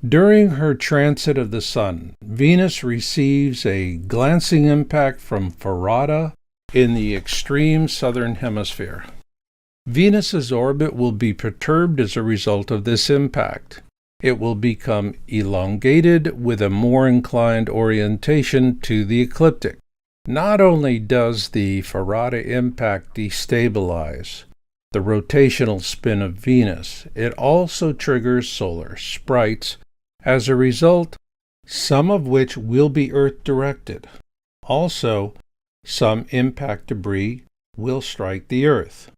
During her transit of the Sun, Venus receives a glancing impact from Farada in the extreme southern hemisphere. Venus's orbit will be perturbed as a result of this impact. It will become elongated with a more inclined orientation to the ecliptic. Not only does the Farada impact destabilize the rotational spin of Venus, it also triggers solar sprites as a result, some of which will be Earth-directed. Also, some impact debris will strike the Earth.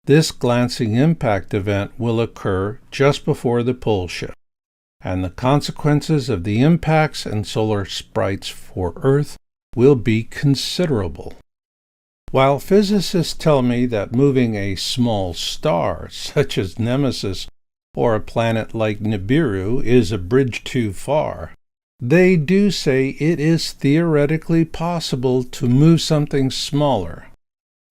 This glancing impact event will occur just before the pole shift, and the consequences of the impacts and solar sprites for Earth will be considerable. While physicists tell me that moving a small star, such as Nemesis, or a planet like Nibiru is a bridge too far, they do say it is theoretically possible to move something smaller,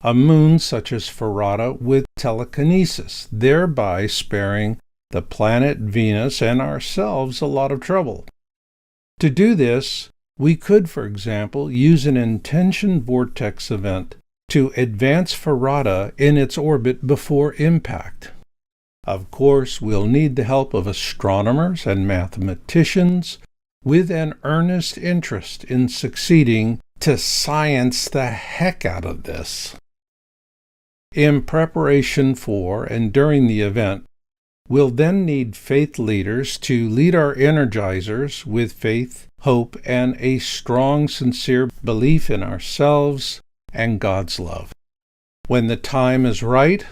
a moon such as Farada with telekinesis, thereby sparing the planet Venus and ourselves a lot of trouble. To do this, we could, for example, use an intention vortex event to advance Farada in its orbit before impact. Of course, we'll need the help of astronomers and mathematicians with an earnest interest in succeeding to science the heck out of this. In preparation for and during the event, we'll then need faith leaders to lead our energizers with faith, hope, and a strong, sincere belief in ourselves and God's love. When the time is right,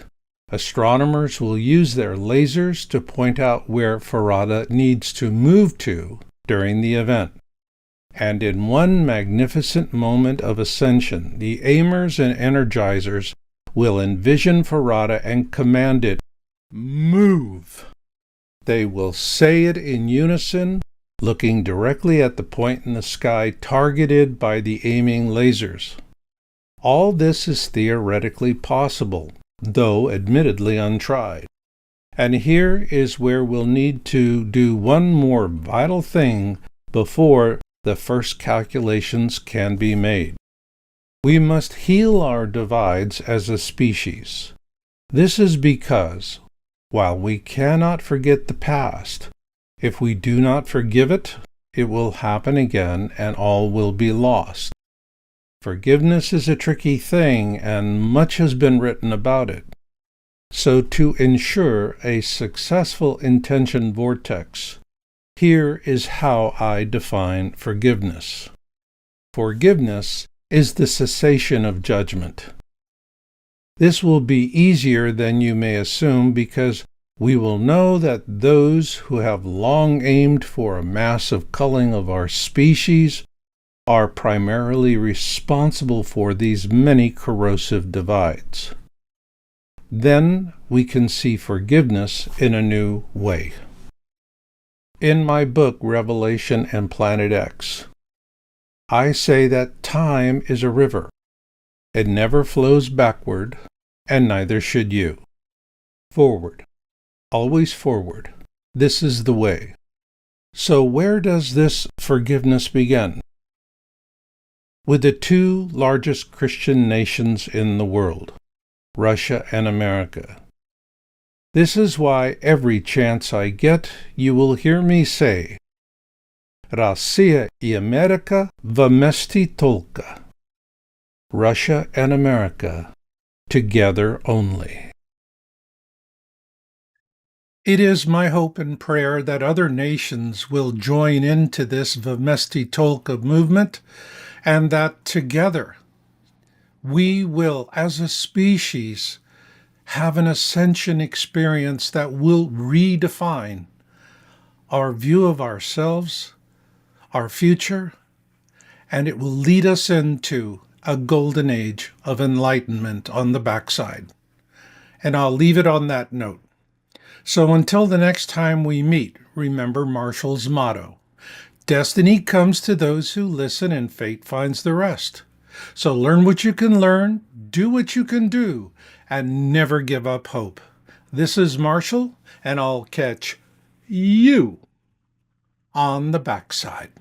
astronomers will use their lasers to point out where Farada needs to move to during the event. And in one magnificent moment of ascension, the aimers and energizers will envision Farada and command it, "Move!" They will say it in unison, looking directly at the point in the sky targeted by the aiming lasers. All this is theoretically possible, though admittedly untried. And here is where we'll need to do one more vital thing before the first calculations can be made. We must heal our divides as a species. This is because, while we cannot forget the past, if we do not forgive it, it will happen again and all will be lost. Forgiveness is a tricky thing, and much has been written about it. So to ensure a successful intention vortex, here is how I define forgiveness. Forgiveness is the cessation of judgment. This will be easier than you may assume because we will know that those who have long aimed for a massive culling of our species are primarily responsible for these many corrosive divides. Then we can see forgiveness in a new way. In my book, Revelation and Planet X, I say that time is a river. It never flows backward, and neither should you. Forward. Always forward. This is the way. So where does this forgiveness begin? With the two largest Christian nations in the world, Russia and America. This is why every chance I get, you will hear me say, Россия и Америка вместе только. Russia and America, together only. It is my hope and prayer that other nations will join into this vmesti tolka movement, and that together we will, as a species, have an ascension experience that will redefine our view of ourselves, our future, and it will lead us into a golden age of enlightenment on the backside. And I'll leave it on that note. So until the next time we meet, remember Marshall's motto, destiny comes to those who listen and fate finds the rest. So learn what you can learn, do what you can do, and never give up hope. This is Marshall, and I'll catch you on the backside.